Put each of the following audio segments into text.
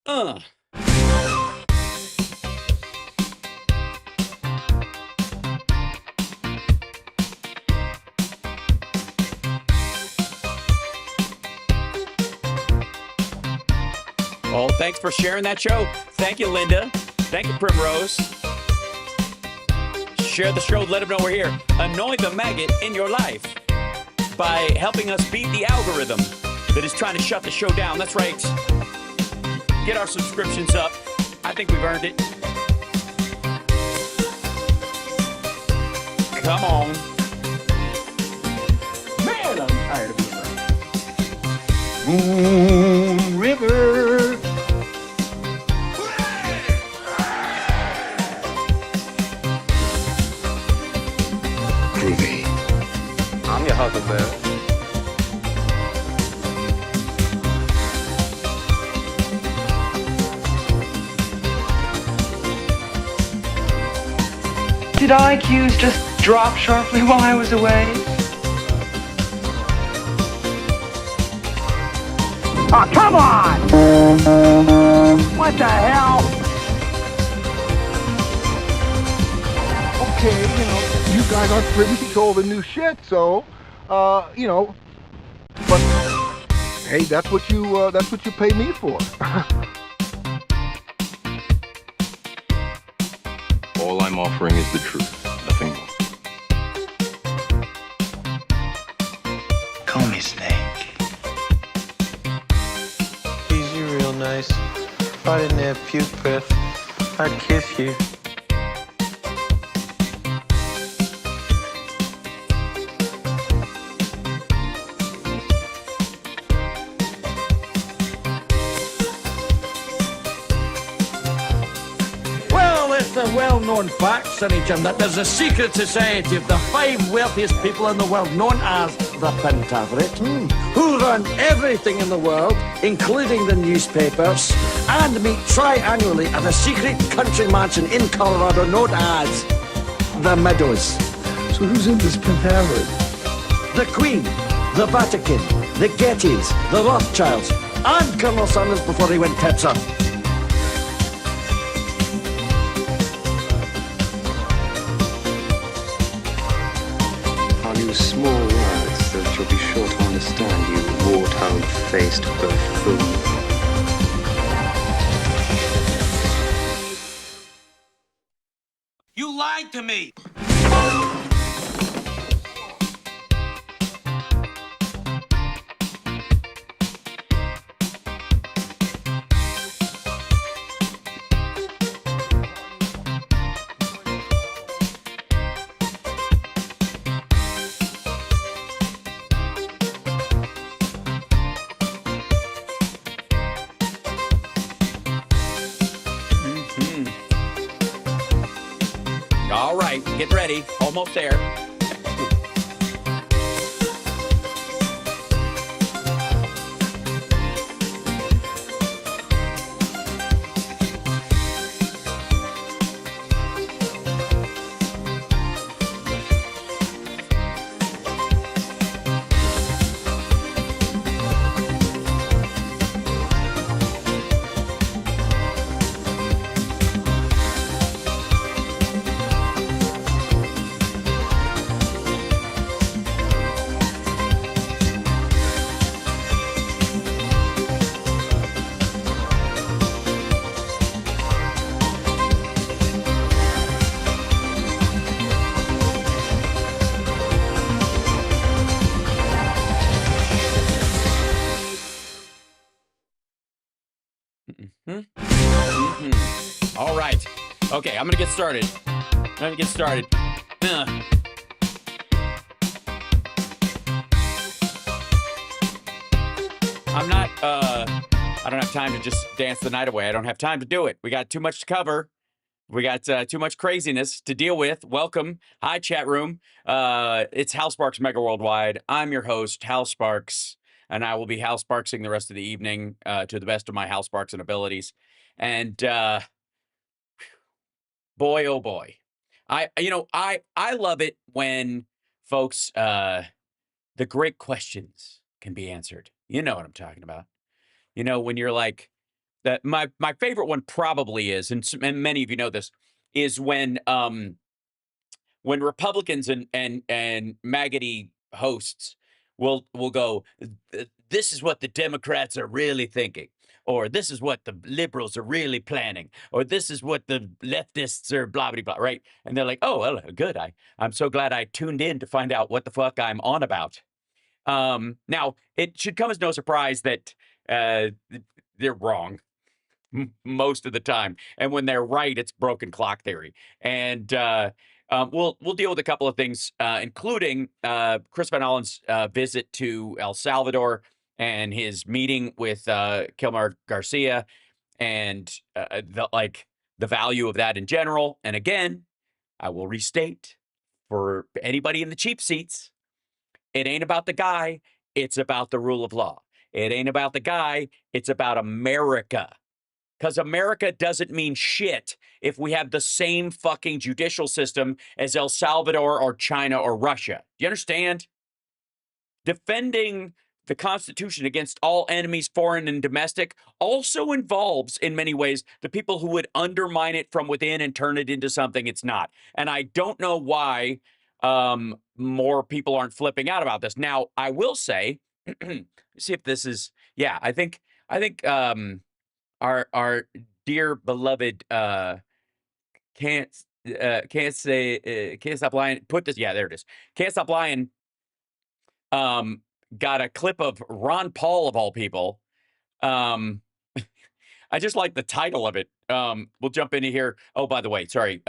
Uh. Oh, thanks for sharing that show. Thank you, Linda. Thank you, Primrose. Share the show. Let them know we're here. Annoy the maggot in your life by helping us beat the algorithm that is trying to shut the show down. That's right. Get our subscriptions up. I think we've earned it. Come on. Man, I'm tired of being right. Moon River. Groovy. I'm your huckleberry. Did IQs just drop sharply while I was away? Oh, come on! What the hell? Okay, you guys aren't privy to all the new shit, so, but hey, that's what you pay me for. All I'm offering is the truth, nothing more. Call me Snake. He's you real nice. If I didn't have puke breath, I'd kiss you. A well-known fact, Sonny Jim, that there's a secret society of the 5 wealthiest people in the world known as the Patriot, who run everything in the world, including the newspapers, and meet tri-annually at a secret country mansion in Colorado known as the Meadows. So who's in this Patriot? The Queen, the Vatican, the Gettys, the Rothschilds, and Colonel Sanders before he went tits up. Use small words that you'll be sure to understand, you warthog-faced buffoon. You lied to me! All right, get ready. Almost there. All right. Okay, I'm going to get started. I'm not, I don't have time to just dance the night away. I don't have time to do it. We got too much to cover. We got too much craziness to deal with. Welcome. Hi, chat room. It's Hal Sparks Megaworldwide. I'm your host, Hal Sparks, and I will be Hal Sparksing the rest of the evening to the best of my Hal Sparksin abilities. And boy, oh boy. I love it when folks, the great questions can be answered. You know what I'm talking about. You know, when you're like, that my favorite one probably is, and many of you know this, is when Republicans and maggoty hosts will go, this is what the Democrats are really thinking, or this is what the liberals are really planning, or this is what the leftists are blah blah blah, right? And they're like, oh well, good, I'm so glad I tuned in to find out what the fuck I'm on about. Now it should come as no surprise that they're wrong most of the time, and when they're right, it's broken clock theory. And we'll deal with a couple of things, including Chris Van Allen's visit to El Salvador and his meeting with Kilmar Garcia, and the value of that in general. And again, I will restate for anybody in the cheap seats, it ain't about the guy, it's about the rule of law. It ain't about the guy, it's about America. Because America doesn't mean shit if we have the same fucking judicial system as El Salvador or China or Russia. Do you understand? Defending the Constitution against all enemies, foreign and domestic, also involves, in many ways, the people who would undermine it from within and turn it into something it's not. And I don't know why more people aren't flipping out about this. Now, I will say, see if this is, yeah, I think our dear beloved can't stop lying. Put this, yeah, there it is. Can't stop lying. Got a clip of Ron Paul of all people. I just like the title of it. We'll jump into here. Oh, by the way, sorry.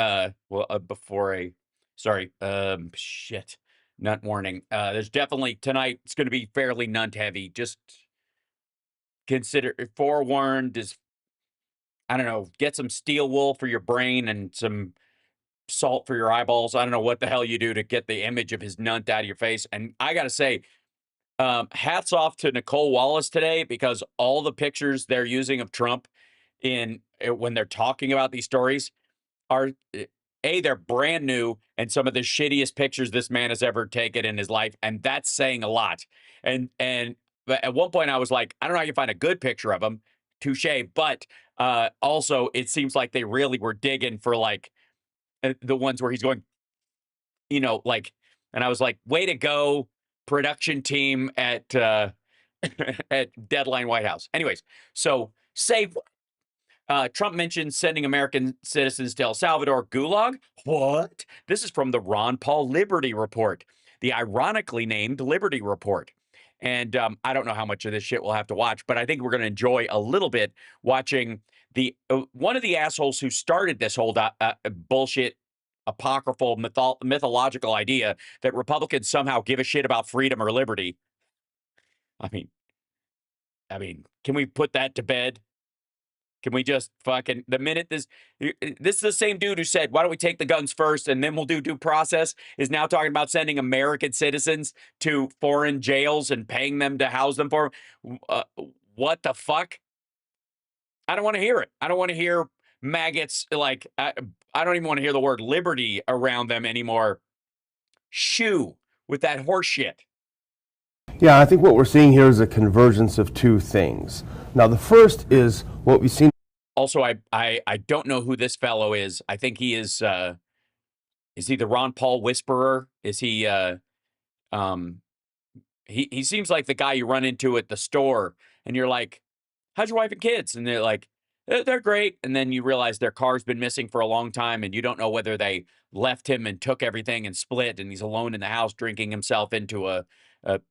Shit. Nunt warning. There's definitely tonight. It's going to be fairly nunt heavy. Just consider forewarned. Is, I don't know, get some steel wool for your brain and some salt for your eyeballs. I don't know what the hell you do to get the image of his nunt out of your face. And I got to say, hats off to Nicole Wallace today, because all the pictures they're using of Trump when they're talking about these stories are, they're brand new and some of the shittiest pictures this man has ever taken in his life. And that's saying a lot. And at one point I was like, I don't know how you find a good picture of him. Touche. But also it seems like they really were digging for like the ones where he's going, like, and I was like, way to go, production team at at Deadline White House. Anyways, so Trump mentioned sending American citizens to El Salvador gulag. What? This is from the Ron Paul Liberty Report, the ironically named Liberty Report. And I don't know how much of this shit we'll have to watch, but I think we're going to enjoy a little bit watching the one of the assholes who started this whole bullshit, apocryphal, mythological idea that Republicans somehow give a shit about freedom or liberty. I mean, can we put that to bed? Can we just fucking, the minute this is the same dude who said, why don't we take the guns first and then we'll do due process, is now talking about sending American citizens to foreign jails and paying them to house them for what the fuck? I don't want to hear it. I don't want to hear maggots. Like, I don't even want to hear the word liberty around them anymore. Shoo with that horse shit. Yeah, I think what we're seeing here is a convergence of two things. Now, the first is what we've seen. Also, I don't know who this fellow is. I think he is he the Ron Paul whisperer? Is he he seems like the guy you run into at the store and you're like, how's your wife and kids? And they're like, they're great. And then you realize their car's been missing for a long time and you don't know whether they left him and took everything and split and he's alone in the house drinking himself into a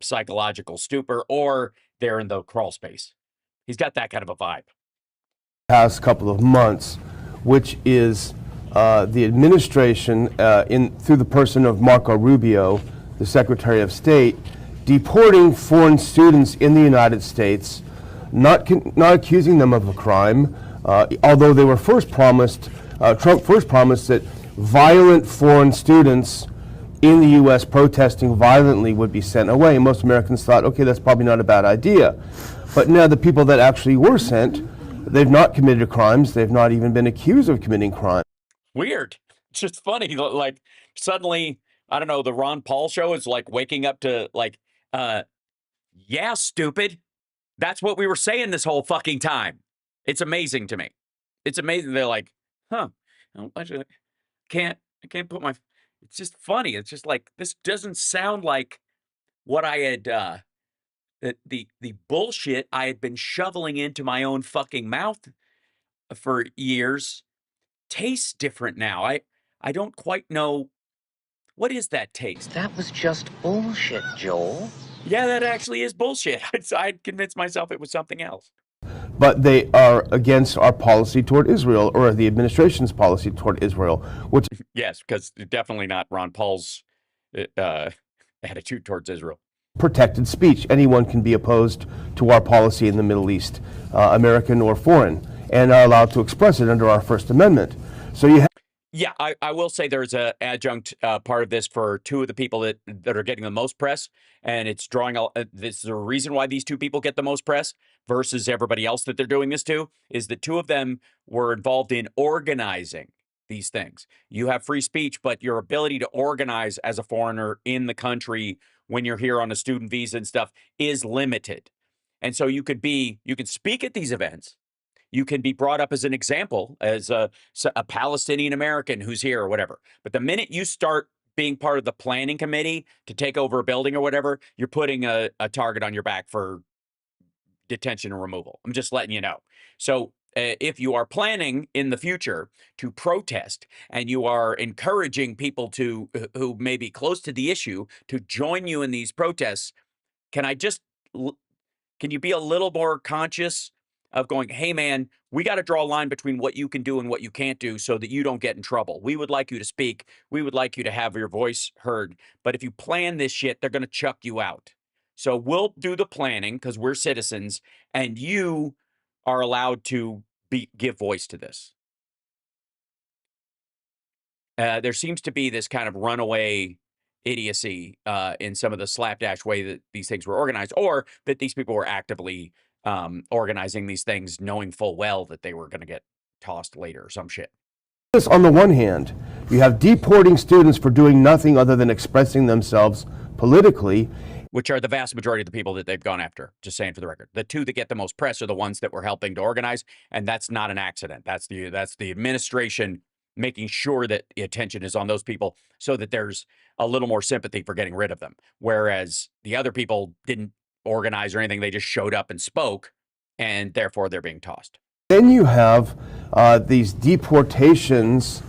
psychological stupor, or they're in the crawl space. He's got that kind of a vibe. Past couple of months, which is the administration, through the person of Marco Rubio, the Secretary of State, deporting foreign students in the United States, not accusing them of a crime, although they were first promised, Trump first promised that violent foreign students in the U.S. protesting violently would be sent away. Most Americans thought, okay, that's probably not a bad idea. But now the people that actually were sent, they've not committed crimes. They've not even been accused of committing crimes. Weird. It's just funny. Like, suddenly, I don't know, the Ron Paul show is like waking up to like, yeah, stupid. That's what we were saying this whole fucking time. It's amazing to me. It's amazing. They're like, huh, I can't put my, it's just funny. It's just like, this doesn't sound like what I had, the bullshit I had been shoveling into my own fucking mouth for years tastes different now. I don't quite know, what is that taste? That was just bullshit, Joel. Yeah, that actually is bullshit. I'd convinced myself it was something else. But they are against our policy toward Israel, or the administration's policy toward Israel, which Yes, because definitely not Ron Paul's attitude towards Israel. protected speech. Anyone can be opposed to our policy in the Middle East, American or foreign, and are allowed to express it under our First Amendment. So you have Yeah, I will say there's a adjunct part of this for two of the people that are getting the most press, and it's drawing this is the reason why these two people get the most press versus everybody else that they're doing this to, is that two of them were involved in organizing these things. You have free speech, but your ability to organize as a foreigner in the country when you're here on a student visa and stuff is limited. And so you can speak at these events. You can be brought up as an example, as a Palestinian American who's here or whatever. But the minute you start being part of the planning committee to take over a building or whatever, you're putting a target on your back for detention and removal. I'm just letting you know. So if you are planning in the future to protest and you are encouraging people to who may be close to the issue to join you in these protests, can you be a little more conscious of going, hey, man, we got to draw a line between what you can do and what you can't do so that you don't get in trouble. We would like you to speak. We would like you to have your voice heard. But if you plan this shit, they're going to chuck you out. So we'll do the planning because we're citizens, and you are allowed to give voice to this. There seems to be this kind of runaway idiocy in some of the slapdash way that these things were organized, or that these people were actively organizing these things knowing full well that they were going to get tossed later or some shit. on the one hand, you have deporting students for doing nothing other than expressing themselves politically, which are the vast majority of the people that they've gone after, just saying for the record. The two that get the most press are the ones that were helping to organize, and that's not an accident. That's the administration making sure that the attention is on those people so that there's a little more sympathy for getting rid of them. Whereas the other people didn't organize or anything, they just showed up and spoke, and therefore they're being tossed. Then you have these deportations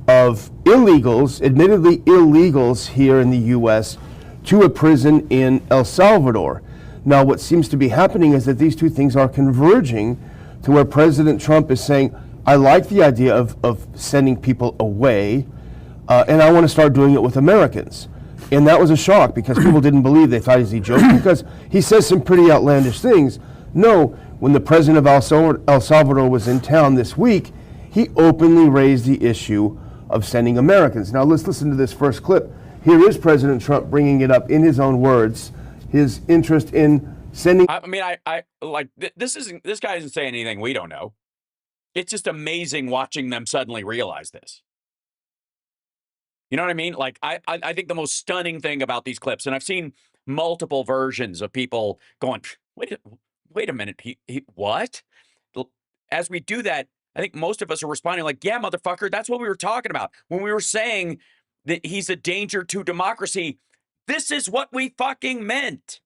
of illegals, admittedly illegals here in the U.S., to a prison in El Salvador. Now, what seems to be happening is that these two things are converging to where President Trump is saying, I like the idea of sending people away, and I want to start doing it with Americans. And that was a shock because people didn't believe. They thought, is he joking? Because he says some pretty outlandish things. No, when the president of El Salvador was in town this week, he openly raised the issue of sending Americans. Now, let's listen to this first clip. Here is President Trump bringing it up in his own words, his interest in sending. I mean, I like this guy isn't saying anything we don't know. It's just amazing watching them suddenly realize this. You know what I mean? Like, I think the most stunning thing about these clips, and I've seen multiple versions of people going, wait a minute, he what? As we do that, I think most of us are responding like, yeah, motherfucker, that's what we were talking about. When we were saying that he's a danger to democracy, this is what we fucking meant.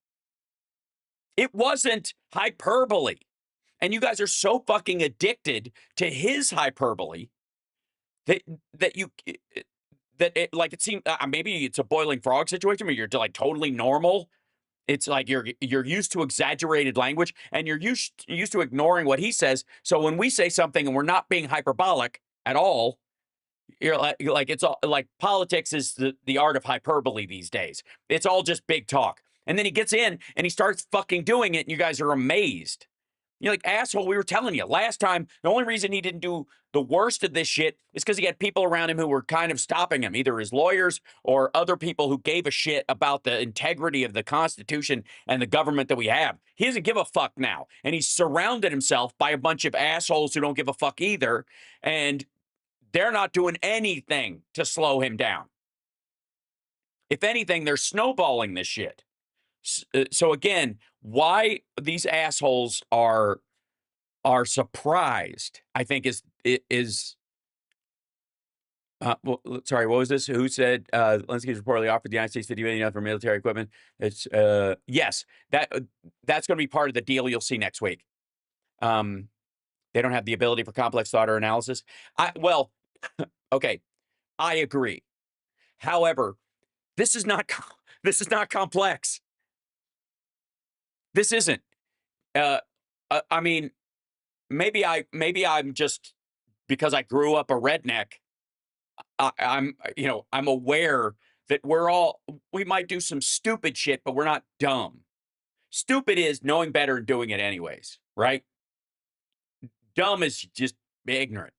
It wasn't hyperbole. And you guys are so fucking addicted to his hyperbole that it seemed maybe it's a boiling frog situation where you're like totally normal. It's like you're used to exaggerated language and you're used to ignoring what he says. So when we say something and we're not being hyperbolic at all, you're like it's all like politics is the art of hyperbole these days. It's all just big talk. And then he gets in and he starts fucking doing it and you guys are amazed. You're like, asshole, we were telling you last time, the only reason he didn't do the worst of this shit is because he had people around him who were kind of stopping him, either his lawyers or other people who gave a shit about the integrity of the Constitution and the government that we have. He doesn't give a fuck now. And he's surrounded himself by a bunch of assholes who don't give a fuck either. And they're not doing anything to slow him down. If anything, they're snowballing this shit. So again, why these assholes are are surprised, I think sorry, what was this? Who said Zelensky reportedly offered the United States $50 million for military equipment? It's yes, that's going to be part of the deal you'll see next week. They don't have the ability for complex thought or analysis. Okay, I agree. However, this is not complex. This isn't. I mean, maybe I'm just, because I grew up a redneck, I'm aware that we might do some stupid shit, but we're not dumb. Stupid is knowing better and doing it anyways, right? Dumb is just ignorant.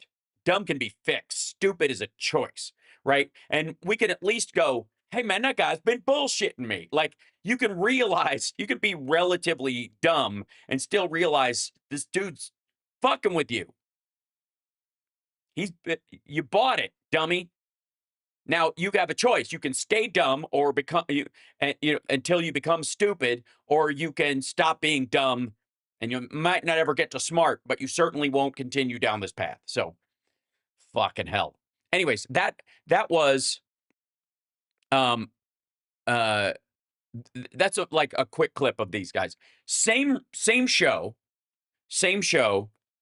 Dumb can be fixed. Stupid is a choice, right? And we can at least go, hey man, that guy's been bullshitting me. Like, you can be relatively dumb and still realize this dude's fucking with you. You bought it, dummy. Now you have a choice. You can stay dumb or become until you become stupid, or you can stop being dumb, and you might not ever get to smart, but you certainly won't continue down this path. So, fucking hell. Anyways, that was that's like a quick clip of these guys. Same show.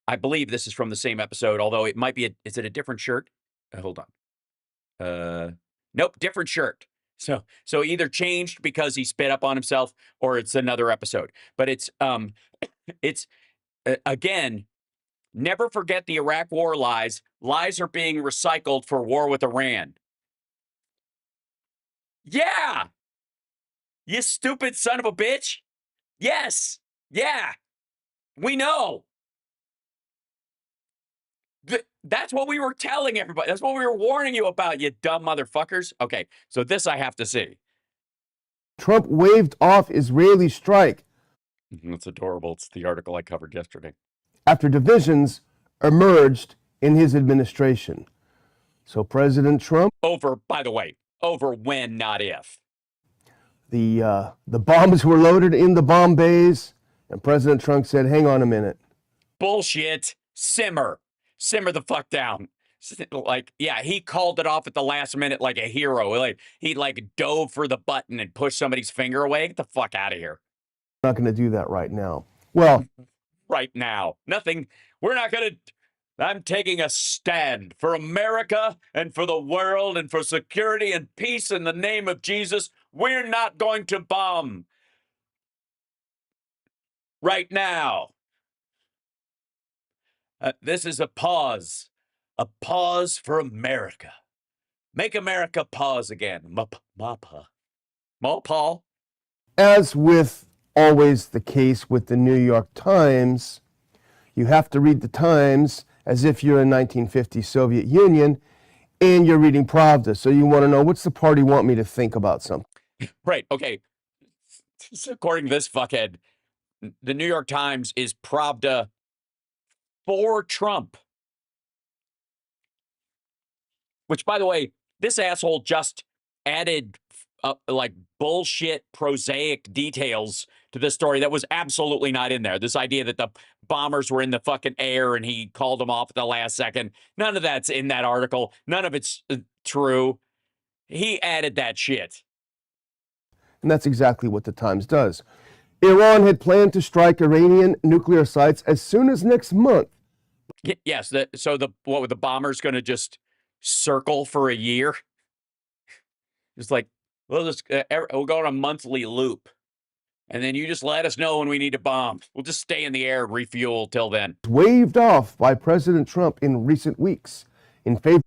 I believe this is from the same episode, although it might be is it a different shirt? Hold on. Nope, different shirt. So either changed because he spit up on himself, or it's another episode. But it's again, never forget the Iraq War lies. Lies are being recycled for war with Iran. Yeah, you stupid son of a bitch. Yes, yeah, we know. That's what we were telling everybody. That's what we were warning you about, you dumb motherfuckers. Okay, so this I have to see. Trump waved off Israeli strike. That's adorable. It's the article I covered yesterday. After divisions emerged in his administration. So President Trump... By the way, over when, not if. The bombs were loaded in the bomb bays, and President Trump said, hang on a minute. Bullshit. Simmer the fuck down. Like, yeah, he called it off at the last minute like a hero. Like, he dove for the button and pushed somebody's finger away. Get the fuck out of here. We're not going to do that right now. Well, right now. Nothing. We're not going to. I'm taking a stand for America and for the world and for security and peace in the name of Jesus. We're not going to bomb right now. This is a pause for America. Make America pause again. Paul. As with always the case with the New York Times, you have to read the Times as if you're in 1950 Soviet Union and you're reading Pravda. So you want to know, what's the party want me to think about something? Right. Okay. So according to this fuckhead, the New York Times is Pravda for Trump. Which, by the way, this asshole just added bullshit prosaic details to this story that was absolutely not in there. This idea that the bombers were in the fucking air and he called them off at the last second. None of that's in that article. None of it's true. He added that shit. And that's exactly what the Times does. Iran had planned to strike Iranian nuclear sites as soon as next month. Yes. What were the bombers going to just circle for a year? It's like, we'll go on a monthly loop. And then you just let us know when we need to bomb. We'll just stay in the air and refuel till then. Waved off by President Trump in recent weeks in favor.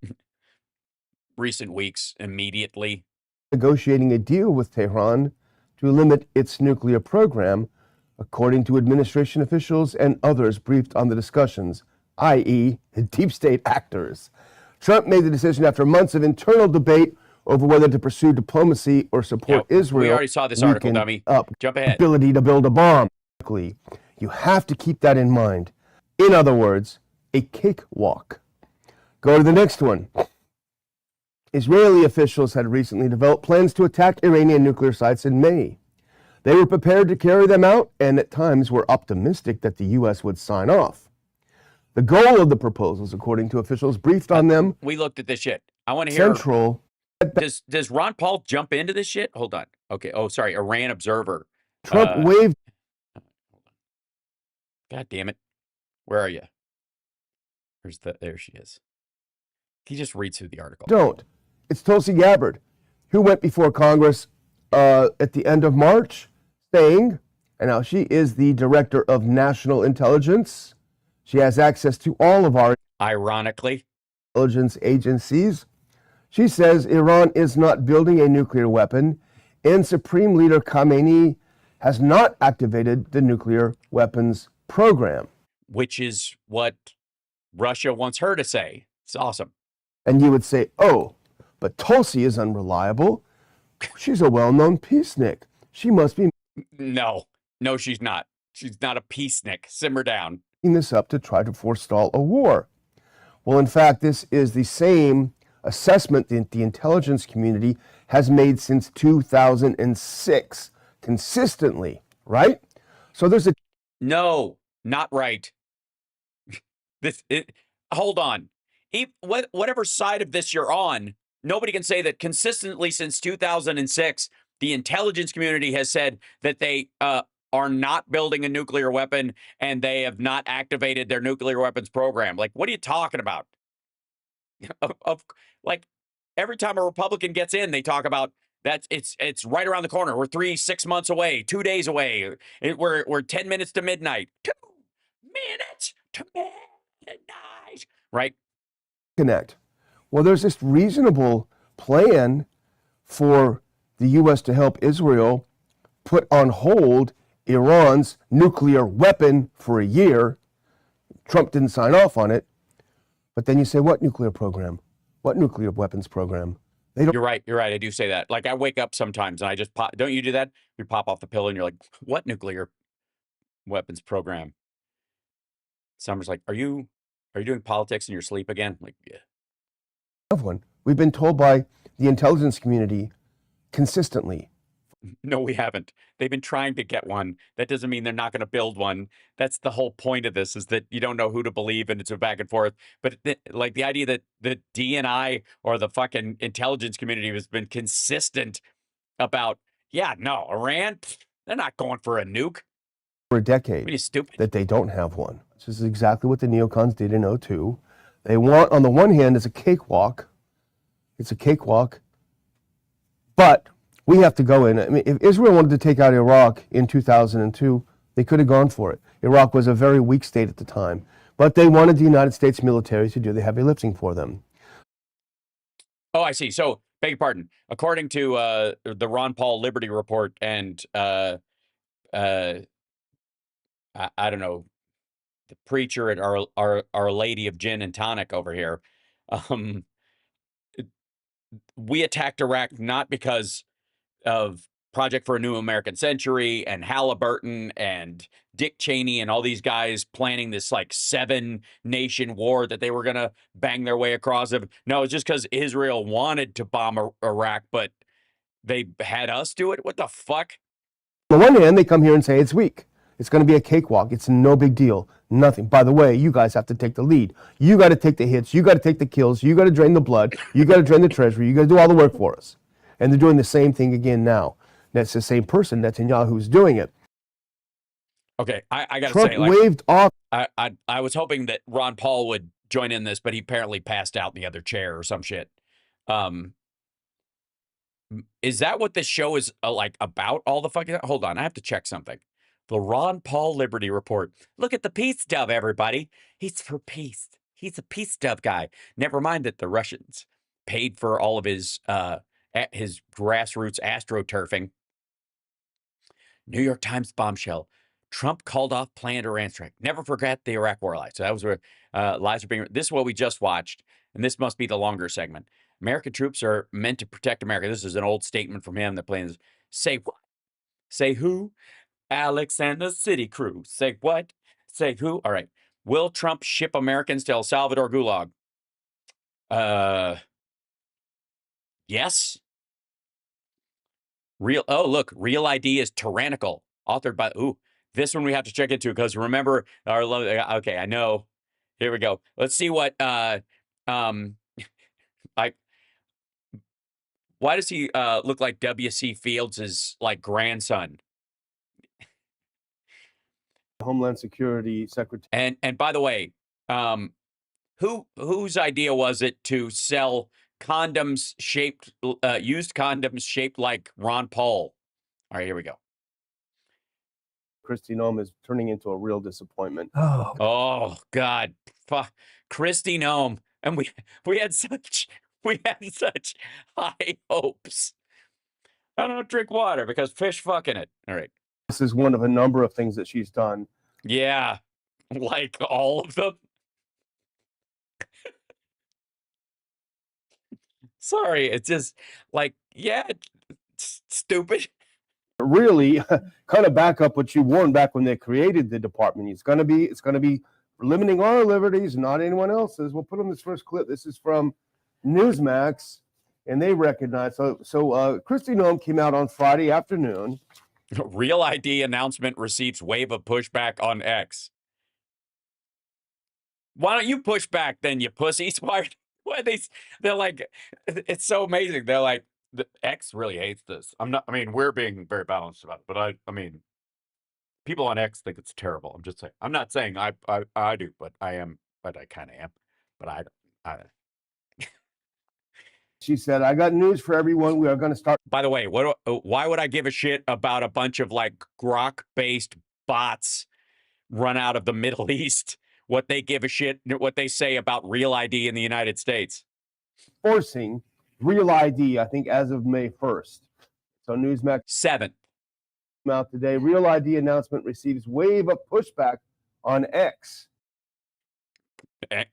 Recent weeks, immediately. Negotiating a deal with Tehran to limit its nuclear program, according to administration officials and others briefed on the discussions, i.e., deep state actors. Trump made the decision after months of internal debate over whether to pursue diplomacy or support Israel. We already saw this article, dummy. Jump ahead. Ability to build a bomb. You have to keep that in mind. In other words, a cakewalk. Go to the next one. Israeli officials had recently developed plans to attack Iranian nuclear sites in May. They were prepared to carry them out and at times were optimistic that the U.S. would sign off. The goal of the proposals, according to officials briefed on them, We looked at this shit. I want to hear. central. Does Ron Paul jump into this shit? Hold on. Okay. Oh, sorry. Iran Observer. Trump waived. God damn it. Where are you? There she is. He just reads through the article. Don't. It's Tulsi Gabbard, who went before Congress at the end of March, saying, and now she is the director of national intelligence. She has access to all of our Ironically, intelligence agencies. She says Iran is not building a nuclear weapon, and Supreme Leader Khamenei has not activated the nuclear weapons program. which is what Russia wants her to say. It's awesome. And you would say, oh, but Tulsi is unreliable. She's a well-known peacenik. She must be No, she's not. She's not a peacenik. Simmer down. making this up to try to forestall a war. Well, in fact, this is the same assessment that the intelligence community has made since 2006, consistently, right? So there's a No, not right. Hold on. Whatever side of this you're on, nobody can say that consistently since 2006, the intelligence community has said that they are not building a nuclear weapon and they have not activated their nuclear weapons program. Like, what are you talking about? Like, every time a Republican gets in, they talk about that it's right around the corner. We're 6 months away, 2 days away. We're 10 minutes to midnight. 2 minutes to midnight. Right? connect. Well, there's this reasonable plan for the U.S. to help Israel put on hold Iran's nuclear weapon for a year. Trump didn't sign off on it. But then you say, what nuclear program? What nuclear weapons program? They don't. You're right. I do say that. Like, I wake up sometimes and I just pop. Don't you do that? You pop off the pillow and you're like, what nuclear weapons program? Summer's like, are you doing politics in your sleep again? Like, yeah. Have one. We've been told by the intelligence community consistently. No, we haven't. They've been trying to get one. That doesn't mean they're not going to build one. That's the whole point of this, is that you don't know who to believe and it's a back and forth. But like the idea that the DNI or the fucking intelligence community has been consistent about, yeah, no, Iran, they're not going for a nuke. For a decade. Are you stupid? That they don't have one. This is exactly what the neocons did in 2002. They want, on the one hand, it's a cakewalk. It's a cakewalk. But we have to go in. I mean, if Israel wanted to take out Iraq in 2002, they could have gone for it. Iraq was a very weak state at the time. But they wanted the United States military to do the heavy lifting for them. Oh, I see. So, beg your pardon. According to the Ron Paul Liberty Report and I don't know, the preacher at Our Lady of Gin and Tonic over here, we attacked Iraq not because of Project for a New American Century and Halliburton and Dick Cheney and all these guys planning this like 7-nation war that they were going to bang their way across. No, it's just because Israel wanted to bomb Iraq, but they had us do it. What the fuck? On the one hand, they come here and say it's weak. It's going to be a cakewalk. It's no big deal. Nothing. By the way, you guys have to take the lead. You got to take the hits. You got to take the kills. You got to drain the blood. You got to drain the treasury. You got to do all the work for us. And they're doing the same thing again now. That's the same person, Netanyahu, who's doing it. Okay, I got to Trump say, like, waved off. I was hoping that Ron Paul would join in this, but he apparently passed out in the other chair or some shit. Is that what this show is like about? All the fucking. Hold on, I have to check something. The Ron Paul Liberty Report. Look at the peace dove, everybody. He's for peace. He's a peace dove guy. Never mind that the Russians paid for all of his grassroots astroturfing. New York Times bombshell. Trump called off planned Iran strike. Never forget the Iraq war lies. So that was where lies are being. This is what we just watched, and this must be the longer segment. American troops are meant to protect America. This is an old statement from him. The plans say what? Say who? Alex and the city crew. Say what? Say who? All right. Will Trump ship Americans to El Salvador gulag? Yes. Real ID is tyrannical. Authored by, this one we have to check into because remember, okay, I know Here we go. Let's see what I why does he look like W.C. Fields' like grandson? Homeland Security Secretary. And by the way, whose idea was it to sell condoms shaped used condoms shaped like Ron Paul? All right, here we go. Kristi Noem is turning into a real disappointment. Oh God, Kristi Noem, and we had such high hopes. I don't drink water because fish fucking it. All right. This is one of a number of things that she's done. Yeah, like all of them. Sorry, it's just like, yeah, it's stupid. Really kind of back up what you warned back when they created the department. It's going to be limiting our liberties, not anyone else's. We'll put on this first clip. This is from Newsmax, and they recognize. So Kristi Noem came out on Friday afternoon. Real ID announcement receives wave of pushback on X. Why don't you push back then, you pussies? Why they're like, it's so amazing. They're like, the X really hates this. I mean, we're being very balanced about it, but I mean, people on X think it's terrible. I'm just saying. I'm not saying I do, but I am, but I kind of am. But I She said, "I got news for everyone. We are going to start." By the way, why would I give a shit about a bunch of like Grok-based bots run out of the Middle East? What they give a shit, what they say about real ID in the United States. Forcing real ID, I think, as of May 1st. So Newsmax 7th. Out today. Real ID announcement receives wave of pushback on X.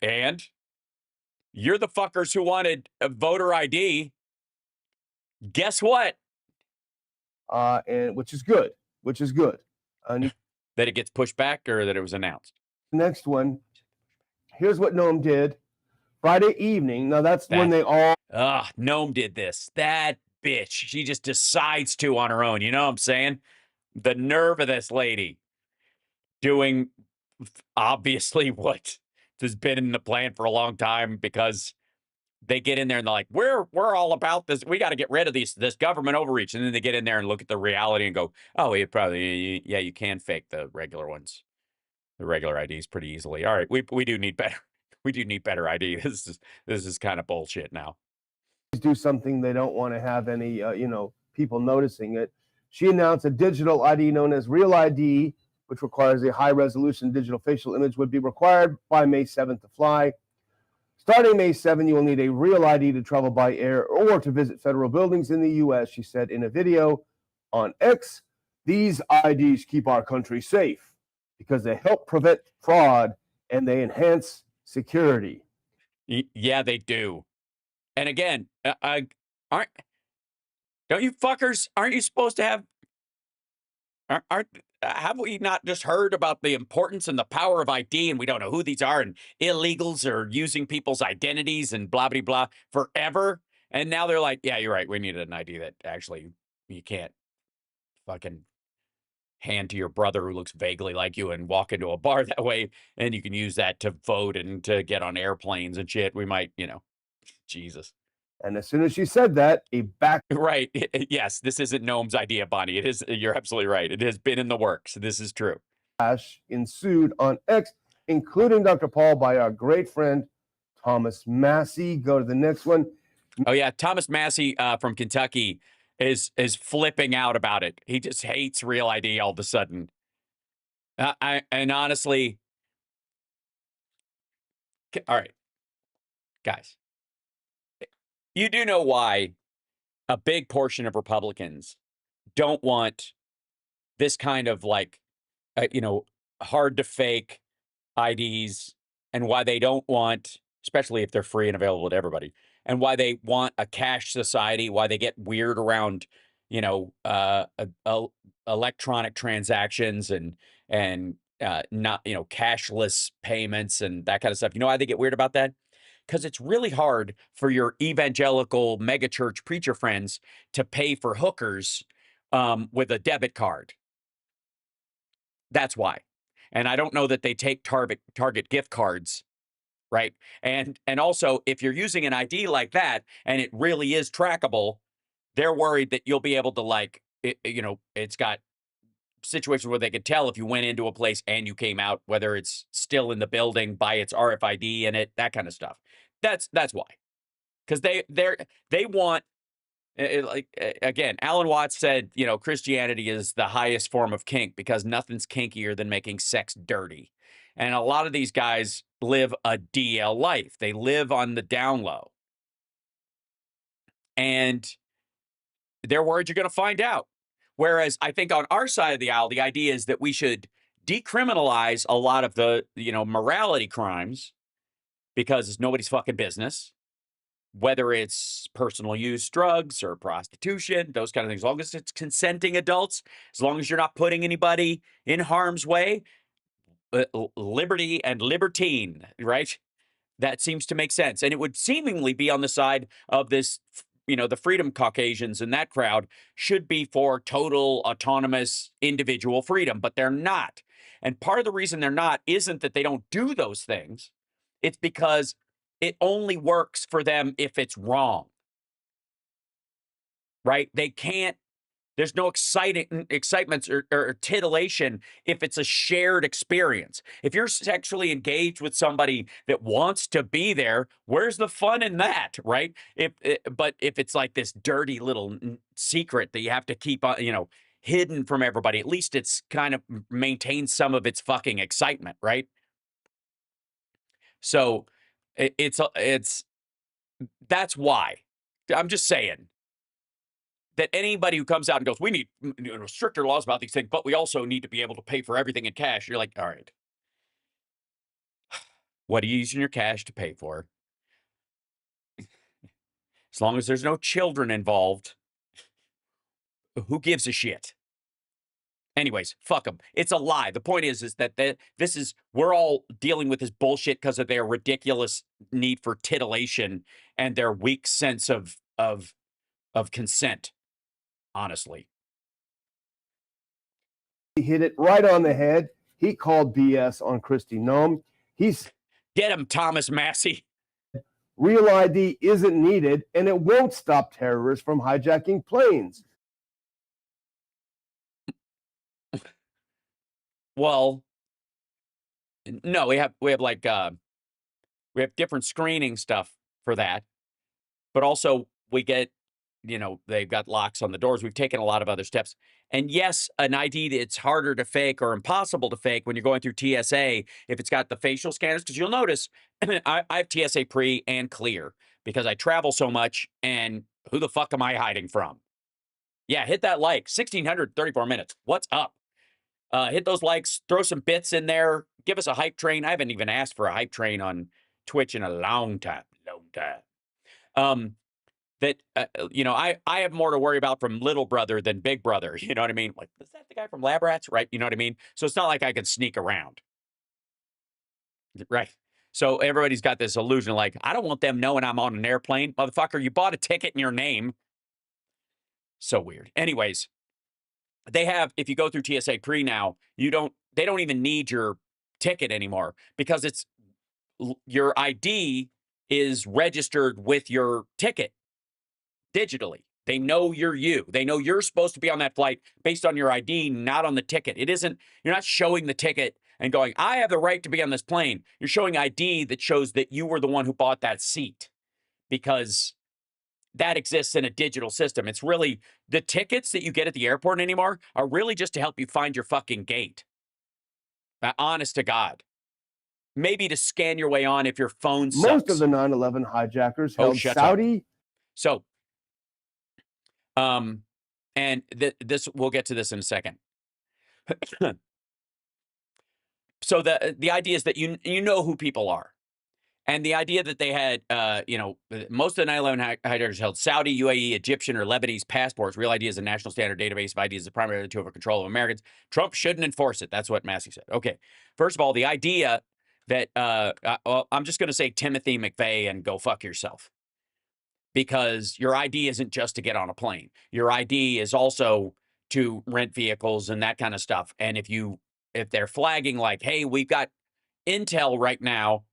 And you're the fuckers who wanted a voter ID. Guess what? And which is good. That it gets pushed back or that it was announced. Next one. Here's what Noem did Friday evening. Now that's when they all. Noem did this. That bitch. She just decides to on her own. You know what I'm saying? The nerve of this lady doing obviously what has been in the plan for a long time, because they get in there and they're like, we're all about this. We got to get rid of this government overreach. And then they get in there and look at the reality and go, oh, you probably, yeah, you can fake the regular ones. The regular IDs pretty easily. All right, we do need better. We do need better ID. This is kind of bullshit now. Do something they don't want to have any people noticing it. She announced a digital ID known as Real ID, which requires a high resolution digital facial image, would be required by May 7th to fly. Starting May 7, you will need a real ID to travel by air or to visit federal buildings in the U.S., she said in a video on X. These IDs keep our country safe because they help prevent fraud and they enhance security. Yeah, they do. And again, aren't you supposed to have? Have we not just heard about the importance and the power of ID, and we don't know who these are, and illegals are using people's identities and blah blah blah forever? And now they're like, yeah, you're right. We need an ID that actually you can't fucking hand to your brother who looks vaguely like you and walk into a bar that way, and you can use that to vote and to get on airplanes and shit. We might, Jesus. And as soon as she said that, right. Yes, this isn't Noam's idea, Bonnie. It is. You're absolutely right. It has been in the works. This is true. Ensued on X, including Dr. Paul, by our great friend Thomas Massey. Go to the next one. Oh yeah, Thomas Massey from Kentucky is flipping out about it. He just hates real ID all of a sudden. And honestly, all right, guys, you do know why a big portion of Republicans don't want this kind of like, hard to fake IDs, and why they don't want, especially if they're free and available to everybody, and why they want a cash society, why they get weird around, electronic transactions and not, cashless payments and that kind of stuff. You know why they get weird about that? Because it's really hard for your evangelical megachurch preacher friends to pay for hookers with a debit card. That's why. And I don't know that they take Target gift cards right? And also, if you're using an ID like that and it really is trackable, they're worried that you'll be able to, like, it's got situations where they could tell if you went into a place and you came out, whether it's still in the building by its RFID in it, that kind of stuff. That's why, because they want, again, Alan Watts said, Christianity is the highest form of kink because nothing's kinkier than making sex dirty. And a lot of these guys live a DL life. They live on the down low. And they're worried you're going to find out. Whereas I think on our side of the aisle, the idea is that we should decriminalize a lot of the, morality crimes because it's nobody's fucking business. Whether it's personal use drugs or prostitution, those kind of things, as long as it's consenting adults, as long as you're not putting anybody in harm's way, liberty and libertine, right? That seems to make sense. And it would seemingly be on the side of this, the freedom Caucasians and that crowd should be for total autonomous individual freedom, but they're not. And part of the reason they're not isn't that they don't do those things. It's because it only works for them if it's wrong, right? They can't, there's no excitement or titillation if it's a shared experience. If you're sexually engaged with somebody that wants to be there, where's the fun in that, right? But if it's like this dirty little secret that you have to keep, hidden from everybody, at least it's kind of maintains some of its fucking excitement, right? So that's why. I'm just saying that anybody who comes out and goes, we need stricter laws about these things, but we also need to be able to pay for everything in cash. You're like, all right, what are you using your cash to pay for? As long as there's no children involved, who gives a shit? Anyways, fuck them. It's a lie. The point is that we're all dealing with this bullshit because of their ridiculous need for titillation and their weak sense of consent, honestly. He hit it right on the head. He called BS on Kristi Noem. Get him, Thomas Massey. Real ID isn't needed, and it won't stop terrorists from hijacking planes. Well, no, we have different screening stuff for that, but also we get, they've got locks on the doors. We've taken a lot of other steps. And yes, an ID that's harder to fake or impossible to fake when you're going through TSA, if it's got the facial scanners, because you'll notice I have TSA pre and clear because I travel so much, and who the fuck am I hiding from? Yeah, hit that like, 1,634 minutes. What's up? Hit those likes, throw some bits in there, give us a hype train. I haven't even asked for a hype train on Twitch in a long time. I have more to worry about from little brother than big brother. You know what I mean? Like, is that the guy from Lab Rats? Right? You know what I mean? So it's not like I can sneak around. Right? So everybody's got this illusion like, I don't want them knowing I'm on an airplane. Motherfucker, you bought a ticket in your name. So weird. Anyways, they have, if you go through TSA pre now, they don't even need your ticket anymore because your ID is registered with your ticket digitally. They know you're you. They know you're supposed to be on that flight based on your ID, not on the ticket. You're not showing the ticket and going, I have the right to be on this plane. You're showing ID that shows that you were the one who bought that seat because that exists in a digital system. It's really, the tickets that you get at the airport anymore are really just to help you find your fucking gate. Honest to God. Maybe to scan your way on if your phone sucks. Most of the 9/11 hijackers held Saudi. So, and this, we'll get to this in a second. So the idea is that you know who people are. And the idea that they had, most of the 9/11 hijackers held Saudi, UAE, Egyptian, or Lebanese passports. Real ID is a national standard database of ID is the primary tool for control of Americans. Trump shouldn't enforce it. That's what Massey said. Okay. First of all, the idea that, I'm just going to say Timothy McVeigh and go fuck yourself. Because your ID isn't just to get on a plane. Your ID is also to rent vehicles and that kind of stuff. And if they're flagging like, hey, we've got intel right now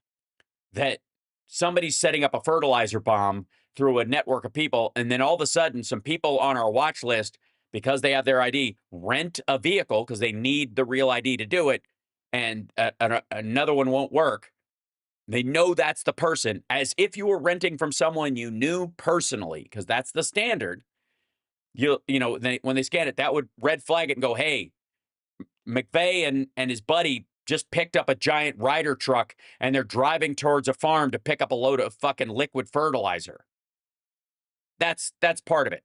that somebody's setting up a fertilizer bomb through a network of people, and then all of a sudden some people on our watch list, because they have their ID, rent a vehicle because they need the real ID to do it, and another one won't work. They know that's the person, as if you were renting from someone you knew personally, because that's the standard. You know, when they scan it, that would red flag it and go, hey, McVeigh and his buddy just picked up a giant Ryder truck and they're driving towards a farm to pick up a load of fucking liquid fertilizer. That's part of it.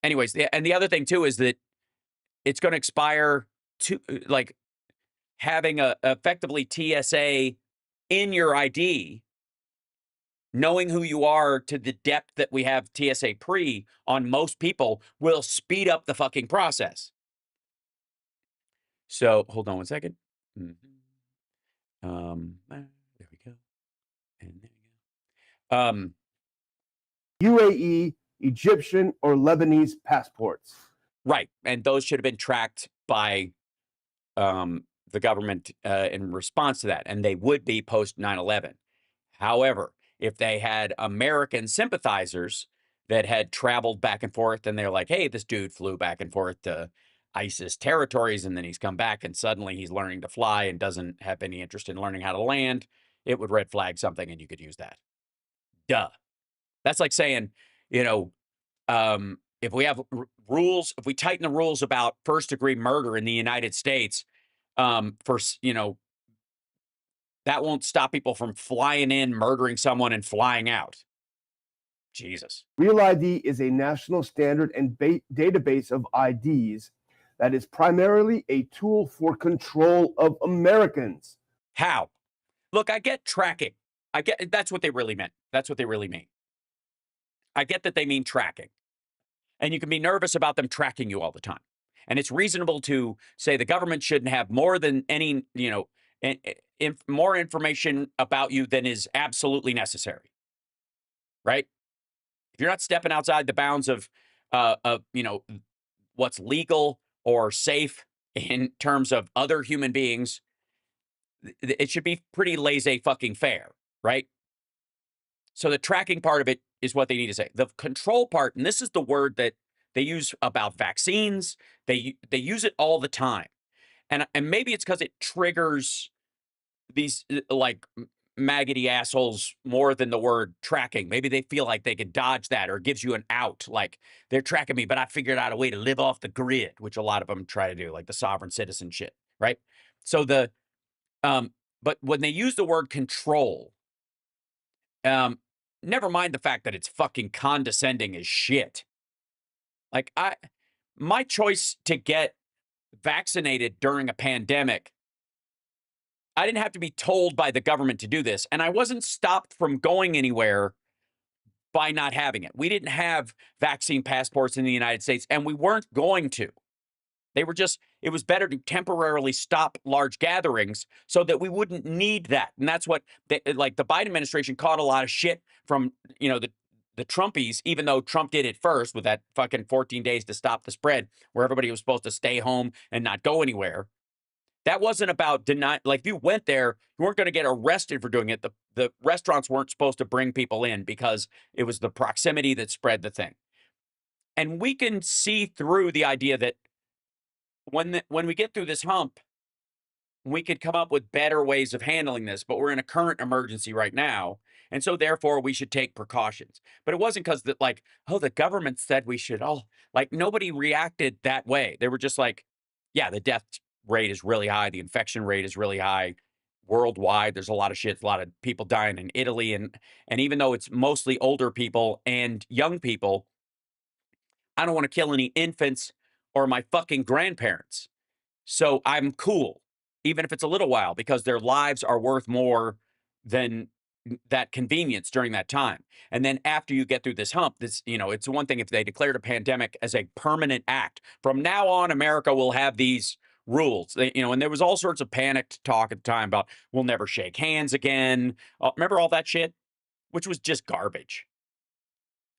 Anyways, and the other thing too is that it's going to expire to, like, having a effectively TSA in your ID, knowing who you are to the depth that we have TSA pre on most people, will speed up the fucking process. So hold on one second. There we go. And there we go. UAE, Egyptian, or Lebanese passports. Right. And those should have been tracked by the government in response to that. And they would be post 9/11. However, if they had American sympathizers that had traveled back and forth and they're like, hey, this dude flew back and forth to ISIS territories and then he's come back and suddenly he's learning to fly and doesn't have any interest in learning how to land, it would red flag something and you could use that. Duh. That's like saying, you know, if we have rules, if we tighten the rules about first-degree murder in the United States, you know, that won't stop people from flying in, murdering someone, and flying out. Jesus. Real ID is a national standard and database of IDs that is primarily a tool for control of Americans. How? Look, I get tracking. I get that's what they really meant. That's what they really mean. I get that they mean tracking. And you can be nervous about them tracking you all the time. And it's reasonable to say the government shouldn't have more than any, you know, more information about you than is absolutely necessary. Right? If you're not stepping outside the bounds of you know, what's legal or safe in terms of other human beings, it should be pretty laissez-fucking-faire, right? So the tracking part of it is what they need to say. The control part, and this is the word that they use about vaccines, they use it all the time. And maybe it's because it triggers these like maggoty assholes more than the word tracking. Maybe they feel like they can dodge that, or it gives you an out. Like, they're tracking me, but I figured out a way to live off the grid, which a lot of them try to do, like the sovereign citizen shit, right? So but when they use the word control, never mind the fact that it's fucking condescending as shit. Like, my choice to get vaccinated during a pandemic, I didn't have to be told by the government to do this. And I wasn't stopped from going anywhere by not having it. We didn't have vaccine passports in the United States, and we weren't going to. They were just, it was better to temporarily stop large gatherings so that we wouldn't need that. And that's what, like, the Biden administration caught a lot of shit from, you know, the Trumpies, even though Trump did it first with that fucking 14 days to stop the spread, where everybody was supposed to stay home and not go anywhere. That wasn't about denying, like, if you went there, you weren't going to get arrested for doing it. The restaurants weren't supposed to bring people in because it was the proximity that spread the thing. And we can see through the idea that when we get through this hump, we could come up with better ways of handling this, but we're in a current emergency right now. And so therefore we should take precautions. But it wasn't because that, like, oh, the government said we should all, like, nobody reacted that way. They were just like, yeah, the death rate is really high. The infection rate is really high worldwide. There's a lot of shit, a lot of people dying in Italy. And even though it's mostly older people and young people, I don't want to kill any infants or my fucking grandparents. So I'm cool, even if it's a little while, because their lives are worth more than that convenience during that time. And then after you get through this hump, this, you know, it's one thing if they declared a pandemic as a permanent act. From now on, America will have these rules, you know, and there was all sorts of panicked talk at the time about we'll never shake hands again. Remember all that shit, which was just garbage.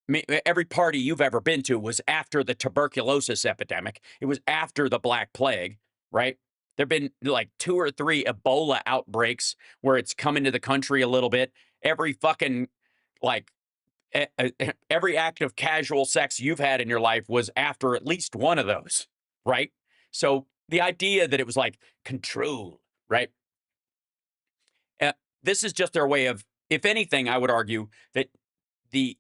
I mean, every party you've ever been to was after the tuberculosis epidemic. It was after the Black Plague, right? There've been like 2 or 3 Ebola outbreaks where it's come into the country a little bit. Every fucking like every act of casual sex you've had in your life was after at least one of those, right? So the idea that it was like control, right? This is just their way of, if anything, I would argue that the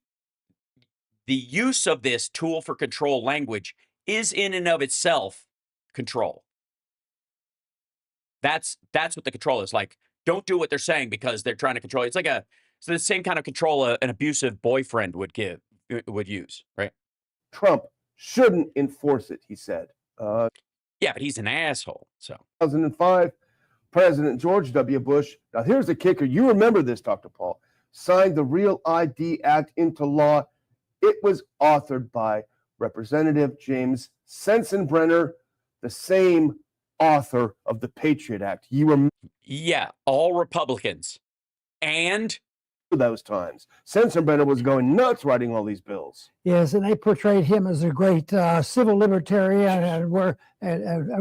use of this tool for control language is in and of itself control. That's what the control is. Like, don't do what they're saying because they're trying to control you. It's like the same kind of control an abusive boyfriend would use, right? Trump shouldn't enforce it, he said. Yeah, but he's an asshole. So 2005, President George W. Bush, now here's the kicker. You remember this, Dr. Paul, signed the Real ID Act into law. It was authored by Representative James Sensenbrenner, the same author of the Patriot Act. You remember? Yeah, all Republicans. And those times. Sensenbrenner was going nuts writing all these bills. Yes, and they portrayed him as a great civil libertarian and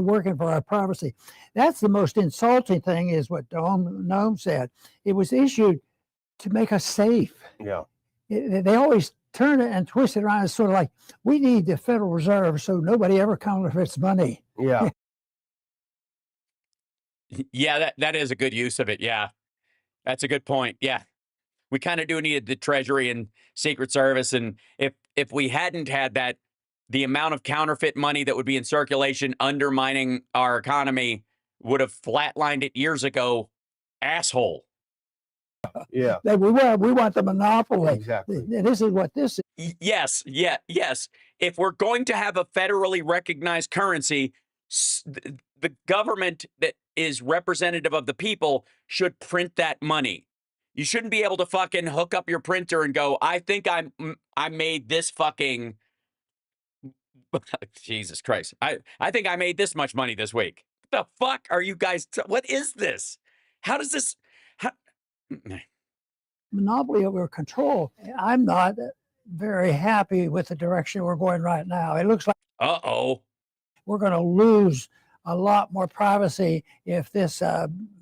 working for our privacy. That's the most insulting thing, is what Noam said. It was issued to make us safe. Yeah. They always turn it and twist it around. It's sort of like, we need the Federal Reserve so nobody ever counterfeits money. Yeah. Yeah, that is a good use of it. Yeah, that's a good point. Yeah. We kind of do need the Treasury and Secret Service. And if we hadn't had that, the amount of counterfeit money that would be in circulation undermining our economy would have flatlined it years ago. Asshole. Yeah. We want the monopoly. Exactly. This is what this is. Yes. If we're going to have a federally recognized currency, the government that is representative of the people should print that money. You shouldn't be able to fucking hook up your printer and go, I think I made this fucking Jesus Christ. I think I made this much money this week. What the fuck are you guys? What is this? How does this? Monopoly over control. I'm not very happy with the direction we're going right now. It looks like we're going to lose a lot more privacy if this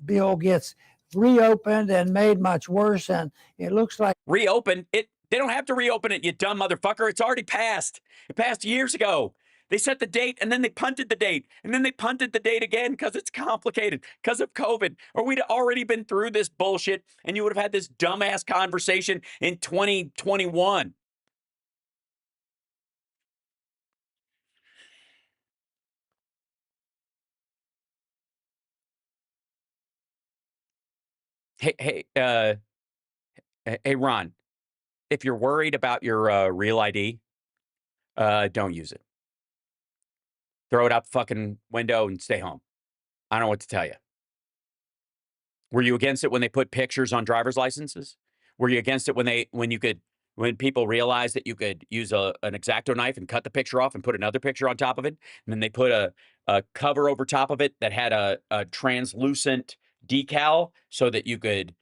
bill gets reopened and made much worse. And it looks like reopen it. They don't have to reopen it, you dumb motherfucker. It's already passed. It passed years ago. They set the date and then they punted the date and then they punted the date again because it's complicated because of COVID. Or we'd already been through this bullshit and you would have had this dumbass conversation in 2021. Hey, Ron, if you're worried about your Real ID, don't use it. Throw it out the fucking window and stay home. I don't know what to tell you. Were you against it when they put pictures on driver's licenses? Were you against it when people realized that you could use an X-Acto knife and cut the picture off and put another picture on top of it? And then they put a cover over top of it that had a translucent decal so that you could,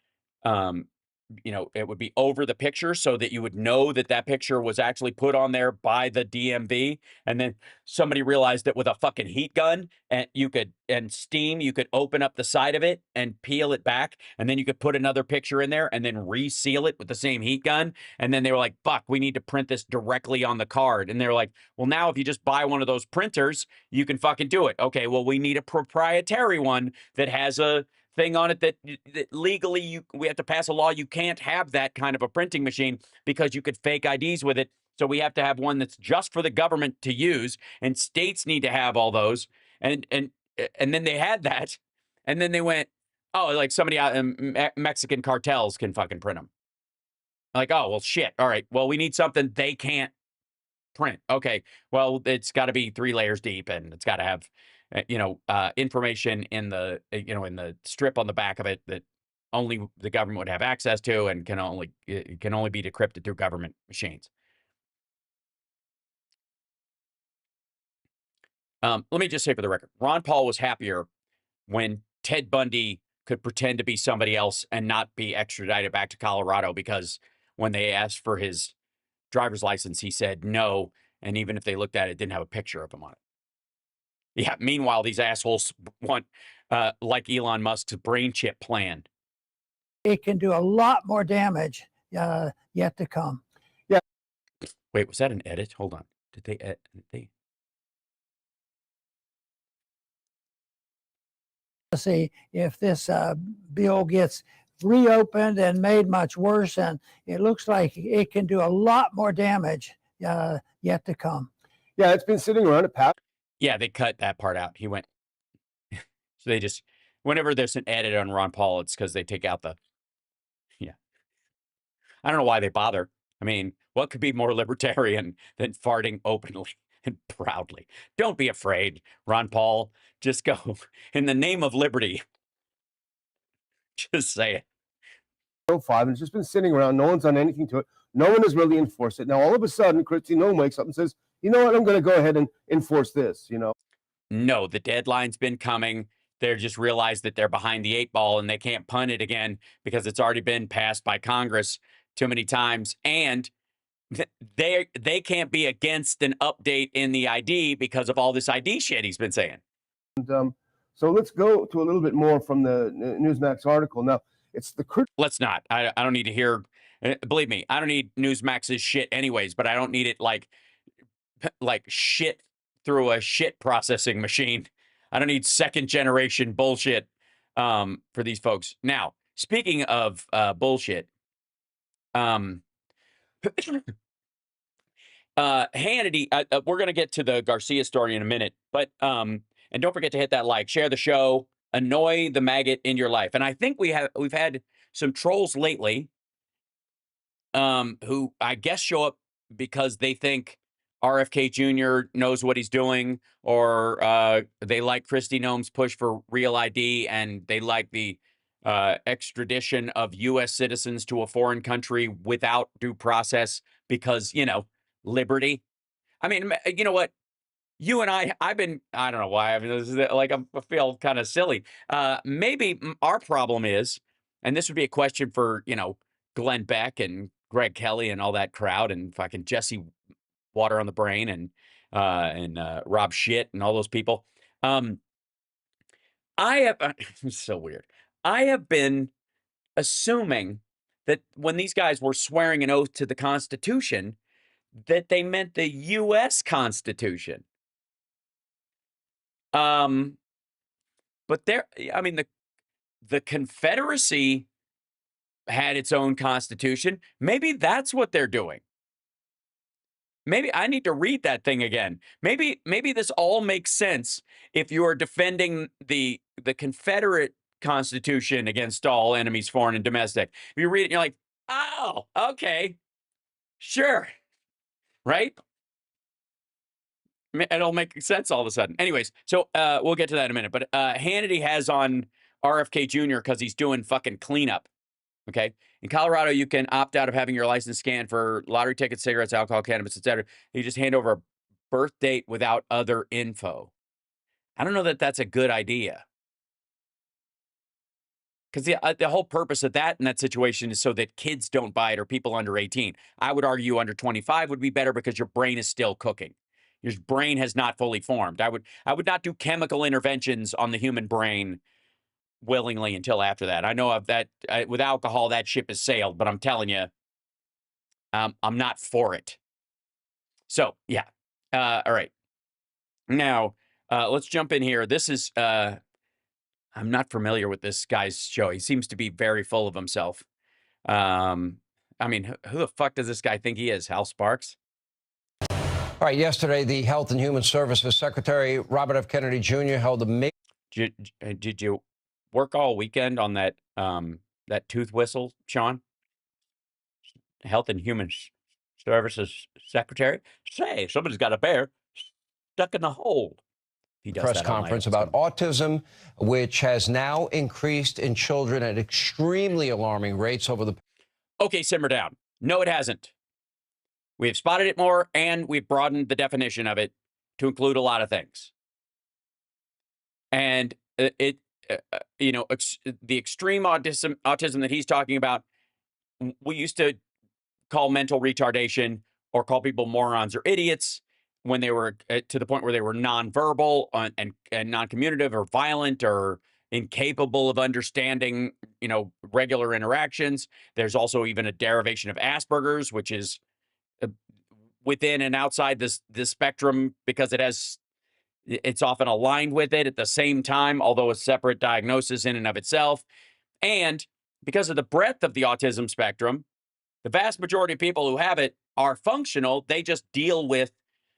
it would be over the picture so that you would know that that picture was actually put on there by the DMV. And then somebody realized that with a fucking heat gun and steam, you could open up the side of it and peel it back. And then you could put another picture in there and then reseal it with the same heat gun. And then they were like, fuck, we need to print this directly on the card. And they're like, well, now if you just buy one of those printers, you can fucking do it. Okay, well, we need a proprietary one that has a thing on it that legally we have to pass a law. You can't have that kind of a printing machine because you could fake IDs with it. So we have to have one that's just for the government to use, and states need to have all those. And then they had that, and then they went, oh, like somebody out Mexican cartels can fucking print them. Like, oh, well, shit. All right. Well, we need something they can't print. Okay. Well, it's got to be 3 layers deep, and it's got to have information in the strip on the back of it that only the government would have access to and can only be decrypted through government machines. Let me just say for the record, Ron Paul was happier when Ted Bundy could pretend to be somebody else and not be extradited back to Colorado, because when they asked for his driver's license, he said no. And even if they looked at it, it didn't have a picture of him on it. Yeah. Meanwhile, these assholes want, like Elon Musk's brain chip plan. It can do a lot more damage yet to come. Yeah. Wait, was that an edit? Hold on. Did they? See if this bill gets reopened and made much worse, and it looks like it can do a lot more damage yet to come. Yeah, it's been sitting around a past. Yeah, they cut that part out. He went. So they just, whenever there's an edit on Ron Paul, it's because they take out the. Yeah. I don't know why they bother. I mean, what could be more libertarian than farting openly and proudly? Don't be afraid, Ron Paul. Just go in the name of liberty. Just say it. 05, and it's just been sitting around. No one's done anything to it. No one has really enforced it. Now, all of a sudden, Christy Nolan wakes up and says, you know what, I'm going to go ahead and enforce this, you know? No, the deadline's been coming. They're just realized that they're behind the 8 ball and they can't punt it again because it's already been passed by Congress too many times. And they can't be against an update in the ID because of all this ID shit he's been saying. And so let's go to a little bit more from the Newsmax article. Now, it's the... Let's not. I don't need to hear... Believe me, I don't need Newsmax's shit anyways, but I don't need it like shit through a shit processing machine. I don't need second generation bullshit for these folks. Now, speaking of bullshit, Hannity, we're going to get to the Garcia story in a minute, but and don't forget to hit that like, share the show, annoy the maggot in your life. And I think we've had some trolls lately who I guess show up because they think RFK Jr. knows what he's doing, or they like Kristi Noem's push for real ID, and they like the extradition of U.S. citizens to a foreign country without due process because, you know, liberty. I mean, you know what? You and I don't know why. I mean, this is like, I feel kind of silly. Maybe our problem is, and this would be a question for, you know, Glenn Beck and Greg Kelly and all that crowd, and fucking Jesse Water on the Brain and Rob Shit and all those people. I have, it's so weird. I have been assuming that when these guys were swearing an oath to the Constitution, that they meant the U.S. Constitution. But I mean, the Confederacy had its own constitution. Maybe that's what they're doing. Maybe I need to read that thing again. Maybe this all makes sense if you are defending the Confederate Constitution against all enemies, foreign and domestic. If you read it, you're like, oh, okay, sure, right? It'll make sense all of a sudden. Anyways, so we'll get to that in a minute. But Hannity has on RFK Jr. because he's doing fucking cleanup. Okay. In Colorado, you can opt out of having your license scanned for lottery tickets, cigarettes, alcohol, cannabis, etc. You just hand over a birth date without other info. I don't know that that's a good idea. Because the whole purpose of that in that situation is so that kids don't buy it or people under 18. I would argue under 25 would be better because your brain is still cooking. Your brain has not fully formed. I would not do chemical interventions on the human brain willingly until after that. I know of that with alcohol, that ship has sailed, but I'm telling you, I'm not for it. So yeah. All right. Now let's jump in here. This is, I'm not familiar with this guy's show. He seems to be very full of himself. I mean, who the fuck does this guy think he is? Hal Sparks? All right, yesterday, the Health and Human Services Secretary, Robert F. Kennedy Jr., held a... Did you work all weekend on that that tooth whistle, Sean? Health and Human Services Secretary? Say, somebody's got a bear stuck in the hole. He does press conference about autism, which has now increased in children at extremely alarming rates over the... Okay, simmer down. No, it hasn't. We have spotted it more, and we've broadened the definition of it to include a lot of things. And you know, the extreme autism that he's talking about, we used to call mental retardation or call people morons or idiots when they were to the point where they were nonverbal and non-communicative or violent or incapable of understanding, regular interactions. There's also even a derivation of Asperger's, which is within and outside this spectrum because it's often aligned with it at the same time, although a separate diagnosis in and of itself. And because of the breadth of the autism spectrum, the vast majority of people who have it are functional. They just deal with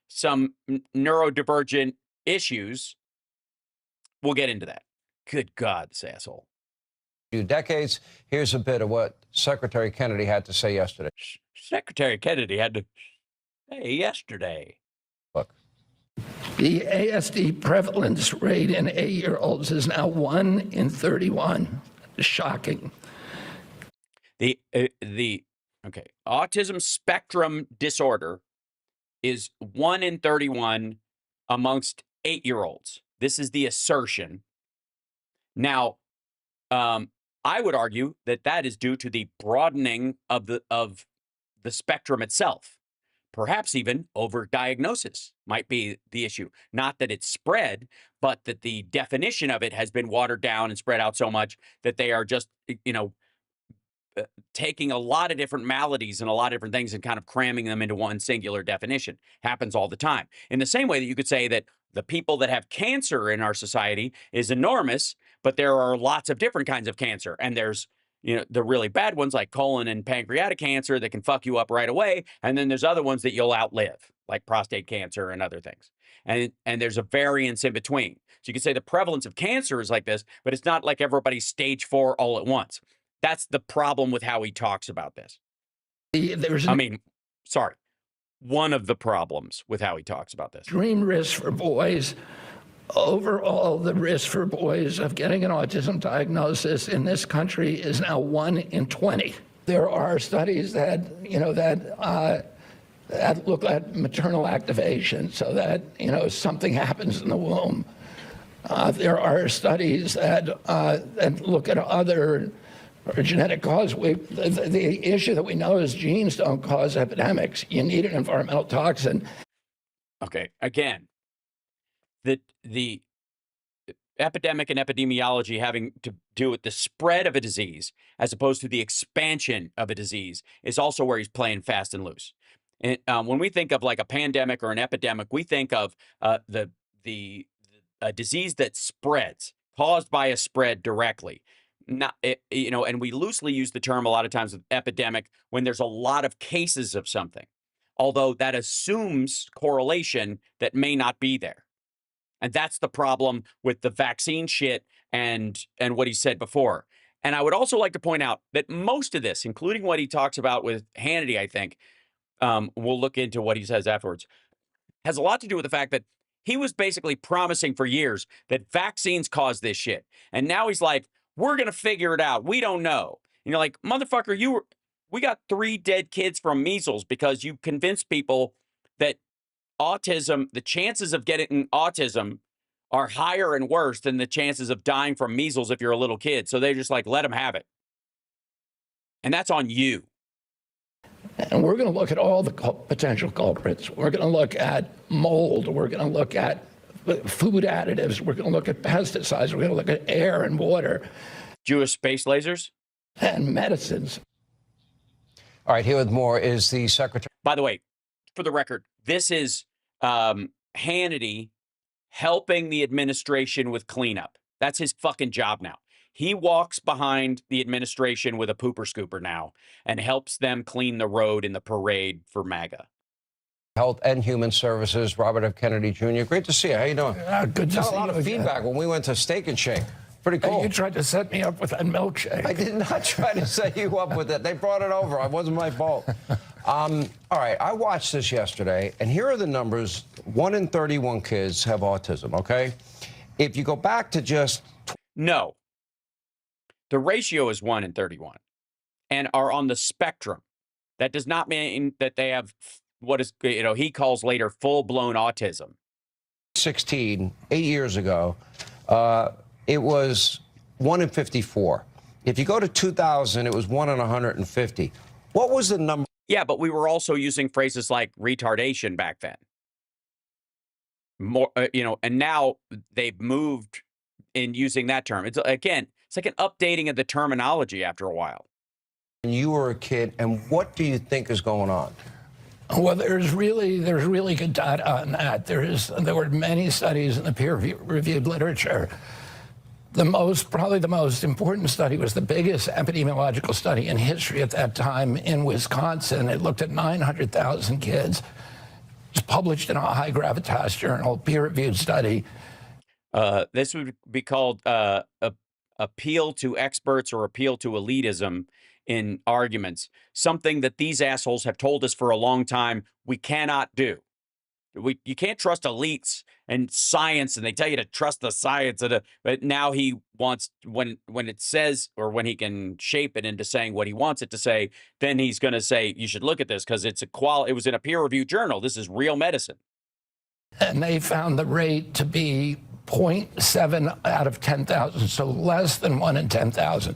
some neurodivergent issues. We'll get into that. Good God, this asshole. Few decades. Here's a bit of what Secretary Kennedy had to say yesterday. Secretary Kennedy had to say yesterday. Look. The ASD prevalence rate in 8-year-olds is now 1 in 31. Shocking. Autism spectrum disorder is 1 in 31 amongst 8-year-olds. This is the assertion. Now, I would argue that is due to the broadening of the spectrum itself. Perhaps even overdiagnosis might be the issue. Not that it's spread, but that the definition of it has been watered down and spread out so much that they are just, taking a lot of different maladies and a lot of different things and kind of cramming them into one singular definition. Happens all the time. In the same way that you could say that the people that have cancer in our society is enormous, but there are lots of different kinds of cancer. And there's, the really bad ones like colon and pancreatic cancer that can fuck you up right away. And then there's other ones that you'll outlive, like prostate cancer and other things. And there's a variance in between. So you could say the prevalence of cancer is like this, but it's not like everybody's stage 4 all at once. That's the problem with how he talks about this. One of the problems with how he talks about this. Extreme risk for boys. Overall, the risk for boys of getting an autism diagnosis in this country is now 1 in 20. There are studies that, that look at maternal activation so that, something happens in the womb. There are studies that look at other genetic cause. The issue that we know is genes don't cause epidemics. You need an environmental toxin. Okay, again, the epidemic and epidemiology having to do with the spread of a disease as opposed to the expansion of a disease is also where he's playing fast and loose. And when we think of like a pandemic or an epidemic, we think of a disease that spreads, caused by a spread directly. Not, and we loosely use the term a lot of times with epidemic when there's a lot of cases of something, although that assumes correlation that may not be there. And that's the problem with the vaccine shit and what he said before. And I would also like to point out that most of this, including what he talks about with Hannity, I think, we'll look into what he says afterwards, has a lot to do with the fact that he was basically promising for years that vaccines cause this shit. And now he's like, we're going to figure it out. We don't know. And you're like, motherfucker, we got 3 dead kids from measles because you convinced people that autism, the chances of getting autism are higher and worse than the chances of dying from measles if you're a little kid. So they just like, let them have it. And that's on you. And we're going to look at all the potential culprits. We're going to look at mold. We're going to look at food additives. We're going to look at pesticides. We're going to look at air and water. Jewish space lasers? And medicines. All right, here with more is the Secretary. By the way, for the record, this is Hannity helping the administration with cleanup. That's his fucking job now. He walks behind the administration with a pooper scooper now and helps them clean the road in the parade for MAGA. Health and Human Services, Robert F. Kennedy Jr. Great to see you. How you doing? Good to see you. Got a lot of feedback when we went to Steak and Shake. Pretty cool. You tried to set me up with that milkshake. I did not try to set you up with it. They brought it over. It wasn't my fault. All right, I watched this yesterday, and here are the numbers. 1 in 31 kids have autism, okay? If you go back to just... No. The ratio is 1 in 31 and are on the spectrum. That does not mean that they have what is, he calls later full-blown autism. 8 years ago, it was 1 in 54. If you go to 2000, it was 1 in 150. What was the number? Yeah, but we were also using phrases like retardation back then. more, and now they've moved in using that term. It's again, it's like an updating of the terminology after a while. When you were a kid, and what do you think is going on? Well, there's really good data on that. There were many studies in the peer-reviewed literature. Probably the most important study was the biggest epidemiological study in history at that time in Wisconsin. It looked at 900,000 kids. It's published in a high gravitas journal, peer-reviewed study. This would be called appeal to experts or appeal to elitism in arguments, something that these assholes have told us for a long time we cannot do. You can't trust elites and science, and they tell you to trust the science. But now he wants, when it says, or when he can shape it into saying what he wants it to say, then he's going to say, you should look at this because it was in a peer-reviewed journal. This is real medicine. And they found the rate to be 0.7 out of 10,000, so less than 1 in 10,000.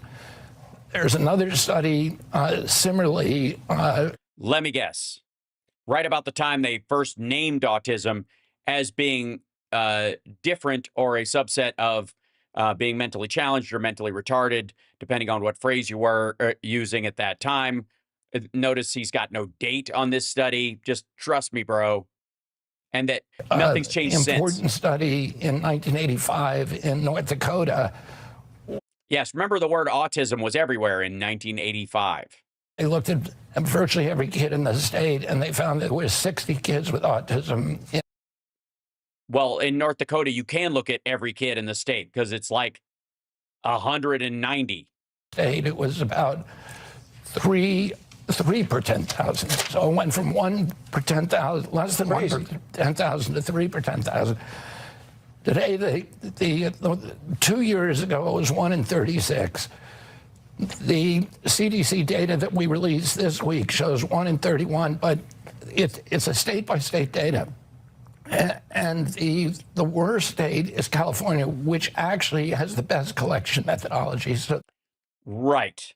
There's another study similarly. Let me guess. Right about the time they first named autism as being different or a subset of being mentally challenged or mentally retarded, depending on what phrase you were using at that time. Notice he's got no date on this study. Just trust me, bro. And that nothing's changed since. Important study in 1985 in North Dakota. Yes, remember the word autism was everywhere in 1985. They looked at virtually every kid in the state, and they found that there were 60 kids with autism. Well, in North Dakota, you can look at every kid in the state because it's like 190. It was about 3 per 10,000. So it went from 1 per 10,000, less than 1 per 10,000 to 3 per 10,000. Today, 2 years ago, it was 1 in 36. The CDC data that we released this week shows 1 in 31, but it's a state-by-state data. And the worst state is California, which actually has the best collection methodology. So, right,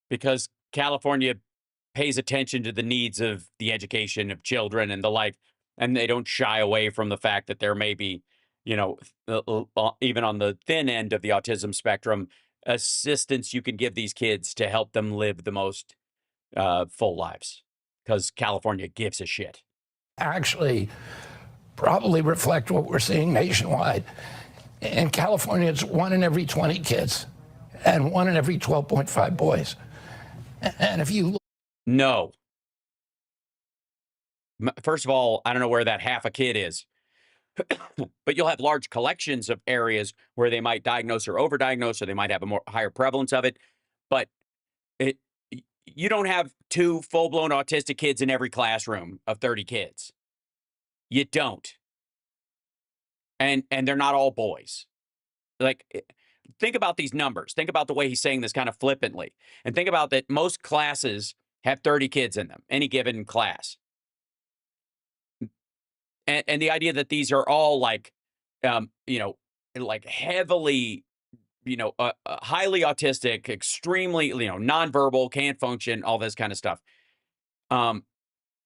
because California pays attention to the needs of the education of children and the like, and they don't shy away from the fact that there may be, even on the thin end of the autism spectrum, assistance you can give these kids to help them live the most full lives, because California gives a shit. Actually, probably reflect what we're seeing nationwide. In California, it's 1 in every 20 kids and 1 in every 12.5 boys. And if you look... No. First of all, I don't know where that half a kid is. But you'll have large collections of areas where they might diagnose or overdiagnose, or they might have a higher prevalence of it. But you don't have 2 full-blown autistic kids in every classroom of 30 kids. You don't. And they're not all boys. Like, think about these numbers. Think about the way he's saying this kind of flippantly. And think about that most classes have 30 kids in them, any given class. And the idea that these are all like, like heavily, highly autistic, extremely, nonverbal, can't function, all this kind of stuff.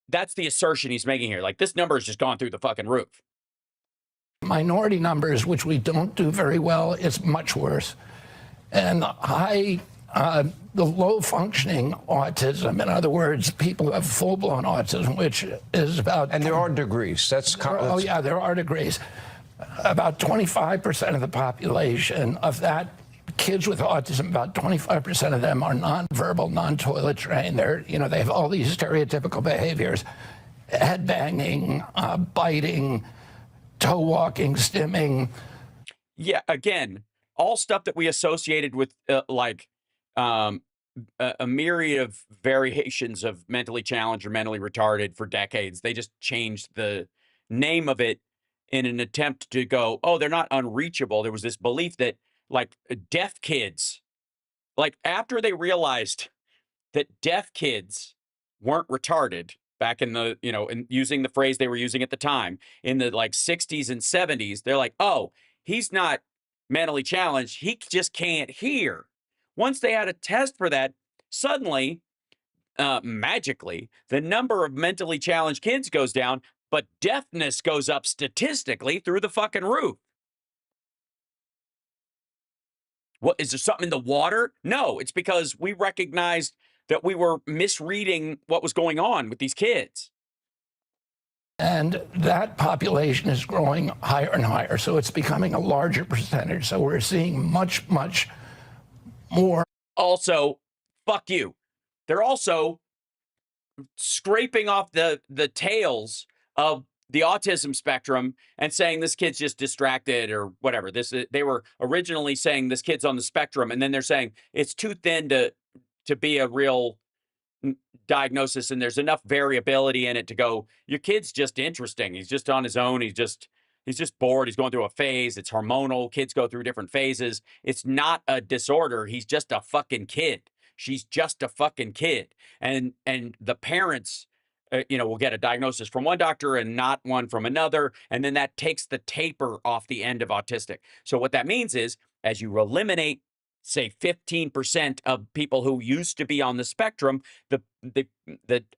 That's the assertion he's making here. Like, this number has just gone through the fucking roof. Minority numbers, which we don't do very well, is much worse. And the low-functioning autism, in other words, people who have full-blown autism, which is about... And there are degrees. Oh, yeah, there are degrees. About 25% of the population of that, kids with autism, about 25% of them are nonverbal, non-toilet trained. They have all these stereotypical behaviors, head-banging, biting, toe-walking, stimming. Yeah, again, all stuff that we associated with, a myriad of variations of mentally challenged or mentally retarded for decades. They just changed the name of it in an attempt to go, oh, they're not unreachable. There was this belief that, like, deaf kids, like, after they realized that deaf kids weren't retarded back in the, in using the phrase they were using at the time, in the, 60s and 70s, they're like, oh, he's not mentally challenged. He just can't hear. Once they had a test for that, suddenly, magically, the number of mentally challenged kids goes down, but deafness goes up statistically through the fucking roof. What, is there something in the water? No, it's because we recognized that we were misreading what was going on with these kids. And that population is growing higher and higher. So it's becoming a larger percentage. So we're seeing much, much more. Also, fuck you. They're also scraping off the tails of the autism spectrum and saying this kid's just distracted or whatever. They were originally saying this kid's on the spectrum, and then they're saying it's too thin to be a real diagnosis, and there's enough variability in it to go, your kid's just interesting. He's just on his own. He's just bored. He's going through a phase. It's hormonal. Kids go through different phases. It's not a disorder. He's just a fucking kid. She's just a fucking kid. And the parents, will get a diagnosis from one doctor and not one from another. And then that takes the taper off the end of autistic. So what that means is, as you eliminate, say, 15% of people who used to be on the spectrum, the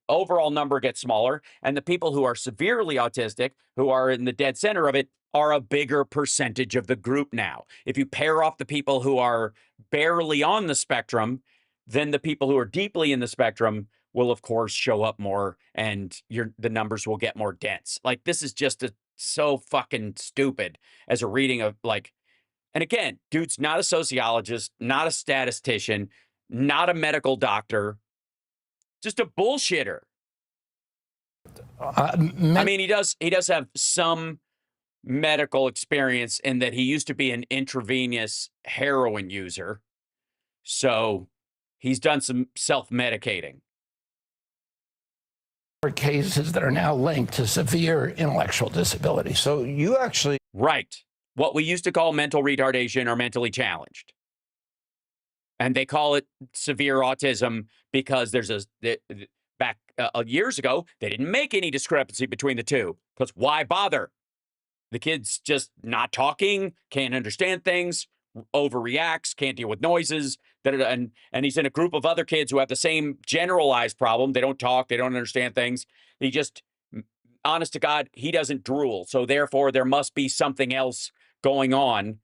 overall number gets smaller. And the people who are severely autistic, who are in the dead center of it, are a bigger percentage of the group now. If you pair off the people who are barely on the spectrum, then the people who are deeply in the spectrum will, of course, show up more, and the numbers will get more dense. Like, this is just so fucking stupid as a reading of, like, and again, dude's not a sociologist, not a statistician, not a medical doctor, just a bullshitter. I mean, he does have some medical experience in that he used to be an intravenous heroin user. So he's done some self-medicating. Cases that are now linked to severe intellectual disability. So you actually... Right. What we used to call mental retardation or mentally challenged. And they call it severe autism because there's back years ago, they didn't make any discrepancy between the two. Because why bother? The kid's just not talking, can't understand things, overreacts, can't deal with noises, and he's in a group of other kids who have the same generalized problem. They don't talk, they don't understand things. He just, honest to God, he doesn't drool. So therefore, there must be something else going on,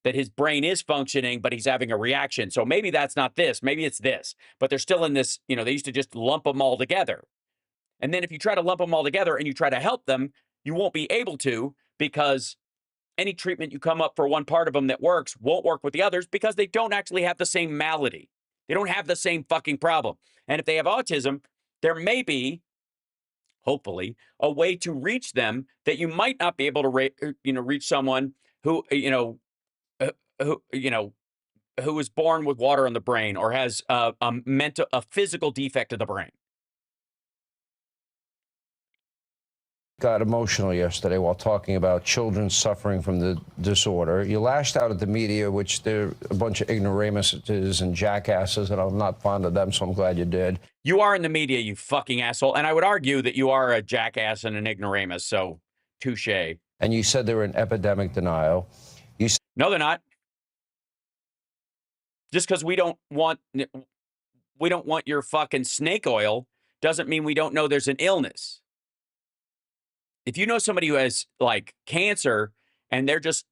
that his brain is functioning, but he's having a reaction. So maybe that's not this, maybe it's this. But they're still in this, they used to just lump them all together. And then if you try to lump them all together and you try to help them, you won't be able to, because any treatment you come up for one part of them that works won't work with the others, because they don't actually have the same malady. They don't have the same fucking problem. And if they have autism, there may be, hopefully, a way to reach them that you might not be able to reach someone who who is born with water in the brain or has a physical defect of the brain. Got emotional yesterday while talking about children suffering from the disorder. You lashed out at the media, which they're a bunch of ignoramuses and jackasses, and I'm not fond of them, so I'm glad you did. You are in the media, you fucking asshole. And I would argue that you are a jackass and an ignoramus, so touche. And you said they were in epidemic denial. No, they're not. Just because we don't want your fucking snake oil doesn't mean we don't know there's an illness. If you know somebody who has, like, cancer and they're just,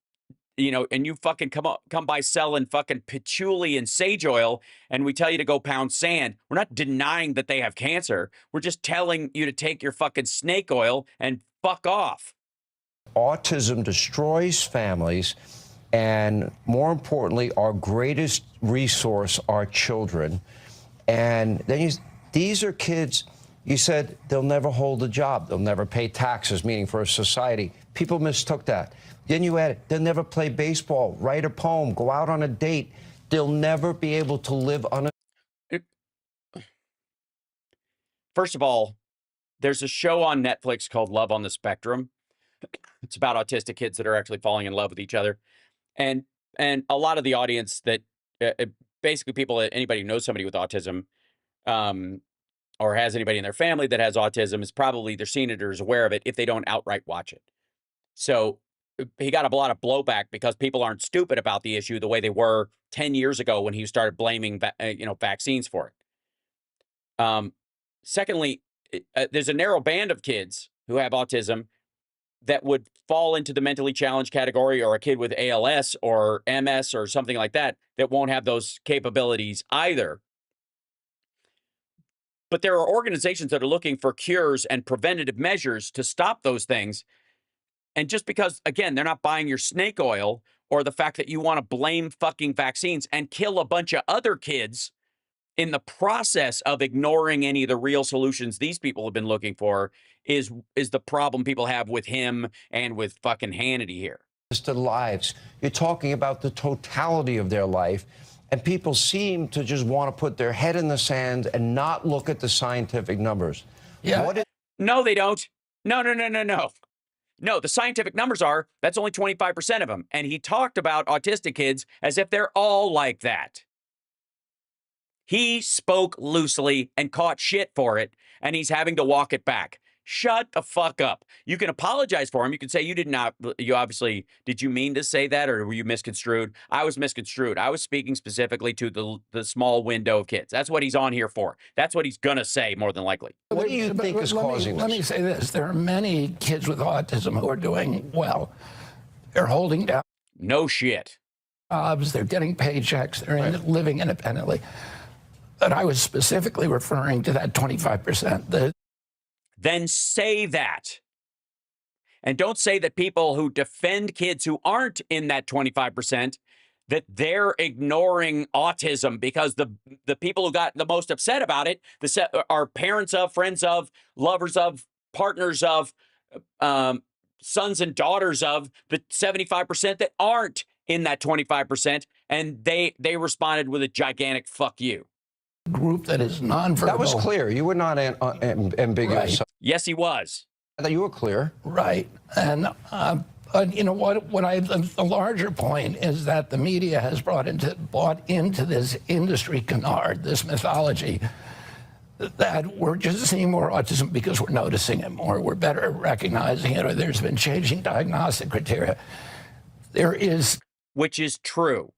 and you fucking come by selling fucking patchouli and sage oil, and we tell you to go pound sand, we're not denying that they have cancer. We're just telling you to take your fucking snake oil and fuck off. Autism destroys families, and more importantly, our greatest resource are children. And then these are kids... You said they'll never hold a job. They'll never pay taxes, meaning for a society. People mistook that. Then you added, they'll never play baseball, write a poem, go out on a date. They'll never be able to live on a... First of all, there's a show on Netflix called Love on the Spectrum. It's about autistic kids that are actually falling in love with each other. And a lot of the audience that, basically people, anybody who knows somebody with autism, or has anybody in their family that has autism, is probably, their senior is aware of it if they don't outright watch it. So he got a lot of blowback because people aren't stupid about the issue the way they were 10 years ago when he started blaming, vaccines for it. Secondly, there's a narrow band of kids who have autism that would fall into the mentally challenged category, or a kid with ALS or MS or something like that won't have those capabilities either. But there are organizations that are looking for cures and preventative measures to stop those things. And just because, again, they're not buying your snake oil, or the fact that you want to blame fucking vaccines and kill a bunch of other kids in the process of ignoring any of the real solutions these people have been looking for, is the problem people have with him and with fucking Hannity here. To lives. You're talking about the totality of their life, and people seem to just want to put their head in the sand and not look at the scientific numbers. Yeah. No, they don't. No. No, the scientific numbers are that's only 25% of them. And he talked about autistic kids as if they're all like that. He spoke loosely and caught shit for it, and he's having to walk it back. Shut the fuck up. You can apologize for him. You can say you obviously, did you mean to say that, or were you misconstrued? I was misconstrued. I was speaking specifically to the small window of kids. That's what he's on here for. That's what he's going to say, more than likely. What do you think is causing this? Let me say this. There are many kids with autism who are doing well. They're holding down no shit jobs. They're getting paychecks. They're living independently. But I was specifically referring to that 25%. Then say that. And don't say that people who defend kids who aren't in that 25%, that they're ignoring autism, because the people who got the most upset about it are parents of, friends of, lovers of, partners of, sons and daughters of the 75% that aren't in that 25%. And they responded with a gigantic fuck you. Group that is nonverbal. That was clear. You were not ambiguous. Right. Yes, he was. I thought you were clear. Right. And you know what? The larger point is that the media has bought into this industry canard, this mythology, that we're just seeing more autism because we're noticing it more, we're better at recognizing it, or there's been changing diagnostic criteria. Which is true.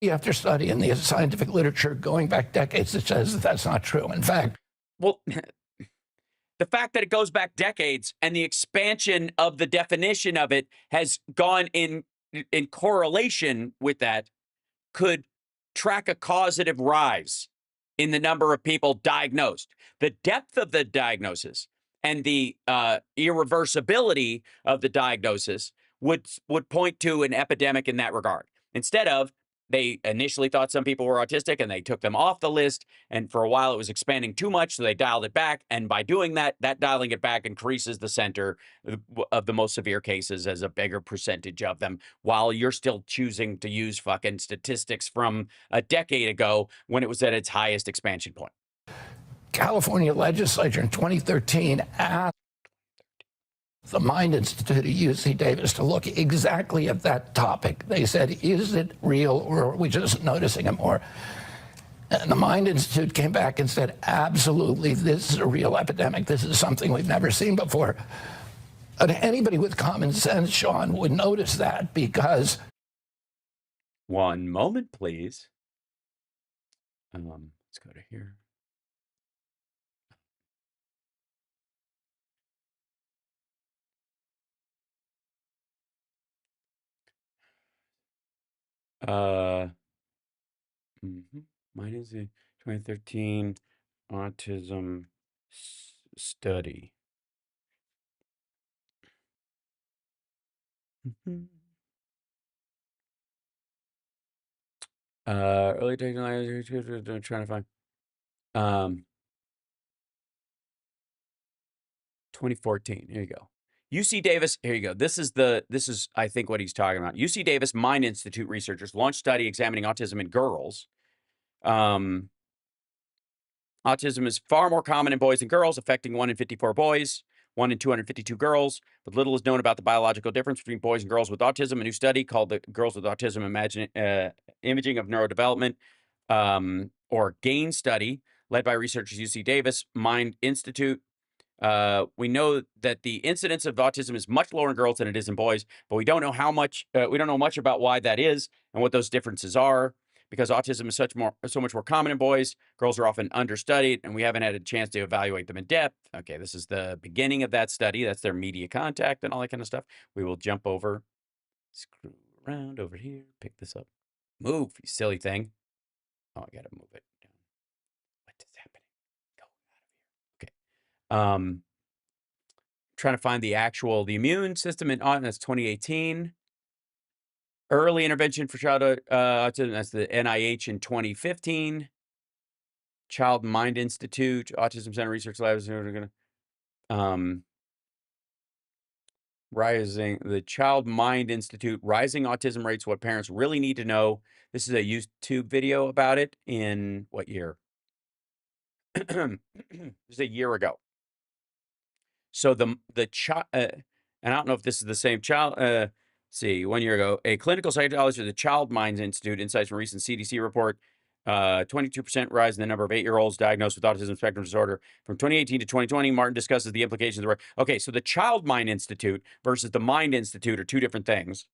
After study in the scientific literature going back decades, it says that that's not true. In fact, well, the fact that it goes back decades and the expansion of the definition of it has gone in correlation with that could track a causative rise in the number of people diagnosed. The depth of the diagnosis and the irreversibility of the diagnosis would point to an epidemic in that regard. Instead of, they initially thought some people were autistic and they took them off the list. And for a while it was expanding too much, so they dialed it back. And by doing that dialing it back increases the center of the most severe cases as a bigger percentage of them, while you're still choosing to use fucking statistics from a decade ago when it was at its highest expansion point. California legislature in 2013 asked the Mind Institute at UC Davis to look exactly at that topic. They said, is it real, or are we just noticing it more? And the Mind Institute came back and said, absolutely, this is a real epidemic. This is something we've never seen before. But anybody with common sense, Sean, would notice that, because... One moment, please. Let's go to here. Mine is a 2013 autism study. Early technology, I'm trying to find 2014. Here you go. UC Davis, here you go. This is I think what he's talking about. UC Davis Mind Institute researchers launched study examining autism in girls. Autism is far more common in boys than girls, affecting 1 in 54 boys, 1 in 252 girls. But little is known about the biological difference between boys and girls with autism. A new study called the Girls with Autism Imaging of Neurodevelopment, or GAIN study, led by researchers UC Davis Mind Institute. We know that the incidence of autism is much lower in girls than it is in boys, but we don't know how much. We don't know much about why that is and what those differences are. because autism is so much more common in boys. Girls are often understudied, and we haven't had a chance to evaluate them in depth. Okay, this is the beginning of that study. That's their media contact and all that kind of stuff. We will jump over, screw around over here, pick this up. Move, you silly thing. Oh, I gotta move it down. What is happening? Go out of here. Okay. Trying to find the immune system in autism. That's 2018. Early intervention for childhood autism. That's the NIH in 2015. Child Mind Institute, Autism Center Research Labs. The Child Mind Institute, Rising Autism Rates, What Parents Really Need to Know. This is a YouTube video about it in what year? It was a year ago. So the child, and I don't know if this is the same child. See, 1 year ago, a clinical psychologist at the Child Minds Institute, insights from a recent CDC report, 22% rise in the number of 8-year-olds diagnosed with autism spectrum disorder. From 2018 to 2020, Martin discusses the implications of the work. Okay, so the Child Mind Institute versus the Mind Institute are two different things.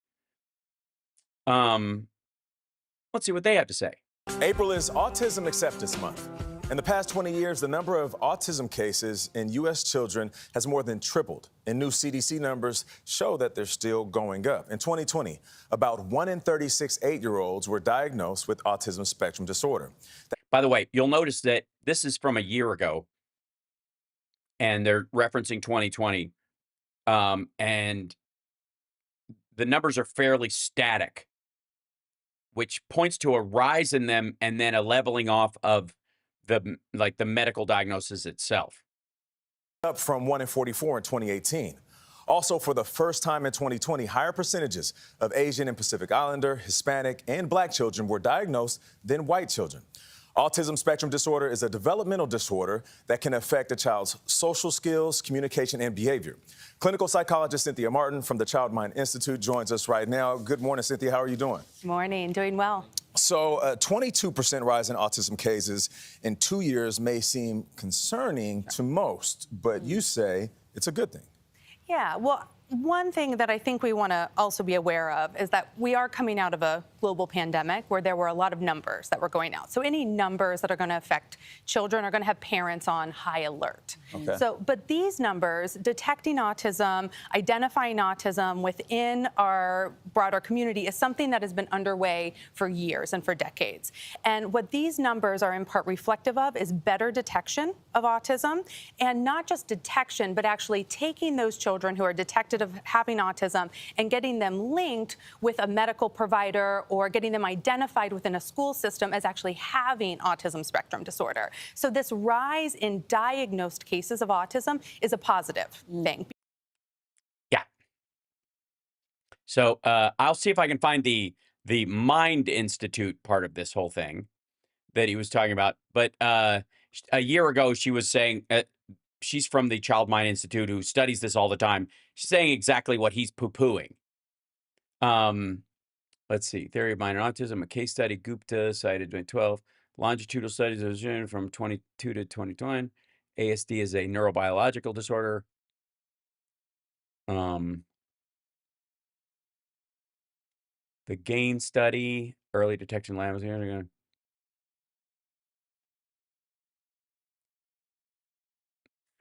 Let's see what they have to say. April is Autism Acceptance Month. In the past 20 years, the number of autism cases in U.S. children has more than tripled, and new CDC numbers show that they're still going up. In 2020, about 1 in 36 8-year-olds were diagnosed with autism spectrum disorder. By the way, you'll notice that this is from a year ago, and they're referencing 2020, and the numbers are fairly static, which points to a rise in them and then a leveling off of the medical diagnosis itself. Up from 1 in 44 in 2018. Also, for the first time in 2020, higher percentages of Asian and Pacific Islander, Hispanic, and Black children were diagnosed than white children. Autism spectrum disorder is a developmental disorder that can affect a child's social skills, communication, and behavior. Clinical psychologist Cynthia Martin from the Child Mind Institute joins us right now. Good morning, Cynthia. How are you doing? Morning. Doing well. So, 22% rise in autism cases in 2 years may seem concerning to most, but you say it's a good thing. Yeah, well, one thing that I think we want to also be aware of is that we are coming out of a global pandemic where there were a lot of numbers that were going out. So any numbers that are going to affect children are going to have parents on high alert. Okay. So, but these numbers, detecting autism, identifying autism within our broader community is something that has been underway for years and for decades. And what these numbers are in part reflective of is better detection of autism, and not just detection, but actually taking those children who are detected of having autism and getting them linked with a medical provider or getting them identified within a school system as actually having autism spectrum disorder. So this rise in diagnosed cases of autism is a positive thing. Yeah. So I'll see if I can find the Mind Institute part of this whole thing that he was talking about. But a year ago, she was saying, she's from the Child Mind Institute who studies this all the time. She's saying exactly what he's poo-pooing. Let's see. Theory of Mind and Autism, a case study, Gupta, cited 2012. Longitudinal studies from 22 to 2021. ASD is a neurobiological disorder. The GAIN study, early detection labs here.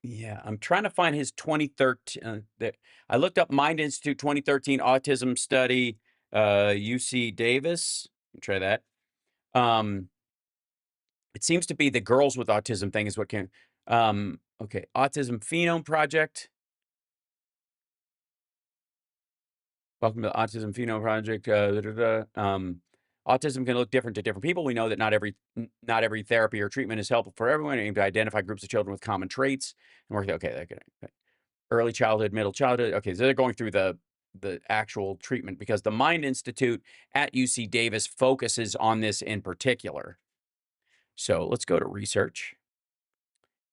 Yeah, I'm trying to find his 2013. I looked up Mind Institute 2013 autism study, UC Davis. Try that. It seems to be the girls with autism thing is what can. Okay, Autism Phenome Project. Welcome to the Autism Phenome Project. Autism can look different to different people. We know that not every therapy or treatment is helpful for everyone. Aim to identify groups of children with common traits and work. Okay, okay. Early childhood, middle childhood. Okay, so they're going through the actual treatment because the Mind Institute at UC Davis focuses on this in particular. So let's go to research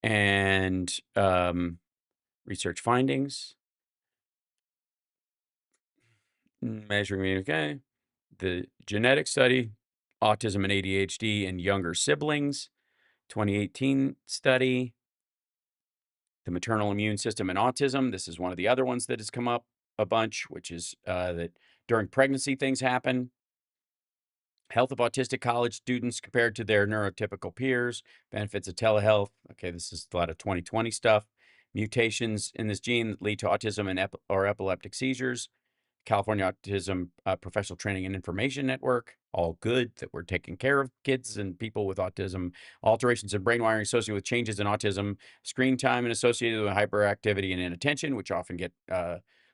and research findings. Measuring, okay. The genetic study, autism and ADHD in younger siblings, 2018 study. The maternal immune system and autism. This is one of the other ones that has come up a bunch, which is that during pregnancy things happen. Health of autistic college students compared to their neurotypical peers. Benefits of telehealth. Okay, this is a lot of 2020 stuff. Mutations in this gene that lead to autism and or epileptic seizures. California Autism Professional Training and Information Network. All good that we're taking care of kids and people with autism. Alterations in brain wiring associated with changes in autism. Screen time and associated with hyperactivity and inattention, which often get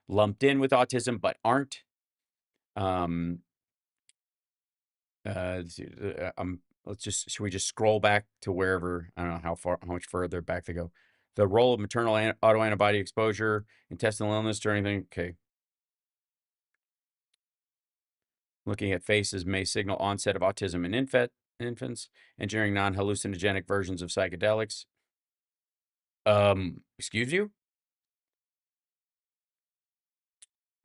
lumped in with autism but aren't. Should we just scroll back to wherever, I don't know how much further back they go. The role of maternal autoantibody exposure, intestinal illness or anything. Okay. Looking at faces may signal onset of autism in infants, engineering non-hallucinogenic versions of psychedelics. Excuse you?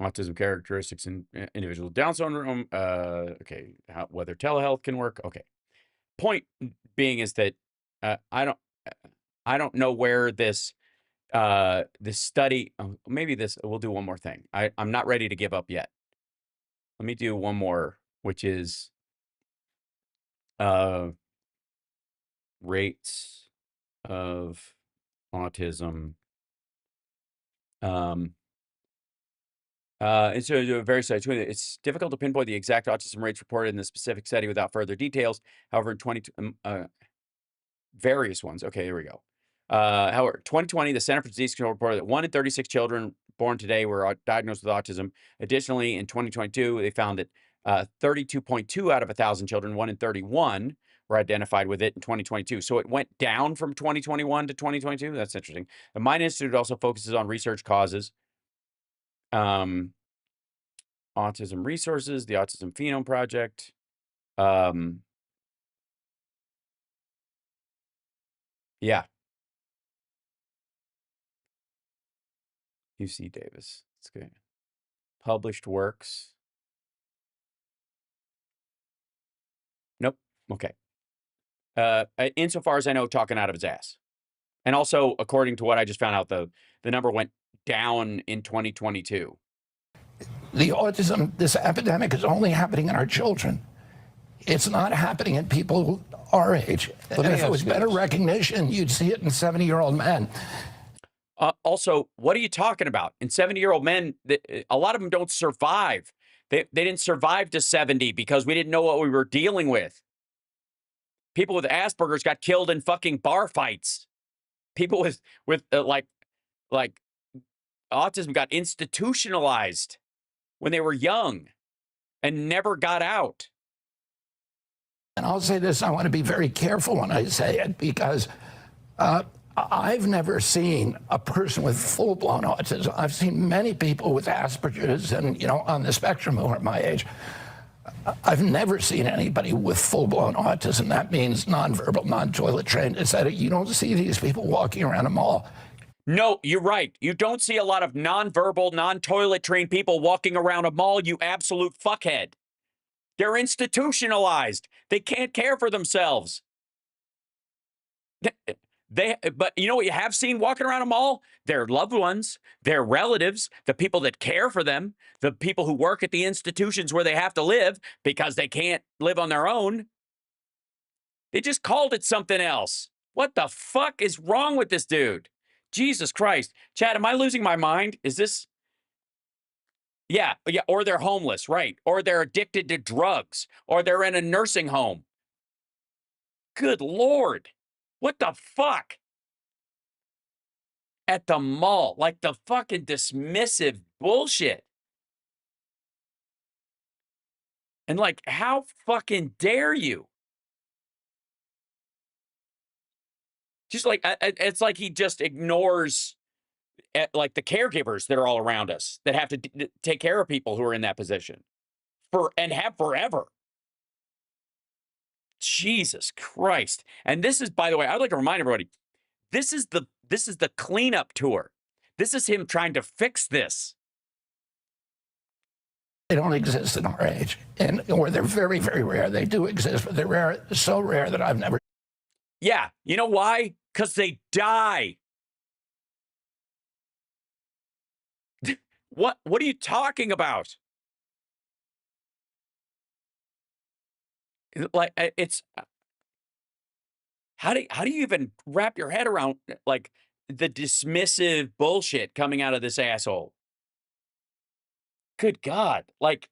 Autism characteristics in individual Down syndrome. Okay, whether telehealth can work. Okay. Point being is that I don't know where this this study. Maybe this. We'll do one more thing. I'm not ready to give up yet. Let me do one more, which is rates of autism. And so very side. It's difficult to pinpoint the exact autism rates reported in the specific study without further details. However, in various ones. Okay, here we go. However, 2020, the Center for Disease Control reported that 1 in 36 children born today were diagnosed with autism. Additionally, in 2022, they found that 32.2 out of 1,000 children, 1 in 31, were identified with it in 2022. So it went down from 2021 to 2022. That's interesting. The Mind Institute also focuses on research causes. Autism resources, the Autism Phenome Project. Yeah. UC Davis. That's good. Published works. Nope. Okay. Insofar as I know, talking out of his ass. And also, according to what I just found out, the number went down in 2022. The autism, this epidemic is only happening in our children. It's not happening in people our age. And if it was better recognition, you'd see it in 70-year-old men. Also, what are you talking about? In 70-year-old men, a lot of them don't survive. They didn't survive to 70 because we didn't know what we were dealing with. People with Asperger's got killed in fucking bar fights. People with like autism got institutionalized when they were young and never got out. And I'll say this, I want to be very careful when I say it because I've never seen a person with full-blown autism. I've seen many people with Asperger's and, on the spectrum who are my age. I've never seen anybody with full-blown autism. That means nonverbal, non-toilet trained. It's that you don't see these people walking around a mall. No, you're right. You don't see a lot of nonverbal, non-toilet trained people walking around a mall, you absolute fuckhead. They're institutionalized. They can't care for themselves. But you know what you have seen walking around a mall? Their loved ones, their relatives, the people that care for them, the people who work at the institutions where they have to live because they can't live on their own. They just called it something else. What the fuck is wrong with this dude? Jesus Christ. Chad, am I losing my mind? Is this... Yeah, or they're homeless, right? Or they're addicted to drugs, or they're in a nursing home. Good Lord. What the fuck? At the mall, like the fucking dismissive bullshit. And like, how fucking dare you? Just like, it's like he just ignores like the caregivers that are all around us that have to take care of people who are in that position and have forever. Jesus Christ. And this is, by the way, I'd like to remind everybody, this is the cleanup tour. This is him trying to fix this. They don't exist in our age, or they're very, very rare. They do exist, but they're rare, so rare that I've never. Yeah, you know why? Because they die. What are you talking about? Like it's how do you even wrap your head around like the dismissive bullshit coming out of this asshole? Good God. Like,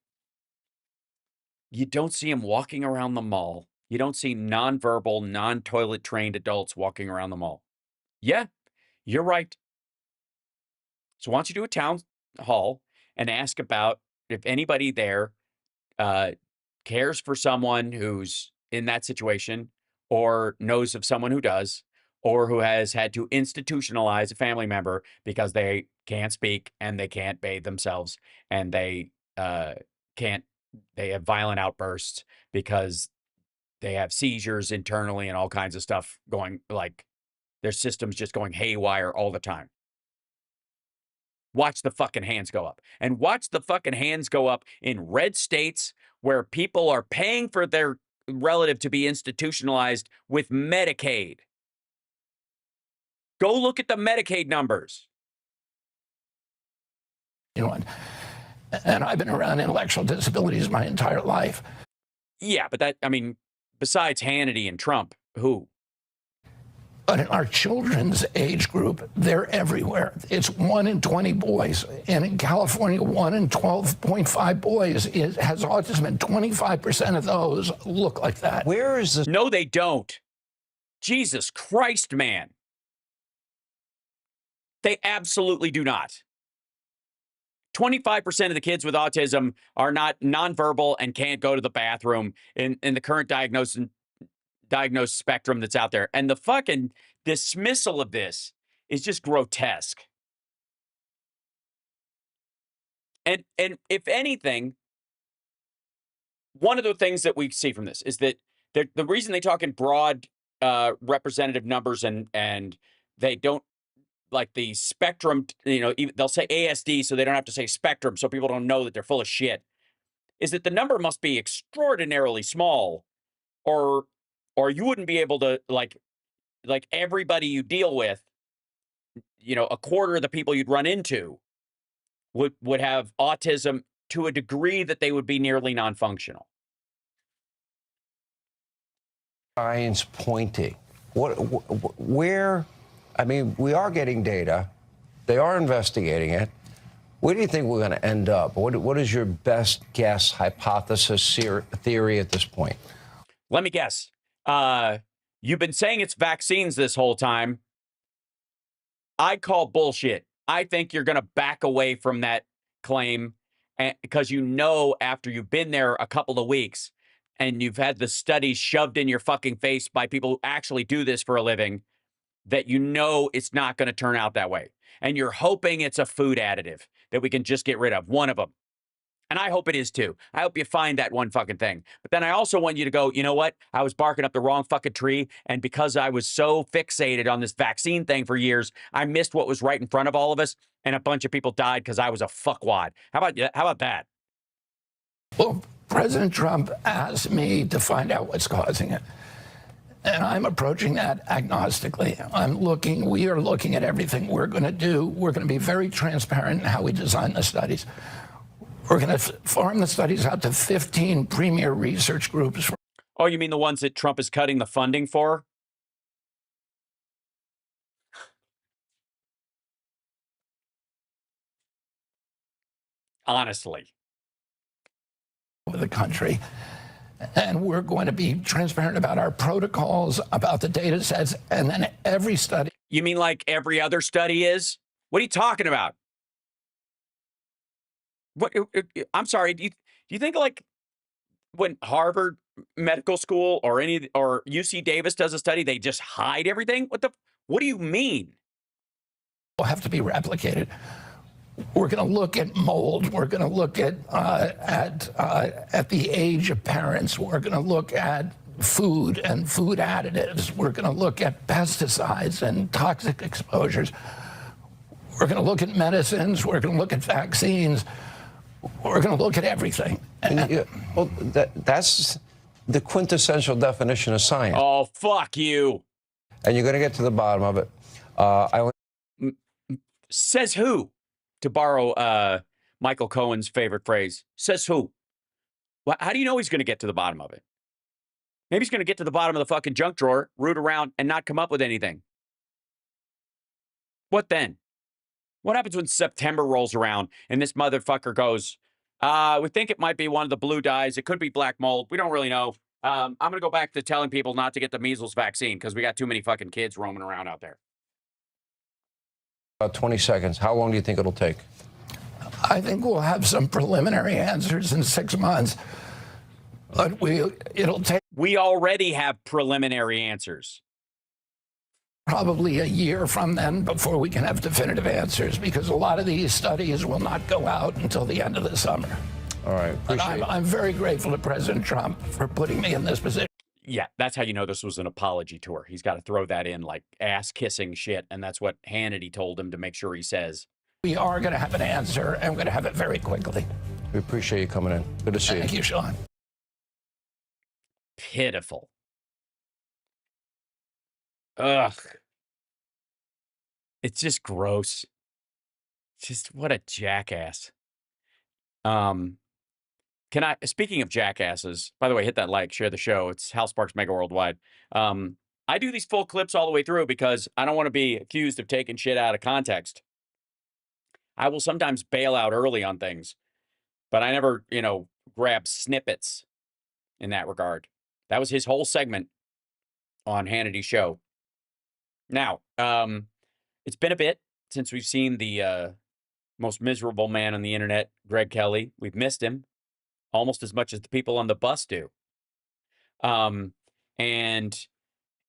you don't see him walking around the mall. You don't see nonverbal, non-toilet trained adults walking around the mall. Yeah, you're right. So why don't you do a town hall and ask about if anybody there cares for someone who's in that situation or knows of someone who does or who has had to institutionalize a family member because they can't speak and they can't bathe themselves and they can't, they have violent outbursts because they have seizures internally and all kinds of stuff going, like their system's just going haywire all the time. Watch the fucking hands go up. And watch the fucking hands go up in red states where people are paying for their relative to be institutionalized with Medicaid. Go look at the Medicaid numbers. And I've been around intellectual disabilities my entire life. Yeah, but that, I mean, besides Hannity and Trump, who? But in our children's age group, they're everywhere. It's 1 in 20 boys. And in California, 1 in 12.5 boys has autism, and 25% of those look like that. Where is this? No, they don't. Jesus Christ, man. They absolutely do not. 25% of the kids with autism are not nonverbal and can't go to the bathroom in the current diagnosed spectrum that's out there. And the fucking dismissal of this is just grotesque. And if anything, one of the things that we see from this is that the reason they talk in broad representative numbers and they don't like the spectrum, you know, they'll say ASD so they don't have to say spectrum so people don't know that they're full of shit, is that the number must be extraordinarily small or you wouldn't be able to, like everybody you deal with, you know, a quarter of the people you'd run into would have autism to a degree that they would be nearly non-functional. Science pointing. Where, I mean, we are getting data. They are investigating it. Where do you think we're going to end up? What is your best guess, hypothesis, theory at this point? Let me guess. You've been saying it's vaccines this whole time. I call bullshit. I think you're going to back away from that claim because you know after you've been there a couple of weeks and you've had the studies shoved in your fucking face by people who actually do this for a living that you know it's not going to turn out that way. And you're hoping it's a food additive that we can just get rid of, one of them. And I hope it is too. I hope you find that one fucking thing. But then I also want you to go, you know what? I was barking up the wrong fucking tree. And because I was so fixated on this vaccine thing for years, I missed what was right in front of all of us. And a bunch of people died because I was a fuckwad. How about that? Well, President Trump asked me to find out what's causing it. And I'm approaching that agnostically. We are looking at everything we're going to do. We're going to be very transparent in how we design the studies. We're going to farm the studies out to 15 premier research groups. Oh, you mean the ones that Trump is cutting the funding for? Honestly. Over the country. And we're going to be transparent about our protocols, about the data sets, and then every study. You mean like every other study is? What are you talking about? What? I'm sorry. Do you think like when Harvard Medical School or UC Davis does a study, they just hide everything? What do you mean? Will have to be replicated. We're going to look at mold. We're going to look at the age of parents. We're going to look at food and food additives. We're going to look at pesticides and toxic exposures. We're going to look at medicines. We're going to look at vaccines. We're going to look at everything. Well, that's the quintessential definition of science. Oh, fuck you. And you're going to get to the bottom of it. Says who? To borrow Michael Cohen's favorite phrase. Says who? How do you know he's going to get to the bottom of it? Maybe he's going to get to the bottom of the fucking junk drawer, root around, and not come up with anything. What then? What happens when September rolls around and this motherfucker goes, we think it might be one of the blue dyes. It could be black mold. We don't really know. I'm going to go back to telling people not to get the measles vaccine because we got too many fucking kids roaming around out there. About 20 seconds. How long do you think it'll take? I think we'll have some preliminary answers in 6 months. But it'll take... We already have preliminary answers. Probably a year from then before we can have definitive answers, because a lot of these studies will not go out until the end of the summer. All right. Appreciate I'm very grateful to President Trump for putting me in this position. Yeah, that's how you know this was an apology tour. He's got to throw that in like ass-kissing shit, and that's what Hannity told him to make sure he says. We are going to have an answer, and we're going to have it very quickly. We appreciate you coming in. Good to see you. Thank you, Sean. Pitiful. Ugh. It's just gross. Just what a jackass. Speaking of jackasses, by the way, hit that like, share the show. It's Hal Sparks Mega Worldwide. I do these full clips all the way through because I don't want to be accused of taking shit out of context. I will sometimes bail out early on things, but I never, grab snippets in that regard. That was his whole segment on Hannity's show. Now, it's been a bit since we've seen the most miserable man on the internet, Greg Kelly. We've missed him almost as much as the people on the bus do. And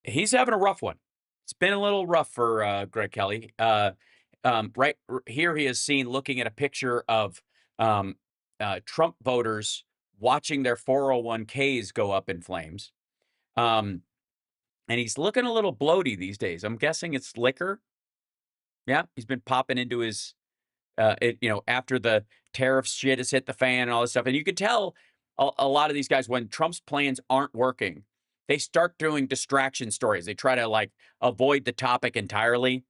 he's having a rough one. It's been a little rough for Greg Kelly. Right here he is seen looking at a picture of Trump voters watching their 401ks go up in flames. And he's looking a little bloaty these days. I'm guessing it's liquor. Yeah, he's been popping into his, after the tariff shit has hit the fan and all this stuff. And you can tell a lot of these guys, when Trump's plans aren't working, they start doing distraction stories. They try to avoid the topic entirely.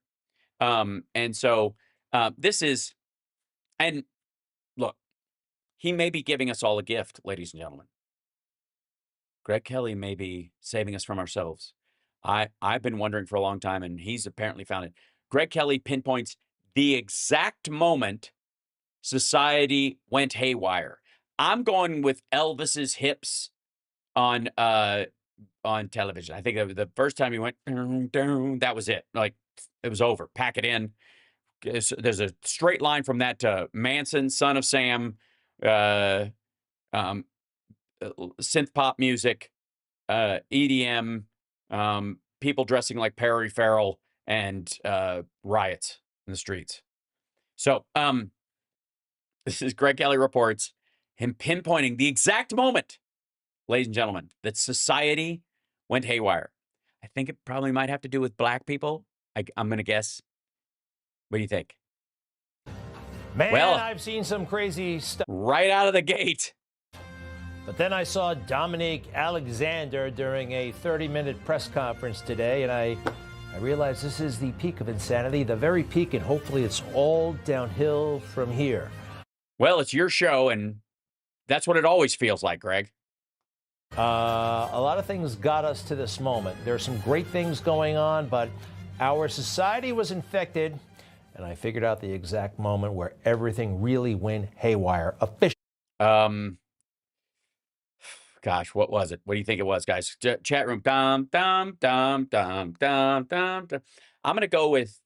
And so this is, and look, he may be giving us all a gift, ladies and gentlemen. Greg Kelly may be saving us from ourselves. I've been wondering for a long time, and he's apparently found it. Greg Kelly pinpoints the exact moment society went haywire. I'm going with Elvis's hips on television. I think the first time he went, that was it. It was over. Pack it in. There's a straight line from that to Manson, Son of Sam, synth pop music, EDM, people dressing like Perry Farrell, and riots in the streets. So this is Greg Kelly reports, him pinpointing the exact moment, ladies and gentlemen, that society went haywire. I think it probably might have to do with black people. I'm going to guess. What do you think? Man, well, I've seen some crazy stuff. Right out of the gate. But then I saw Dominique Alexander during a 30-minute press conference today, and I realized this is the peak of insanity, the very peak, and hopefully it's all downhill from here. Well, it's your show, and that's what it always feels like, Greg. A lot of things got us to this moment. There are some great things going on, but our society was infected, and I figured out the exact moment where everything really went haywire. Officially. Gosh, what was it? What do you think it was, guys? Chat room. Dum, dum, dum, dum, dum, dum, dum. I'm going to go with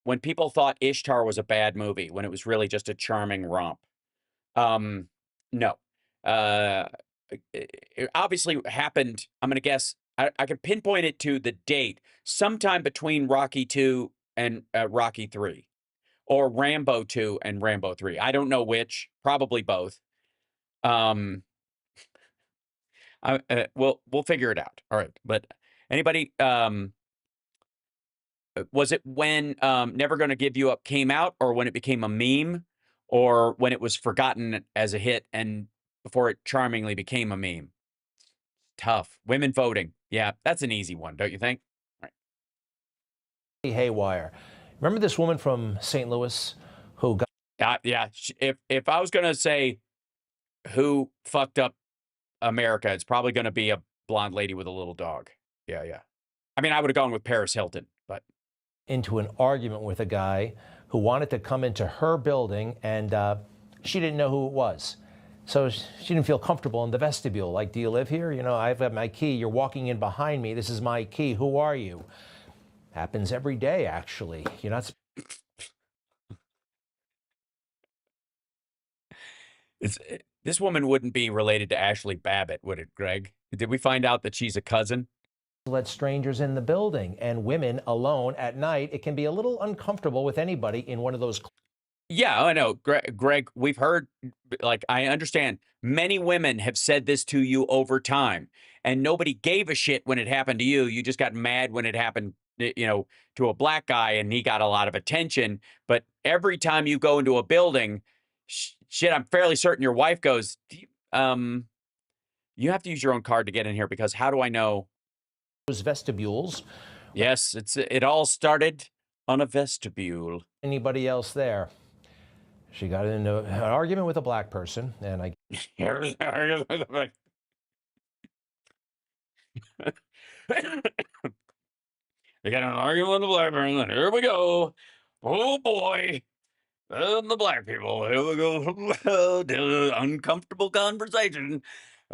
when people thought Ishtar was a bad movie, when it was really just a charming romp. No. It obviously happened, I'm going to guess, I can pinpoint it to the date, sometime between Rocky 2 and Rocky 3, or Rambo 2 and Rambo 3. I don't know which, probably both. We'll figure it out. All right. But anybody, was it when Never Gonna Give You Up came out, or when it became a meme, or when it was forgotten as a hit and before it charmingly became a meme? Tough. Women voting. Yeah, that's an easy one, don't you think? All right. Haywire. Remember this woman from St. Louis who got... yeah. If I was going to say who fucked up America, it's probably going to be blonde lady with a little dog. Yeah, yeah. I mean, I would have gone with Paris Hilton, but. Into an argument with a guy who wanted to come into her building, and she didn't know who it was. So she didn't feel comfortable in the vestibule. Like, do you live here? You know, I've got my key. You're walking in behind me. This is my key. Who are you? Happens every day, actually. You're not. This woman wouldn't be related to Ashley Babbitt, would it, Greg? Did we find out that she's a cousin? Let strangers in the building, and women alone at night. It can be a little uncomfortable with anybody in one of those. Yeah, I know, Greg, we've heard, like, I understand many women have said this to you over time, and nobody gave a shit when it happened to you. You just got mad when it happened, you know, to a black guy, and he got a lot of attention. But every time you go into a building, shit, I'm fairly certain your wife goes, you have to use your own card to get in here, because how do I know? Those vestibules. Yes, it all started on a vestibule. Anybody else there? She got into an argument with a black person, and I. You got an argument with a black person. Here we go. Oh boy. And the black people. Here we go. Uncomfortable conversation.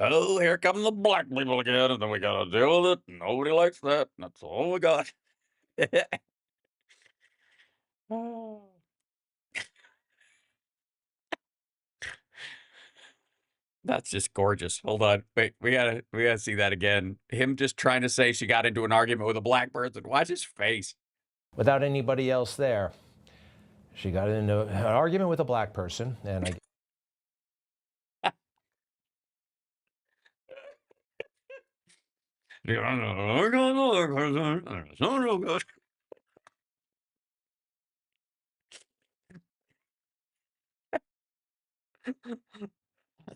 Oh, here come the black people again, and then we gotta deal with it. Nobody likes that. That's all we got. Oh. That's just gorgeous. Hold on. Wait, we gotta see that again. Him just trying to say she got into an argument with a black person. Watch his face. Without anybody else there. She got into an argument with a black person, and I. And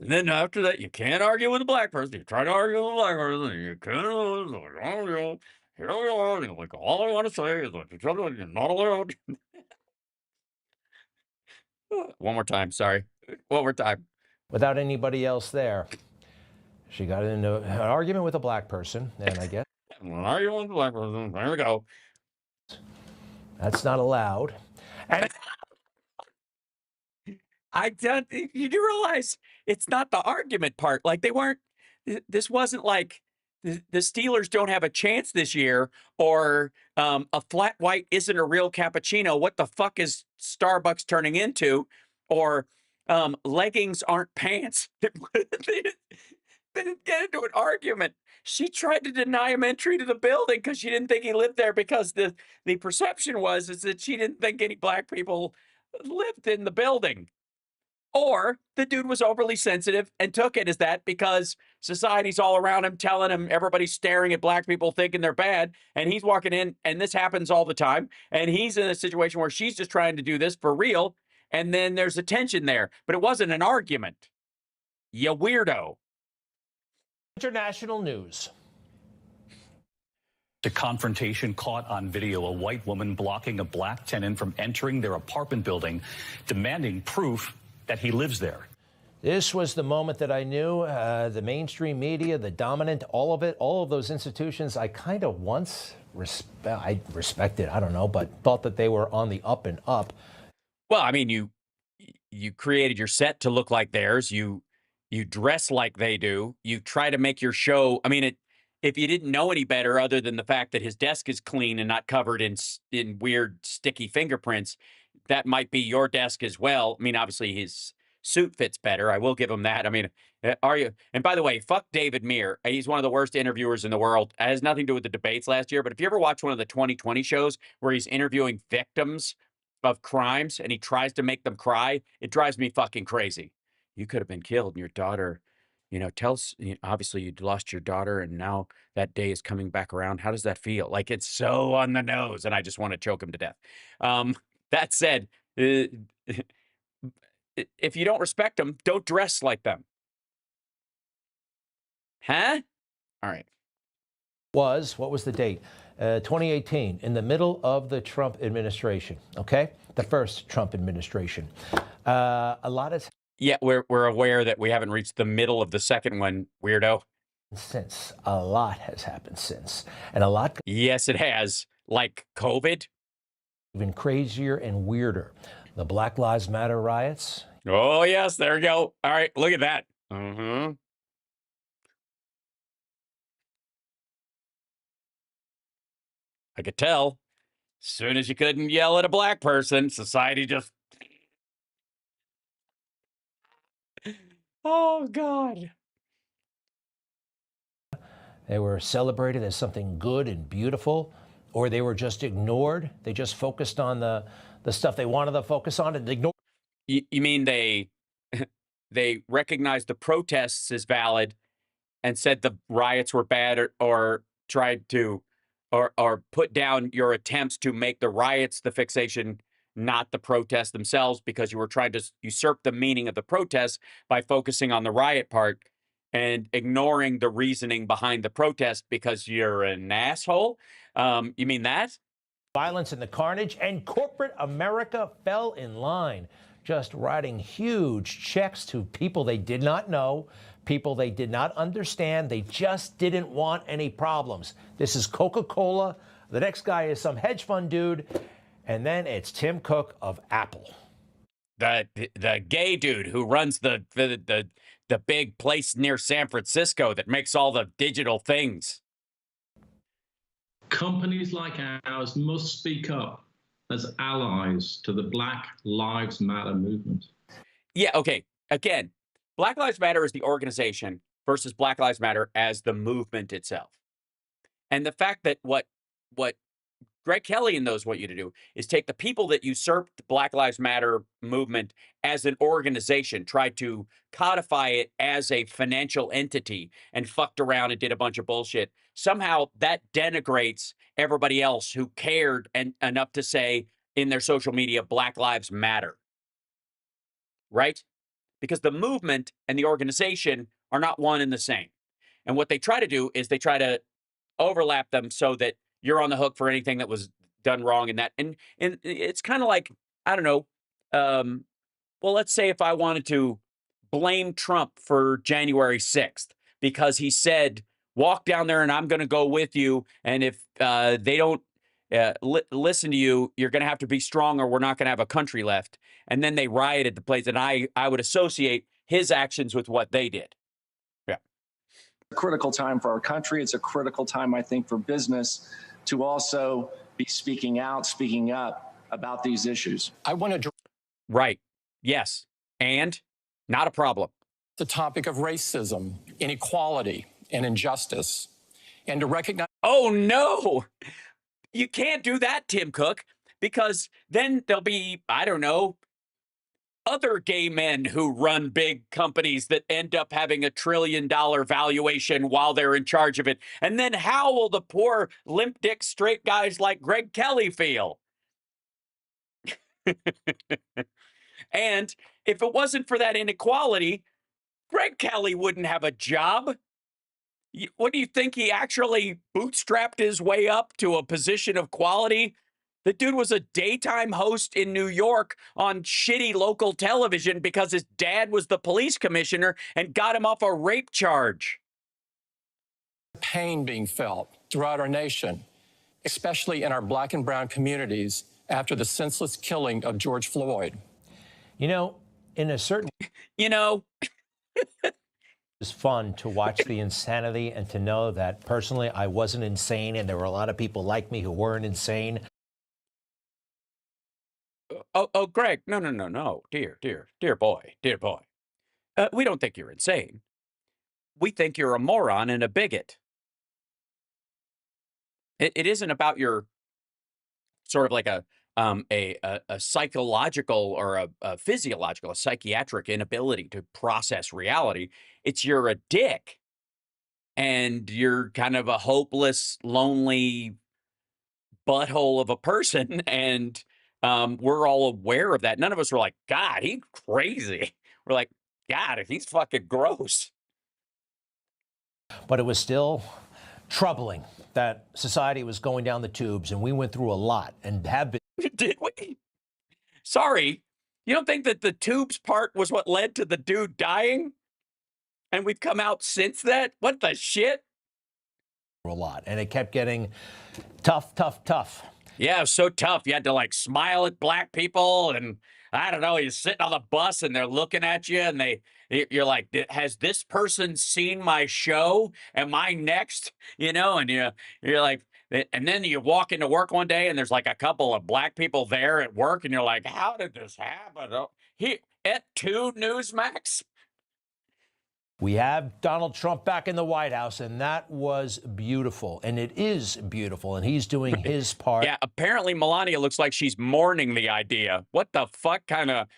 then after that, you can't argue with a black person. You try to argue with a black person, and you can't. Here we are. Like, all I want to say is that you're not allowed. One more time. Sorry. One more time. Without anybody else there. She got into an argument with a black person, and I guess. An argument with a black person. There we go. That's not allowed. And you do realize it's not the argument part. Like, they weren't, this wasn't like the Steelers don't have a chance this year, or a flat white isn't a real cappuccino. What the fuck is Starbucks turning into? Or leggings aren't pants. They didn't get into an argument. She tried to deny him entry to the building because she didn't think he lived there, because the perception is that she didn't think any black people lived in the building. Or the dude was overly sensitive and took it as that because society's all around him telling him everybody's staring at black people thinking they're bad. And he's walking in, and this happens all the time. And he's in a situation where she's just trying to do this for real. And then there's a tension there. But it wasn't an argument. You weirdo. International news. A confrontation caught on video, a white woman blocking a black tenant from entering their apartment building, demanding proof that he lives there. This was the moment that I knew the mainstream media, the dominant, all of it, all of those institutions, I kind of once respected, I don't know, but thought that they were on the up and up. Well, I mean, you created your set to look like theirs. You dress like they do. You try to make your show. I mean, if you didn't know any better, other than the fact that his desk is clean and not covered in weird sticky fingerprints, that might be your desk as well. I mean, obviously his suit fits better. I will give him that. I mean, are you? And by the way, fuck David Muir. He's one of the worst interviewers in the world. It has nothing to do with the debates last year. But if you ever watch one of the 2020 shows where he's interviewing victims of crimes and he tries to make them cry, it drives me fucking crazy. You could have been killed, and your daughter, obviously you'd lost your daughter, and now that day is coming back around. How does that feel? Like, it's so on the nose, and I just want to choke him to death. That said, if you don't respect them, don't dress like them. Huh? All right. What was the date? 2018, in the middle of the Trump administration, okay? The first Trump administration. A lot of... Yeah, we're aware that we haven't reached the middle of the second one, weirdo. Since a lot has happened since, and a lot. Yes, it has. Like COVID. Even crazier and weirder. The Black Lives Matter riots. Oh, yes, there you go. All right, look at that. Mm-hmm. I could tell. As soon as you couldn't yell at a black person, society just... Oh, God. They were celebrated as something good and beautiful, or they were just ignored. They just focused on the stuff they wanted to focus on and ignored. You mean they recognized the protests as valid and said the riots were bad, or tried to or put down your attempts to make the riots the fixation, not the protests themselves, because you were trying to usurp the meaning of the protests by focusing on the riot part and ignoring the reasoning behind the protest because you're an asshole? You mean that? Violence and the carnage, and corporate America fell in line, just writing huge checks to people they did not know, people they did not understand. They just didn't want any problems. This is Coca-Cola. The next guy is some hedge fund dude. And then it's Tim Cook of Apple. The gay dude who runs the big place near San Francisco that makes all the digital things. Companies like ours must speak up as allies to the Black Lives Matter movement. Yeah, okay. Again, Black Lives Matter is the organization versus Black Lives Matter as the movement itself. And the fact that what Greg Kelly and those want you to do is take the people that usurped the Black Lives Matter movement as an organization, tried to codify it as a financial entity, and fucked around and did a bunch of bullshit. Somehow that denigrates everybody else who cared enough to say in their social media, Black Lives Matter. Right? Because the movement and the organization are not one and the same. And what they try to do is they try to overlap them so that you're on the hook for anything that was done wrong in that. And it's kind of like, I don't know, well, let's say if I wanted to blame Trump for January 6th because he said, walk down there and I'm going to go with you. And if they don't listen to you, you're going to have to be strong or we're not going to have a country left. And then they rioted the place, and I would associate his actions with what they did. Yeah. A critical time for our country. It's a critical time, I think, for business to also be speaking out, speaking up about these issues. I want to... Right. Yes. And not a problem. The topic of racism, inequality, and injustice, and to recognize... Oh, no. You can't do that, Tim Cook, because then there'll be, I don't know, other gay men who run big companies that end up having $1 trillion valuation while they're in charge of it. And then how will the poor limp dick straight guys like Greg Kelly feel? And if it wasn't for that inequality, Greg Kelly wouldn't have a job. What do you think? He actually bootstrapped his way up to a position of quality? The dude was a daytime host in New York on shitty local television because his dad was the police commissioner and got him off a rape charge. Pain being felt throughout our nation, especially in our Black and brown communities after the senseless killing of George Floyd. You know, in a certain... You know... It's fun to watch the insanity and to know that personally I wasn't insane and there were a lot of people like me who weren't insane. Oh, Greg, no, dear boy. We don't think you're insane. We think you're a moron and a bigot. It isn't about your sort of like a psychological or a physiological, a psychiatric inability to process reality. It's you're a dick and you're kind of a hopeless, lonely butthole of a person. And we're all aware of that. None of us were like, God, he's crazy. We're like, God, he's fucking gross. But it was still troubling that society was going down the tubes, and we went through a lot and have been. Did we? Sorry, you don't think that the tubes part was what led to the dude dying? And we've come out since that? What the shit? A lot. And it kept getting tough, tough, tough. Yeah, it was so tough. You had to like smile at black people, and I don't know, you're sitting on the bus and they're looking at you, and you're like, has this person seen my show? Am I next? You know, and you're like, and then you walk into work one day and there's like a couple of black people there at work, and you're like, how did this happen? Oh, at 2 Newsmax? We have Donald Trump back in the White House, and that was beautiful. And it is beautiful, and he's doing his part. Yeah, apparently Melania looks like she's mourning the idea. What the fuck kind of,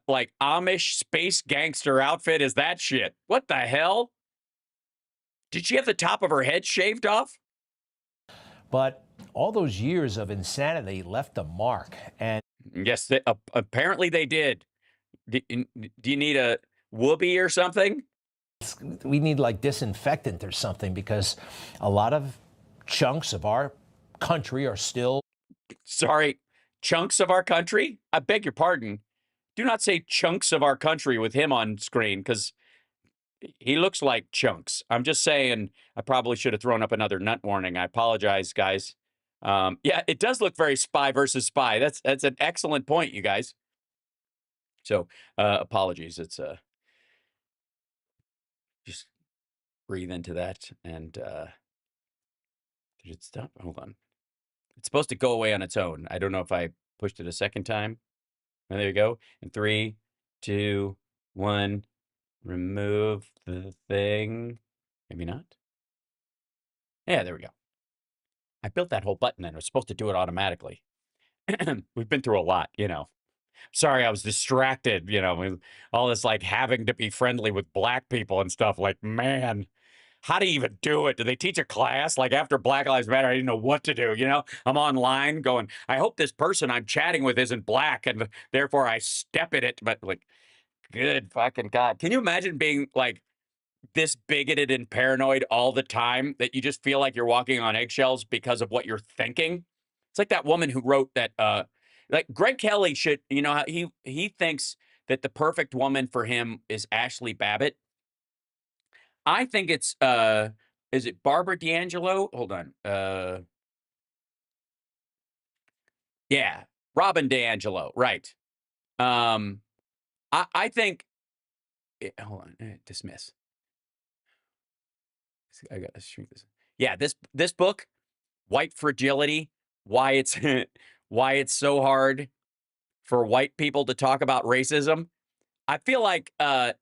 like, Amish space gangster outfit is that shit? What the hell? Did she have the top of her head shaved off? But all those years of insanity left a mark. And yes, apparently they did. Do you need a whoopee or something? We need like disinfectant or something, because a lot of chunks of our country are still. Sorry, chunks of our country? I beg your pardon. Do not say chunks of our country with him on screen, because he looks like chunks. I'm just saying, I probably should have thrown up another nut warning. I apologize, guys. Yeah, it does look very spy versus spy. That's an excellent point, you guys. So, apologies. It's just breathe into that, and did it stop? Hold on. It's supposed to go away on its own. I don't know if I pushed it a second time. And there you go. And 3, 2, 1. Remove the thing. Maybe not. Yeah, there we go. I built that whole button and it was supposed to do it automatically. We've been through a lot, you know. Sorry, I was distracted, you know, with all this like having to be friendly with black people and stuff. Like, man, how do you even do it? Do they teach a class? Like after Black Lives Matter, I didn't know what to do, you know? I'm online going, I hope this person I'm chatting with isn't black, and therefore I step in it. But like, good fucking God. Can you imagine being like this bigoted and paranoid all the time that you just feel like you're walking on eggshells because of what you're thinking? It's like that woman who wrote that, like Greg Kelly should, you know, he thinks that the perfect woman for him is Ashley Babbitt. I think it's, is it Barbara D'Angelo? Hold on. Yeah, Robin DiAngelo, right. I think, hold on, dismiss. I got to shrink this. Yeah, this book, White Fragility, why it's why it's so hard for white people to talk about racism. I feel like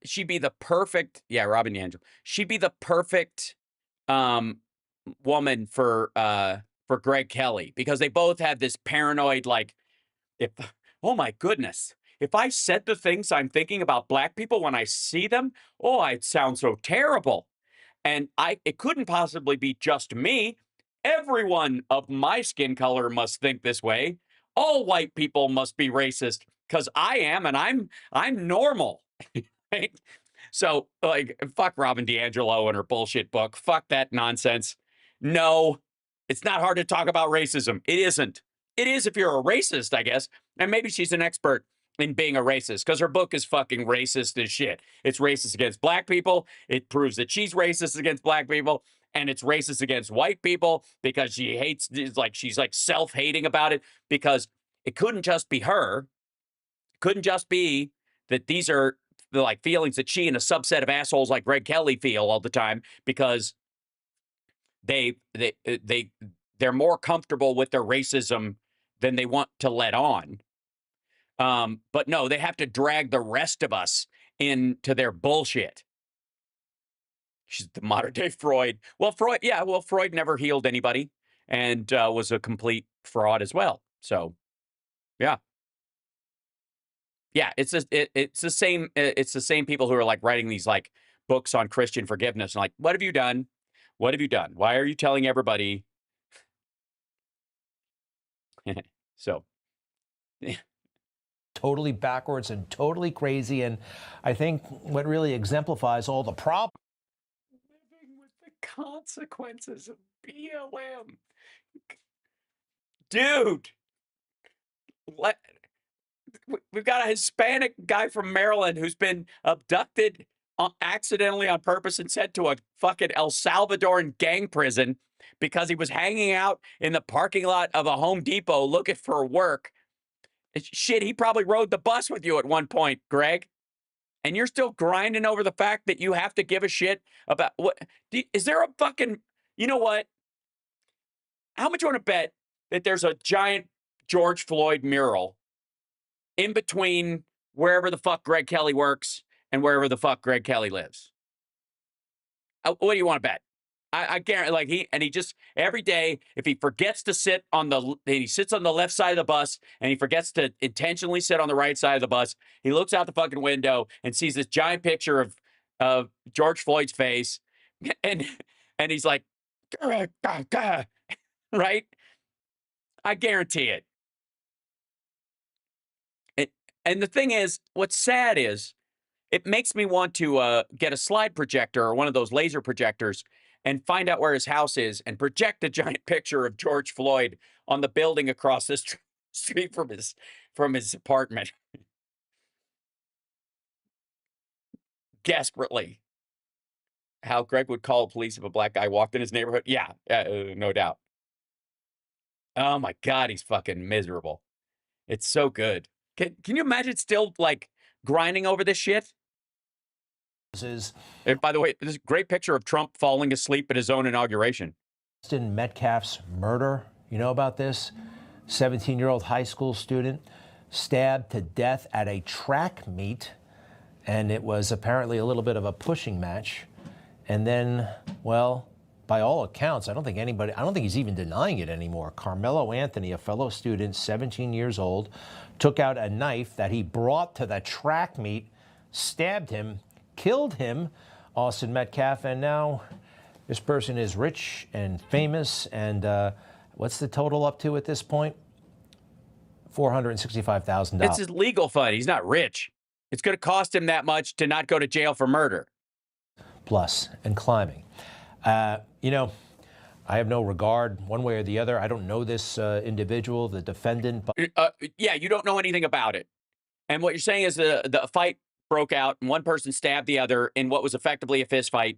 she'd be the perfect, yeah, Robin DiAngelo. She'd be the perfect woman for Greg Kelly, because they both have this paranoid, like, if, oh my goodness, if I said the things I'm thinking about black people when I see them, oh, I'd sound so terrible. And it couldn't possibly be just me. Everyone of my skin color must think this way. All white people must be racist, because I am, and I'm normal. Right? So, like, fuck Robin DiAngelo and her bullshit book. Fuck that nonsense. No, it's not hard to talk about racism. It isn't. It is if you're a racist, I guess. And maybe she's an expert in being a racist, because her book is fucking racist as shit. It's racist against black people. It proves that she's racist against black people. And it's racist against white people because she hates, she's like self-hating about it, because it couldn't just be her. It couldn't just be that these are the like feelings that she and a subset of assholes like Greg Kelly feel all the time, because they're more comfortable with their racism than they want to let on. But no, they have to drag the rest of us into their bullshit. She's the modern day Freud. Well, Freud never healed anybody and was a complete fraud as well. So, yeah. Yeah, it's the same people who are like writing these like books on Christian forgiveness and like, what have you done? What have you done? Why are you telling everybody? So, yeah. Totally backwards and totally crazy. And I think what really exemplifies all the problems. Living with the consequences of BLM. Dude. We've got a Hispanic guy from Maryland who's been abducted accidentally on purpose and sent to a fucking El Salvadoran gang prison because he was hanging out in the parking lot of a Home Depot looking for work. Shit, he probably rode the bus with you at one point, Greg. And you're still grinding over the fact that you have to give a shit about what? Is there a fucking, you know what? How much you want to bet that there's a giant George Floyd mural in between wherever the fuck Greg Kelly works and wherever the fuck Greg Kelly lives? What do you want to bet? I guarantee, like, he just every day, if he forgets to sit on he sits on the left side of the bus and he forgets to intentionally sit on the right side of the bus, he looks out the fucking window and sees this giant picture of George Floyd's face, and he's like, right? I guarantee it. And the thing is, what's sad is, it makes me want to get a slide projector or one of those laser projectors and find out where his house is and project a giant picture of George Floyd on the building across this street from his apartment. Desperately. How Greg would call police if a black guy walked in his neighborhood. Yeah, no doubt. Oh my God, he's fucking miserable. It's so good. Can you imagine still, like, grinding over this shit? And by the way, this is a great picture of Trump falling asleep at his own inauguration. Austin Metcalf's murder. You know about this? 17-year-old high school student stabbed to death at a track meet, and it was apparently a little bit of a pushing match. And then, well, by all accounts, I don't think he's even denying it anymore. Carmelo Anthony, a fellow student, 17 years old, took out a knife that he brought to the track meet, stabbed him, killed him, Austin Metcalf, and now this person is rich and famous, and what's the total up to at this point? $465,000. It's his legal fund. He's not rich. It's going to cost him that much to not go to jail for murder. Plus, and climbing. You know, I have no regard one way or the other. I don't know this individual, the defendant. But yeah, you don't know anything about it. And what you're saying is the fight broke out and one person stabbed the other in what was effectively a fist fight.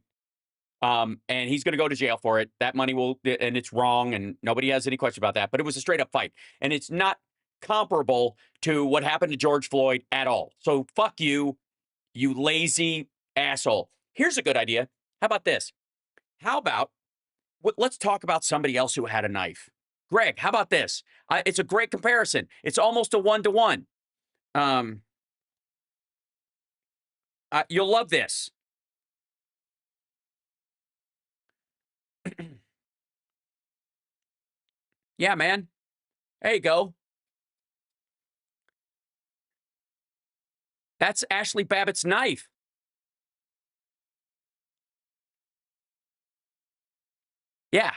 And he's going to go to jail for it. That money and it's wrong, and nobody has any question about that. But it was a straight up fight. And it's not comparable to what happened to George Floyd at all. So fuck you, you lazy asshole. Here's a good idea. How about this? How about, let's talk about somebody else who had a knife. Greg, how about this? It's a great comparison. It's almost a 1-to-1. You'll love this. Yeah, man. There you go. That's Ashley Babbitt's knife. Yeah.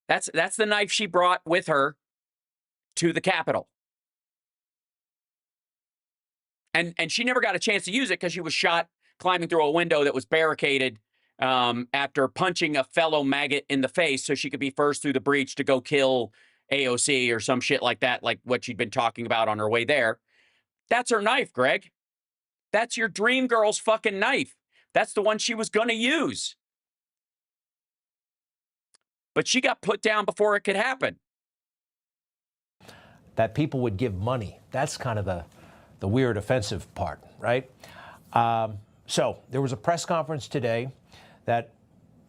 That's the knife she brought with her to the Capitol. And she never got a chance to use it because she was shot climbing through a window that was barricaded after punching a fellow maggot in the face so she could be first through the breach to go kill AOC or some shit like that, like what she'd been talking about on her way there. That's her knife, Greg. That's your dream girl's fucking knife. That's the one she was going to use. But she got put down before it could happen. That people would give money. That's kind of the weird offensive part, right? So there was a press conference today that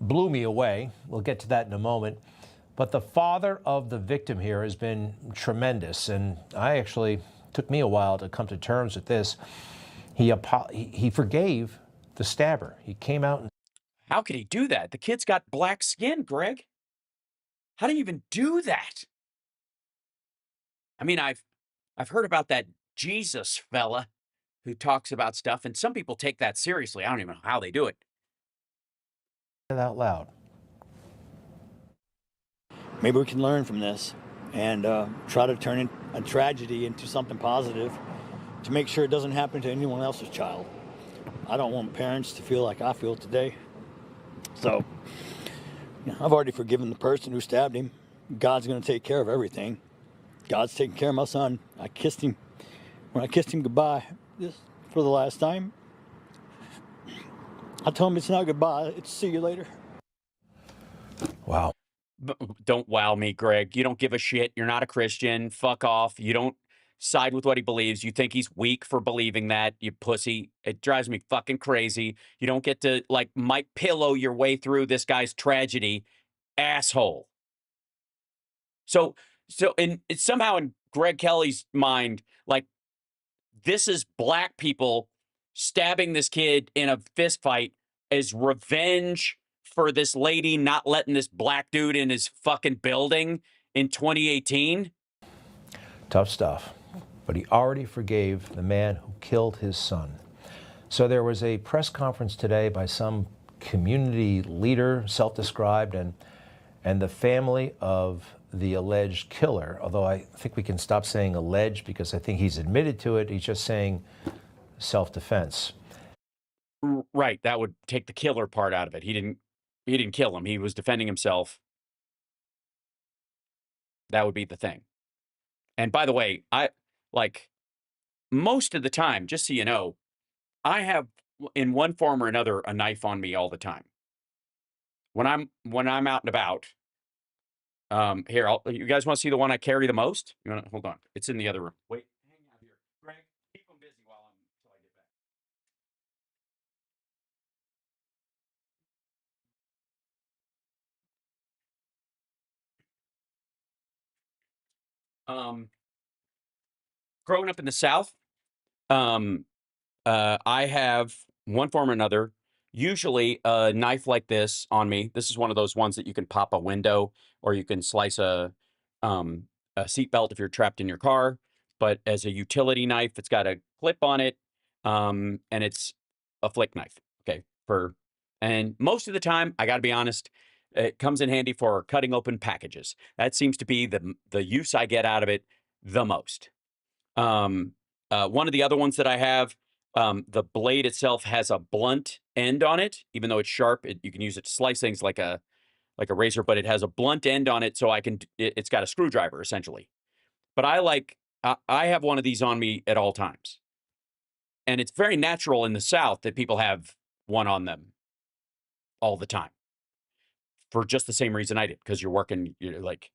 blew me away. We'll get to that in a moment. But the father of the victim here has been tremendous. And took me a while to come to terms with this. He forgave the stabber. He came out and... How could he do that? The kid's got black skin, Greg. How do you even do that? I mean, I've heard about that Jesus fella who talks about stuff, and some people take that seriously. I don't even know how they do it. Out loud. Maybe we can learn from this and try to turn a tragedy into something positive to make sure it doesn't happen to anyone else's child. I don't want parents to feel like I feel today. So, I've already forgiven the person who stabbed him. God's going to take care of everything. God's taking care of my son. I kissed him. When I kissed him goodbye for the last time, I tell him it's not goodbye. It's see you later. Wow. Don't wow me, Greg. You don't give a shit. You're not a Christian. Fuck off. You don't side with what he believes. You think he's weak for believing that, you pussy. It drives me fucking crazy. You don't get to, like, Mike Pillow your way through this guy's tragedy, asshole. So it's somehow in Greg Kelly's mind, like, this is black people stabbing this kid in a fist fight as revenge for this lady not letting this black dude in his fucking building in 2018. Tough stuff. But he already forgave the man who killed his son. So there was a press conference today by some community leader, self-described, and the family of the alleged killer, although I think we can stop saying alleged because I think he's admitted to it. He's just saying self-defense. Right, that would take the killer part out of it. He didn't kill him. He was defending himself. That would be the thing. And by the way, most of the time, just so you know, I have, in one form or another, a knife on me all the time. When I'm out and about, here, you guys want to see the one I carry the most? You want to, hold on. It's in the other room. Wait, hang out here. Greg, keep them busy until I get back. Growing up in the South, I have, one form or another, usually a knife like this on me. This is one of those ones that you can pop a window, or you can slice a seatbelt if you're trapped in your car. But as a utility knife, it's got a clip on it, and it's a flick knife. Okay, and most of the time, I got to be honest, it comes in handy for cutting open packages. That seems to be the use I get out of it the most. One of the other ones that I have, the blade itself has a blunt end on it, even though it's sharp. You can use it to slice things like a razor, but it has a blunt end on it, so it's got a screwdriver essentially. But I have one of these on me at all times, and it's very natural in the South that people have one on them all the time for just the same reason I did, because you're working, you're like,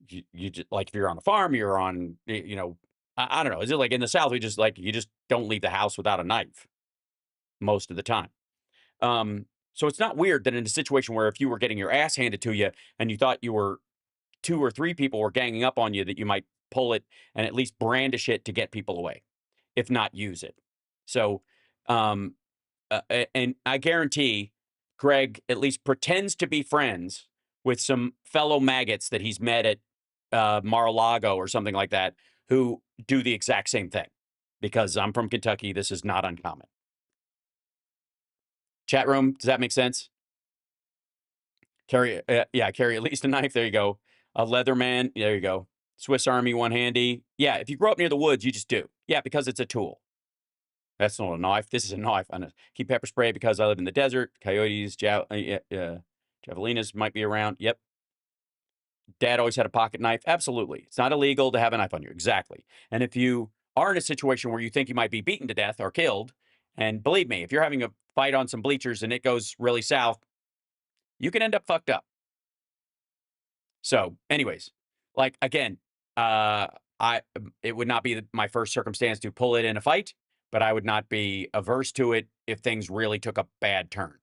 you just, like, if you're on a farm, you're on, I don't know. Is it like in the South, you just don't leave the house without a knife most of the time. So it's not weird that in a situation where if you were getting your ass handed to you and you thought you were 2 or 3 people were ganging up on you, that you might pull it and at least brandish it to get people away, if not use it. So, and I guarantee Greg at least pretends to be friends with some fellow maggots that he's met at Mar-a-Lago or something like that, who do the exact same thing. Because I'm from Kentucky, this is not uncommon. Chat room, does that make sense? Carry at least a knife. There you go. A Leatherman. There you go. Swiss Army one handy. Yeah, if you grow up near the woods, you just do. Yeah, because it's a tool. That's not a knife. This is a knife. I keep pepper spray because I live in the desert. Coyotes, javelinas might be around. Yep. Dad always had a pocket knife. Absolutely. It's not illegal to have a knife on you. Exactly. And if you are in a situation where you think you might be beaten to death or killed, and believe me, if you're having a fight on some bleachers and it goes really south, you can end up fucked up. So anyways, like, again, it would not be my first circumstance to pull it in a fight, but I would not be averse to it if things really took a bad turn.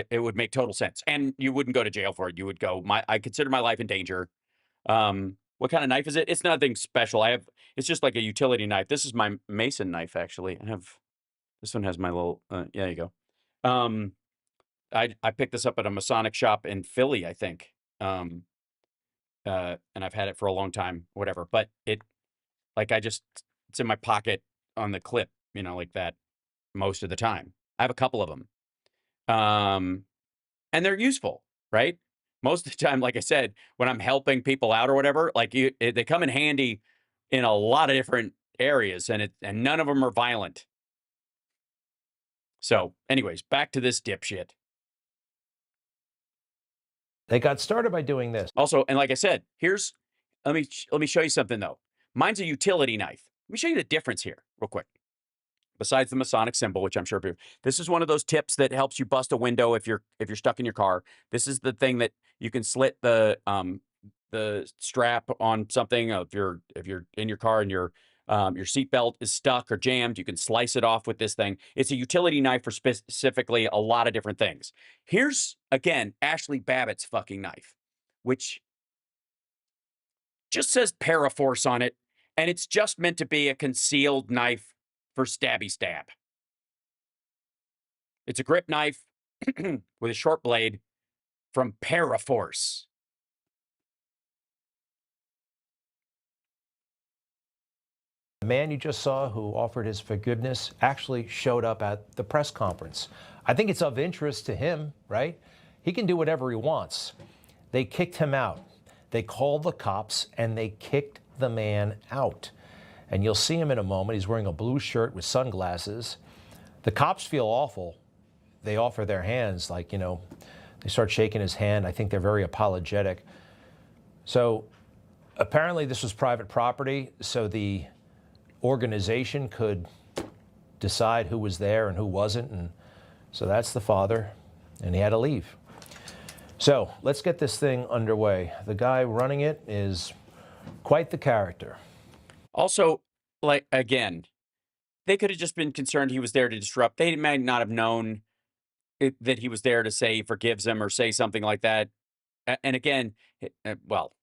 It would make total sense. And you wouldn't go to jail for it. You would go, I consider my life in danger. What kind of knife is it? It's nothing special. It's just like a utility knife. This is my Mason knife, actually. This one has my little, there you go. I picked this up at a Masonic shop in Philly, I think. And I've had it for a long time, whatever. But it's in my pocket on the clip, like that most of the time. I have a couple of them. And they're useful, right? Most of the time, like I said, when I'm helping people out or whatever, they come in handy in a lot of different areas, and none of them are violent. So anyways, back to this dipshit. They got started by doing this. Also, and like I said, let me show you something though. Mine's a utility knife. Let me show you the difference here real quick besides the Masonic symbol, which I'm sure this is one of those tips that helps you bust a window if you're stuck in your car. This is the thing that you can slit the strap on something. If you're in your car and your seatbelt is stuck or jammed, you can slice it off with this thing. It's a utility knife for specifically a lot of different things. Here's, again, Ashley Babbitt's fucking knife, which just says Paraforce on it, and it's just meant to be a concealed knife for stabby stab. It's a grip knife with a short blade from Paraforce. The man you just saw who offered his forgiveness actually showed up at the press conference. I think it's of interest to him, right? He can do whatever he wants. They kicked him out. They called the cops and they kicked the man out. And you'll see him in a moment. He's wearing a blue shirt with sunglasses. The cops feel awful. They offer their hands, like, you know, they start shaking his hand. I think they're very apologetic. So apparently this was private property, so the organization could decide who was there and who wasn't. And so that's the father, and he had to leave. So let's get this thing underway. The guy running it is quite the character. Also, like, again, they could have just been concerned he was there to disrupt. They might not have known that he was there to say he forgives him or say something like that. And again, well,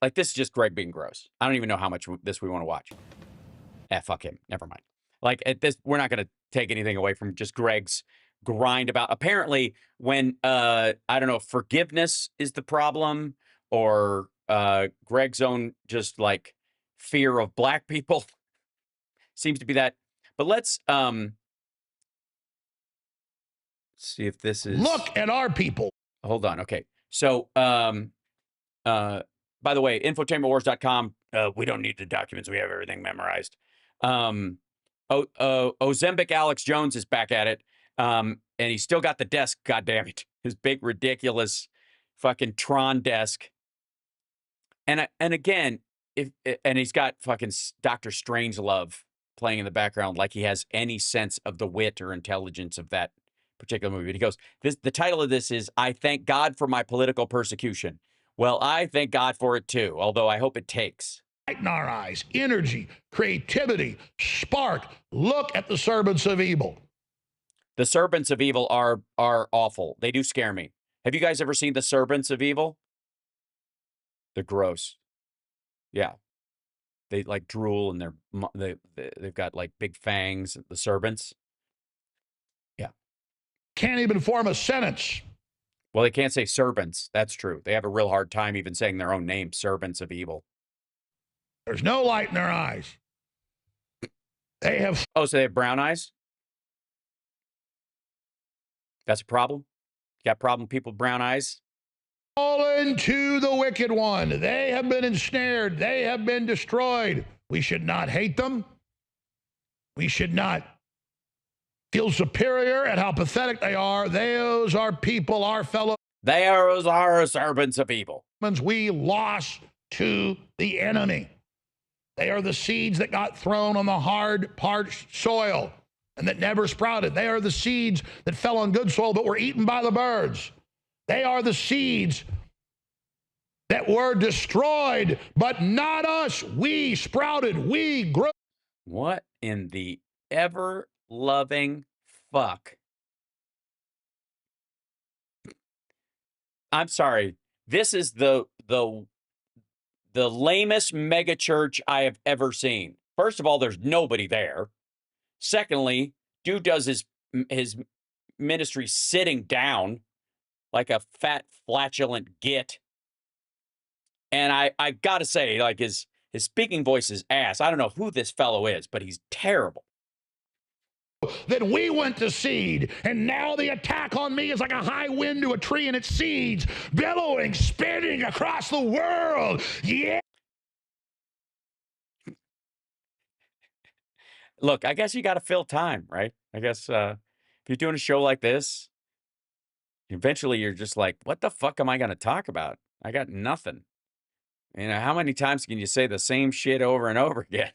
like, this is just Greg being gross. I don't even know how much this we want to watch. Fuck him. Never mind. Like, at this, we're not going to take anything away from just Greg's grind about. Apparently, when I don't know if forgiveness is the problem or Greg's own just like fear of black people seems to be that. But let's see if this is. Look at our people. Hold on. Okay. So, by the way, infotainmentwars.com. We don't need the documents. We have everything memorized. Ozembic Alex Jones is back at it. And he's still got the desk, goddammit. His big, ridiculous fucking Tron desk. And again, and he's got fucking Dr. Strangelove playing in the background like he has any sense of the wit or intelligence of that particular movie. But he goes, the title of this is, I Thank God for My Political Persecution. Well, I thank God for it too, although I hope it takes. Light in our eyes, energy, creativity, spark. Look at the servants of evil. The servants of evil are awful. They do scare me. Have you guys ever seen the servants of evil? They're gross. Yeah. They like drool and they've got like big fangs, the servants. Yeah. Can't even form a sentence. Well, they can't say servants. That's true. They have a real hard time even saying their own name, servants of evil. There's no light in their eyes. They have. Oh, so they have brown eyes? That's a problem? You got problem people with brown eyes? Fallen to the wicked one. They have been ensnared. They have been destroyed. We should not hate them. We should not feel superior at how pathetic they are. Those are people, our fellow. Those are servants of evil. We lost to the enemy. They are the seeds that got thrown on the hard, parched soil and that never sprouted. They are the seeds that fell on good soil but were eaten by the birds. They are the seeds that were destroyed, but not us. We sprouted, we grew. What in the ever-loving fuck? I'm sorry. This is the lamest mega church I have ever seen. First of all, there's nobody there. Secondly, dude does his ministry sitting down like a fat, flatulent git. And I gotta say, like, his speaking voice is ass. I don't know who this fellow is, but he's terrible. That we went to seed, and now the attack on me is like a high wind to a tree and its seeds billowing, spinning across the world. Yeah. Look, I guess you got to fill time, right? I guess if you're doing a show like this, eventually you're just like, what the fuck am I going to talk about? I got nothing. You know, how many times can you say the same shit over and over again?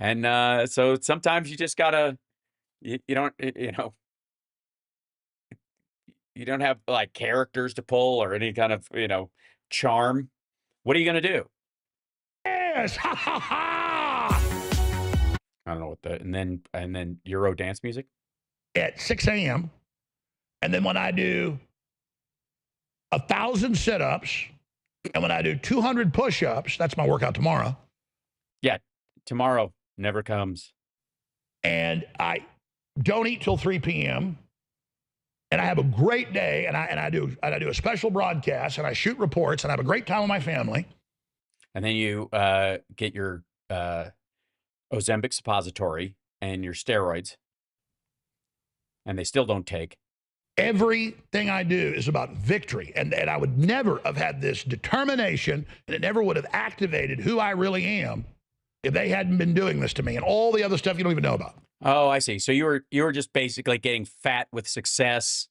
And so sometimes you just gotta, you don't, you don't have like characters to pull or any kind of, charm. What are you gonna do? Yes, ha ha ha! I don't know what and then Euro dance music At 6 a.m. And then when I do 1,000 sit-ups, and when I do 200 push-ups, that's my workout tomorrow. Yeah, tomorrow never comes. And I don't eat till 3 p.m. And I have a great day, and I do a special broadcast, and I shoot reports, and I have a great time with my family. And then you get your Ozempic suppository and your steroids, and they still don't take. Everything I do is about victory, and I would never have had this determination, and it never would have activated who I really am if they hadn't been doing this to me and all the other stuff you don't even know about. Oh, I see. So you were just basically getting fat with success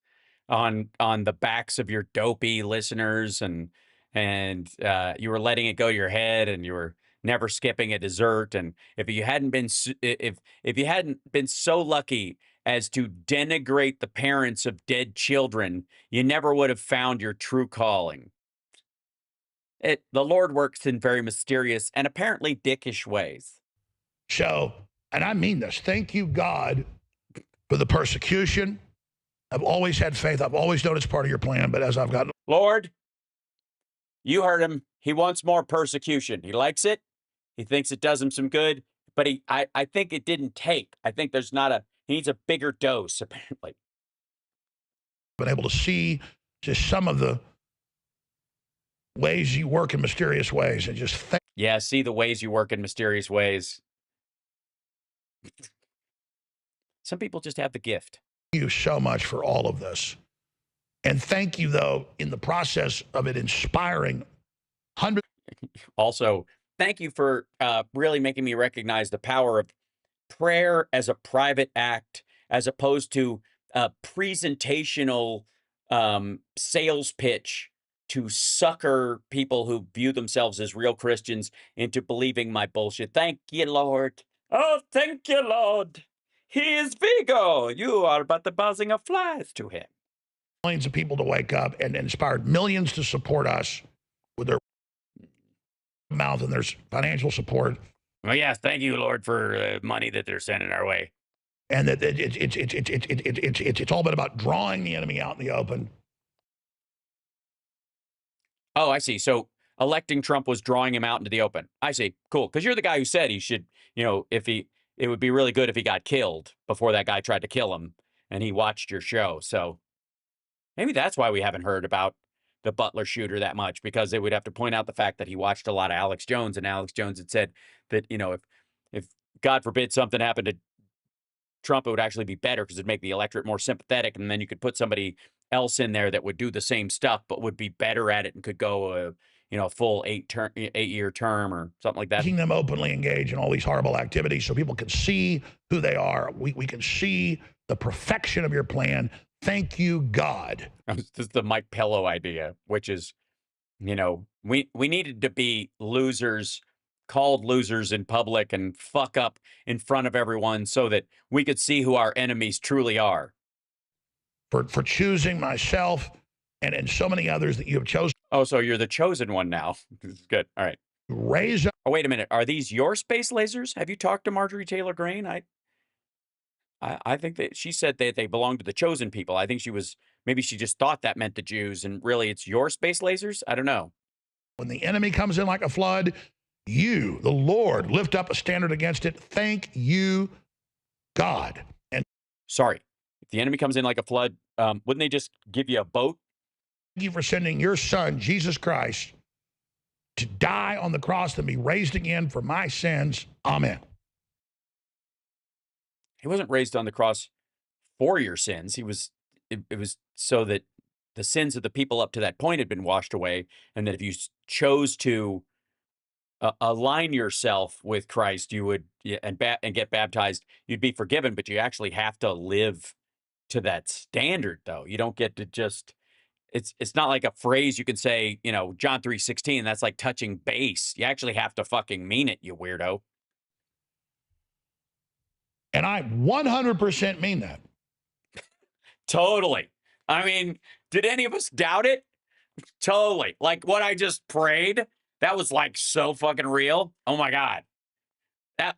on the backs of your dopey listeners, and you were letting it go to your head, and you were never skipping a dessert. And if you hadn't been so lucky as to denigrate the parents of dead children, you never would have found your true calling. The Lord works in very mysterious and apparently dickish ways. So, and I mean this, thank you, God, for the persecution. I've always had faith. I've always known it's part of your plan, but as I've gotten... Lord, you heard him. He wants more persecution. He likes it. He thinks it does him some good, but I think it didn't take. I think he needs a bigger dose, apparently. Been able to see just some of the ways you work in mysterious ways, and just see the ways you work in mysterious ways. Some people just have the gift. Thank you so much for all of this. And thank you, though, in the process of it inspiring hundreds. Also, thank you for really making me recognize the power of prayer as a private act, as opposed to a presentational sales pitch to sucker people who view themselves as real Christians into believing my bullshit. Thank you, Lord. Oh, thank you, Lord. He is Vigo. You are but the buzzing of flies to him. Millions of people to wake up and inspired millions to support us with their mouth, and there's financial support. Well, yes, thank you, Lord, for money that they're sending our way. And that it's all been about drawing the enemy out in the open. Oh, I see. So electing Trump was drawing him out into the open. I see. Cool. Because you're the guy who said he should, it would be really good if he got killed before that guy tried to kill him, and he watched your show. So maybe that's why we haven't heard about the Butler shooter that much, because they would have to point out the fact that he watched a lot of Alex Jones, and Alex Jones had said that, if God forbid something happened to Trump, it would actually be better because it'd make the electorate more sympathetic, and then you could put somebody else in there that would do the same stuff but would be better at it and could go a full 8-year term or something like that. Making them openly engage in all these horrible activities so people can see who they are. We can see the perfection of your plan. Thank you, God. This is the Mike Pello idea, which is, we needed to be losers, called losers in public, and fuck up in front of everyone so that we could see who our enemies truly are. For choosing myself and so many others that you have chosen. Oh, so you're the chosen one now. This is good. All right. Raise up. Oh, wait a minute. Are these your space lasers? Have you talked to Marjorie Taylor Greene? I think that she said that they belong to the chosen people. I think maybe she just thought that meant the Jews, and really it's your space lasers? I don't know. When the enemy comes in like a flood, you, the Lord, lift up a standard against it. Thank you, God. And sorry, if the enemy comes in like a flood, wouldn't they just give you a boat? Thank you for sending your son, Jesus Christ, to die on the cross and be raised again for my sins. Amen. He wasn't raised on the cross for your sins. It was so that the sins of the people up to that point had been washed away, and that if you chose to align yourself with Christ, you would and get baptized, you'd be forgiven. But you actually have to live to that standard, though. You don't get to just. It's not like a phrase you can say, John 3:16. That's like touching base. You actually have to fucking mean it, you weirdo. And I 100% mean that. Totally. I mean, did any of us doubt it? Totally. Like what I just prayed, that was like so fucking real. Oh my God.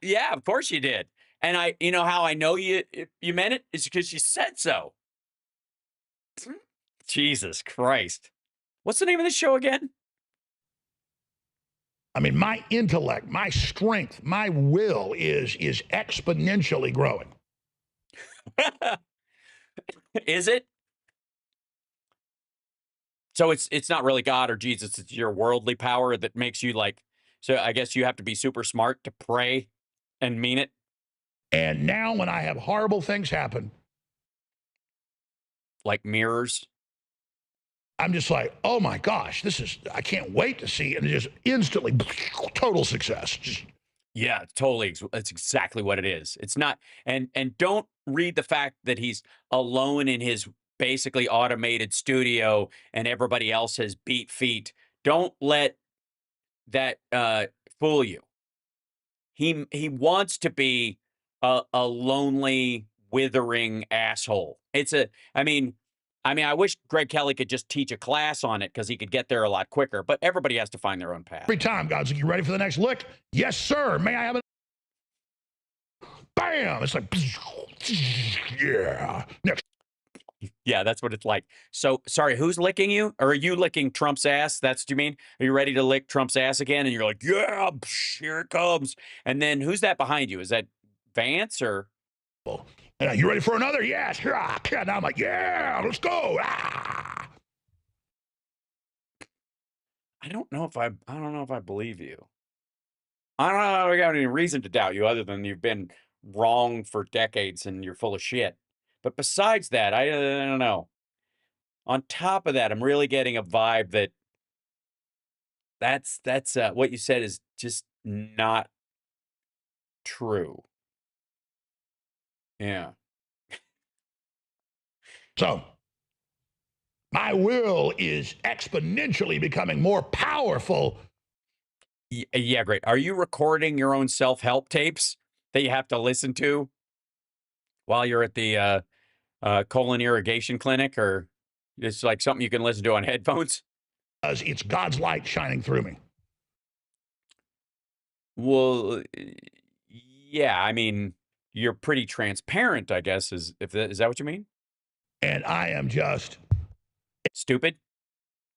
Yeah, of course you did. And you know how I know you meant it? It's because you said so. Jesus Christ. What's the name of the show again? I mean, my intellect, my strength, my will is exponentially growing. Is it? So it's not really God or Jesus, it's your worldly power that makes you like, so I guess you have to be super smart to pray and mean it. And now when I have horrible things happen, like mirrors, I'm just like, oh my gosh, I can't wait to see it. And just instantly, total success. Yeah, totally. That's exactly what it is. It's not, and don't read the fact that he's alone in his basically automated studio and everybody else has beat feet. Don't let that fool you. He wants to be a lonely, withering asshole. I mean, I wish Greg Kelly could just teach a class on it because he could get there a lot quicker, but everybody has to find their own path. Every time, God's like, you ready for the next lick? Yes, sir. May I have a... Bam! It's like, yeah. Next. Yeah, that's what it's like. So, sorry, who's licking you? Or are you licking Trump's ass? That's what you mean? Are you ready to lick Trump's ass again? And you're like, yeah, here it comes. And then who's that behind you? Is that Vance or? And you ready for another? Yes. Yeah. Now I'm like, yeah, let's go. Ah. I don't know if I believe you. I don't know if I got any reason to doubt you other than you've been wrong for decades and you're full of shit. But besides that, I don't know. On top of that, I'm really getting a vibe that that's what you said is just not true. Yeah. So, my will is exponentially becoming more powerful. Yeah, great. Are you recording your own self-help tapes that you have to listen to while you're at the colon irrigation clinic, or it's like something you can listen to on headphones? It's God's light shining through me. Well, yeah, I mean, you're pretty transparent, I guess, is that what you mean? And I am just stupid,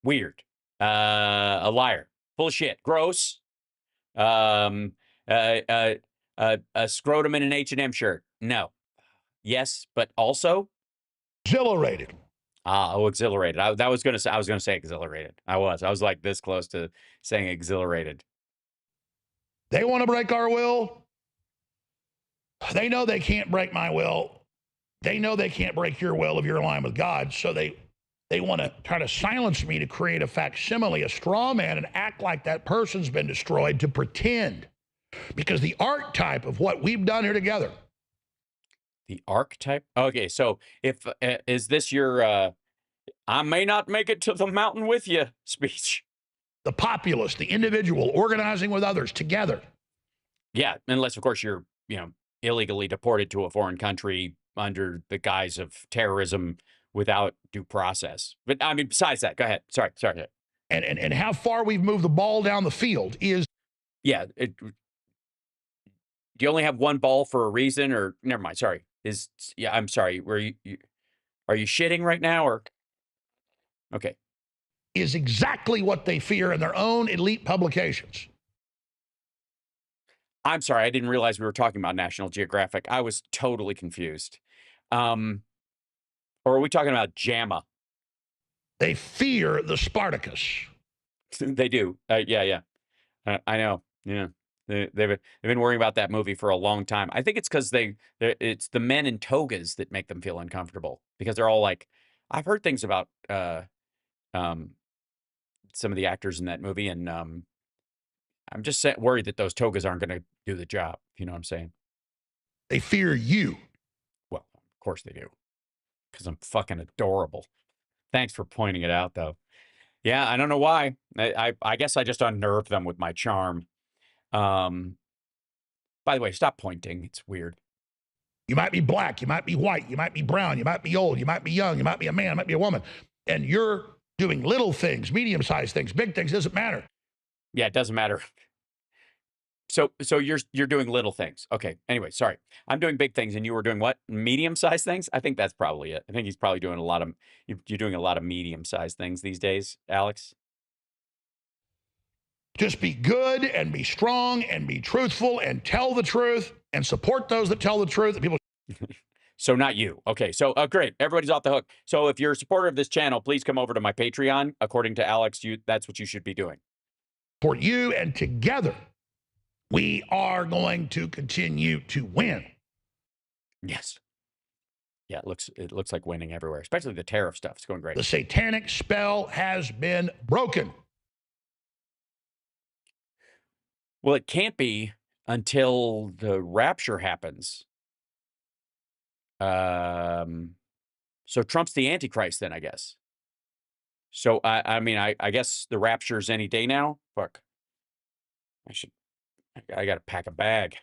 weird, a liar, full of shit, gross, a scrotum in an H&M shirt. No. Yes, but also exhilarated. Exhilarated. I was gonna say exhilarated. I was like this close to saying exhilarated. They want to break our will. They know they can't break my will. They know they can't break your will if you're aligned with God. So they want to try to silence me to create a facsimile, a straw man, and act like that person's been destroyed to pretend. Because the archetype of what we've done here together. The archetype? Okay, so if is this your I may not make it to the mountain with you speech? The populace, the individual, organizing with others together. Yeah, unless, of course, you're, illegally deported to a foreign country under the guise of terrorism without due process. But, I mean, besides that, go ahead. Sorry. And how far we've moved the ball down the field is... Yeah. Do you only have one ball for a reason, or... Never mind, sorry. I'm sorry. Are you shitting right now, or... Okay. Is exactly what they fear in their own elite publications. I'm sorry, I didn't realize we were talking about National Geographic. I was totally confused. Or are we talking about JAMA? They fear the Spartacus. They do. Yeah. I know. Yeah. They've been worrying about that movie for a long time. I think it's because it's the men in togas that make them feel uncomfortable, because they're all like, I've heard things about some of the actors in that movie, and I'm just worried that those togas aren't going to do the job. You know what I'm saying? They fear you. Well, of course they do, because I'm fucking adorable. Thanks for pointing it out, though. Yeah, I don't know why. I guess I just unnerved them with my charm. By the way, stop pointing. It's weird. You might be black, you might be white, you might be brown, you might be old, you might be young, you might be a man, you might be a woman. And you're doing little things, medium-sized things, big things, doesn't matter. Yeah, it doesn't matter. So you're doing little things. Okay. Anyway, sorry. I'm doing big things, and you were doing what? Medium-sized things? I think that's probably it. I think he's probably doing a lot of. You're doing a lot of medium-sized things these days, Alex. Just be good and be strong and be truthful and tell the truth and support those that tell the truth. That people. So not you. Okay. So great. Everybody's off the hook. So if you're a supporter of this channel, please come over to my Patreon. According to Alex, that's what you should be doing. Support you, and together we are going to continue to win. Yes. Yeah, it looks like winning everywhere, especially the tariff stuff. It's going great. The satanic spell has been broken. Well, it can't be until the rapture happens. So Trump's the Antichrist then, I guess. So I mean, I guess the rapture's any day now. Fuck. I got to pack a bag.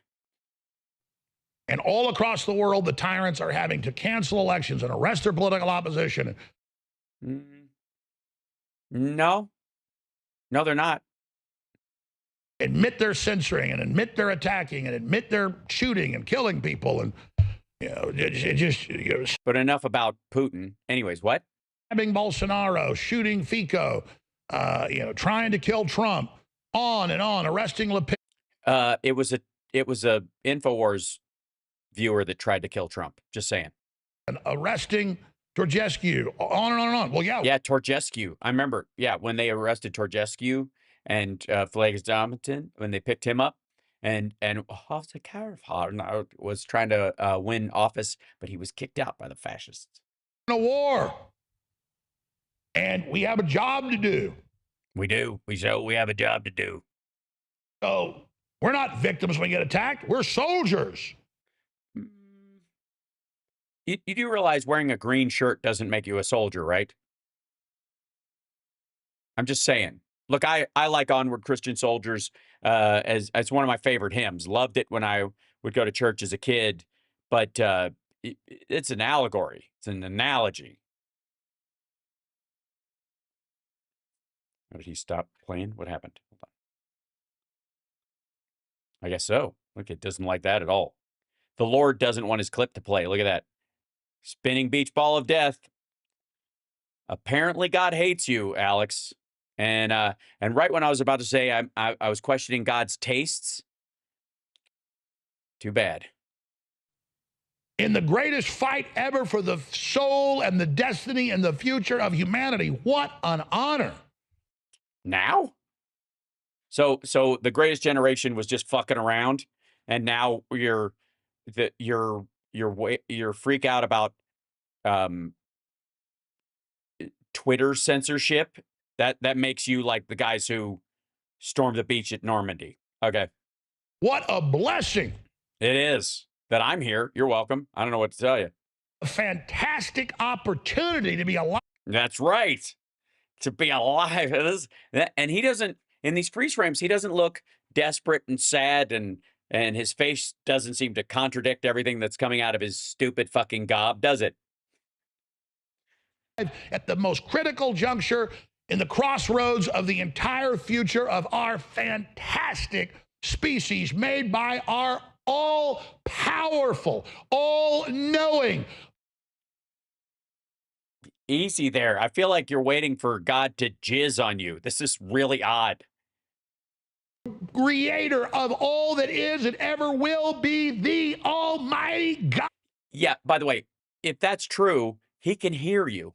And all across the world, the tyrants are having to cancel elections and arrest their political opposition. No, they're not. Admit they're censoring and admit they're attacking and admit they're shooting and killing people. And, But enough about Putin. Anyways, what? Stabbing Bolsonaro, shooting Fico, trying to kill Trump, on and on, arresting Le Pen. It was a InfoWars viewer that tried to kill Trump. Just saying. And arresting Georgescu, on and on and on. Well, yeah. Yeah, Georgescu. I remember. Yeah, when they arrested Georgescu and Felix Darmington, when they picked him up, and was trying to win office, but he was kicked out by the fascists. In a war, and we have a job to do. We do. We have a job to do. So we're not victims when we get attacked. We're soldiers. You do realize wearing a green shirt doesn't make you a soldier, right? I'm just saying. Look, I like Onward Christian Soldiers as one of my favorite hymns. Loved it when I would go to church as a kid, but it's an allegory. It's an analogy. Did he stop playing? What happened? Hold on. I guess so. Look, it doesn't like that at all. The Lord doesn't want his clip to play. Look at that. Spinning beach ball of death. Apparently God hates you, Alex. And right when I was about to say I was questioning God's tastes. Too bad. In the greatest fight ever for the soul and the destiny and the future of humanity. What an honor. Now? So the greatest generation was just fucking around, and now you're freak out about Twitter censorship. That makes you like the guys who stormed the beach at Normandy. Okay. What a blessing. It is that I'm here. You're welcome. I don't know what to tell you. A fantastic opportunity to be alive. That's right. To be alive. And he doesn't, in these freeze frames, he doesn't look desperate and sad, and his face doesn't seem to contradict everything that's coming out of his stupid fucking gob, does it? At the most critical juncture in the crossroads of the entire future of our fantastic species, made by our all-powerful, all-knowing. Easy there. I feel like you're waiting for God to jizz on you. This is really odd. Creator of all that is and ever will be, the Almighty God. Yeah, by the way, if that's true, he can hear you.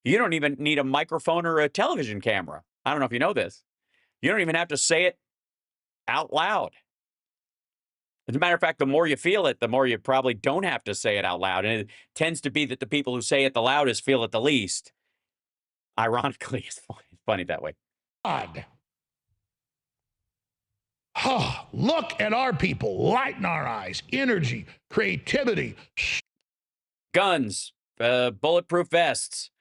You don't even need a microphone or a television camera. I don't know if you know this. You don't even have to say it out loud. As a matter of fact, the more you feel it, the more you probably don't have to say it out loud. And it tends to be that the people who say it the loudest feel it the least. Ironically, it's funny that way. God. Oh, look at our people, light in our eyes, energy, creativity. Guns, bulletproof vests,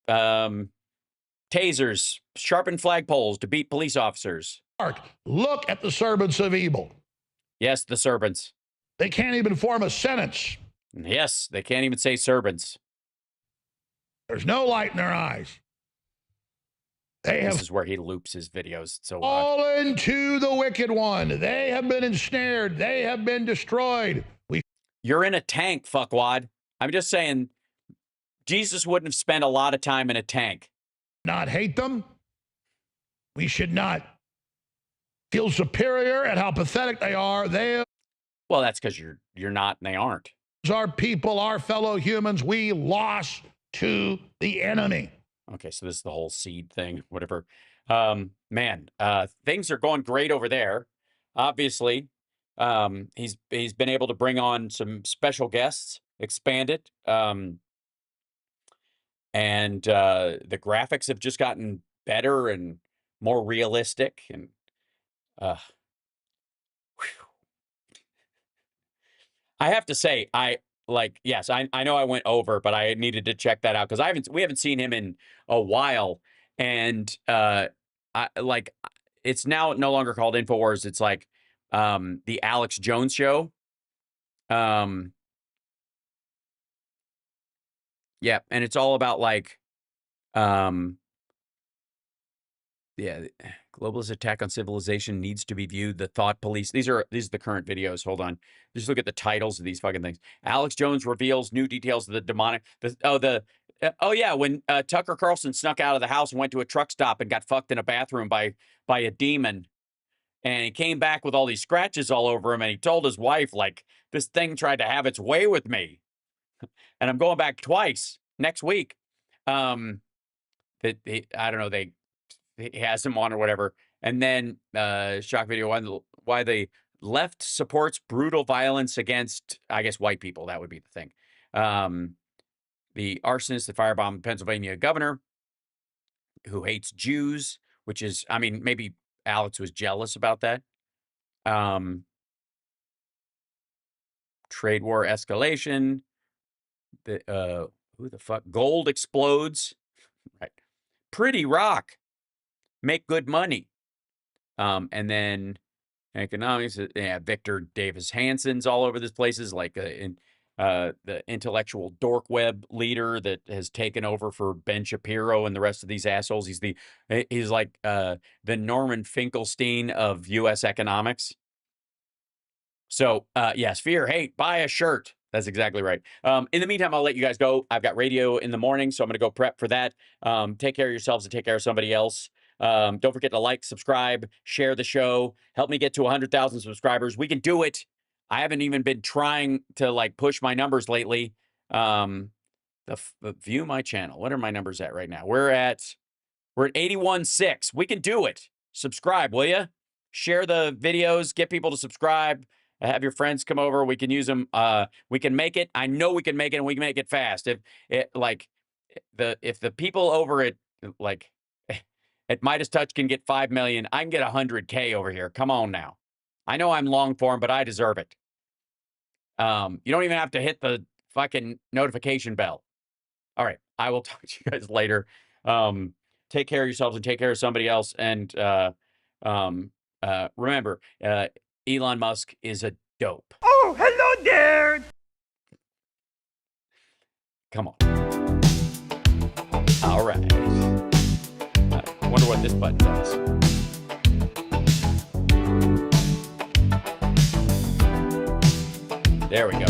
tasers, sharpened flagpoles to beat police officers. Look at the servants of evil. Yes, the servants. They can't even form a sentence. Yes, they can't even say servants. There's no light in their eyes. This is where he loops his videos. So fallen to the wicked one. They have been ensnared. They have been destroyed. You're in a tank, fuckwad. I'm just saying, Jesus wouldn't have spent a lot of time in a tank. Not hate them. We should not feel superior at how pathetic they are. Well, that's because you're not and they aren't. Our people, our fellow humans, we lost to the enemy. Okay, so this is the whole seed thing, whatever. Man, things are going great over there. Obviously, he's been able to bring on some special guests, expand it, and the graphics have just gotten better and more realistic. And I have to say, yes, I know I went over, but I needed to check that out because we haven't seen him in a while, and it's now no longer called InfoWars. It's like the Alex Jones Show. Yeah, and it's all about globalist attack on civilization needs to be viewed. The thought police. These are the current videos. Hold on. Just look at the titles of these fucking things. Alex Jones reveals new details of the demonic. When Tucker Carlson snuck out of the house and went to a truck stop and got fucked in a bathroom by a demon, and he came back with all these scratches all over him, and he told his wife, like, this thing tried to have its way with me, and I'm going back twice next week. I don't know. He has him on or whatever. And then shock video, why the left supports brutal violence against, I guess, white people. That would be the thing. The arsonist, the firebombed Pennsylvania governor who hates Jews, which is, I mean, maybe Alex was jealous about that. Trade war escalation. Who the fuck? Gold explodes. Right. Pretty rock. Make good money. And then economics, Victor Davis Hansen's all over this places, like the intellectual dork web leader that has taken over for Ben Shapiro and the rest of these assholes. He's like the Norman Finkelstein of U.S. economics. So yes, fear, hate, buy a shirt. That's exactly right. In the meantime, I'll let you guys go. I've got radio in the morning, so I'm going to go prep for that. Take care of yourselves and take care of somebody else. Don't forget to like, subscribe, share the show. Help me get to 100,000 subscribers. We can do it. I haven't even been trying to push my numbers lately. View my channel. What are my numbers at right now? We're at 81.6. We can do it. Subscribe, will you? Share the videos. Get people to subscribe. Have your friends come over. We can use them. We can make it. I know we can make it, and we can make it fast. If the people over at Midas Touch can get 5 million, I can get 100K over here. Come on now. I know I'm long form, but I deserve it. You don't even have to hit the fucking notification bell. All right. I will talk to you guys later. Take care of yourselves and take care of somebody else. And remember, Elon Musk is a dope. Oh, hello there. Come on. All right. I wonder what this button does. There we go.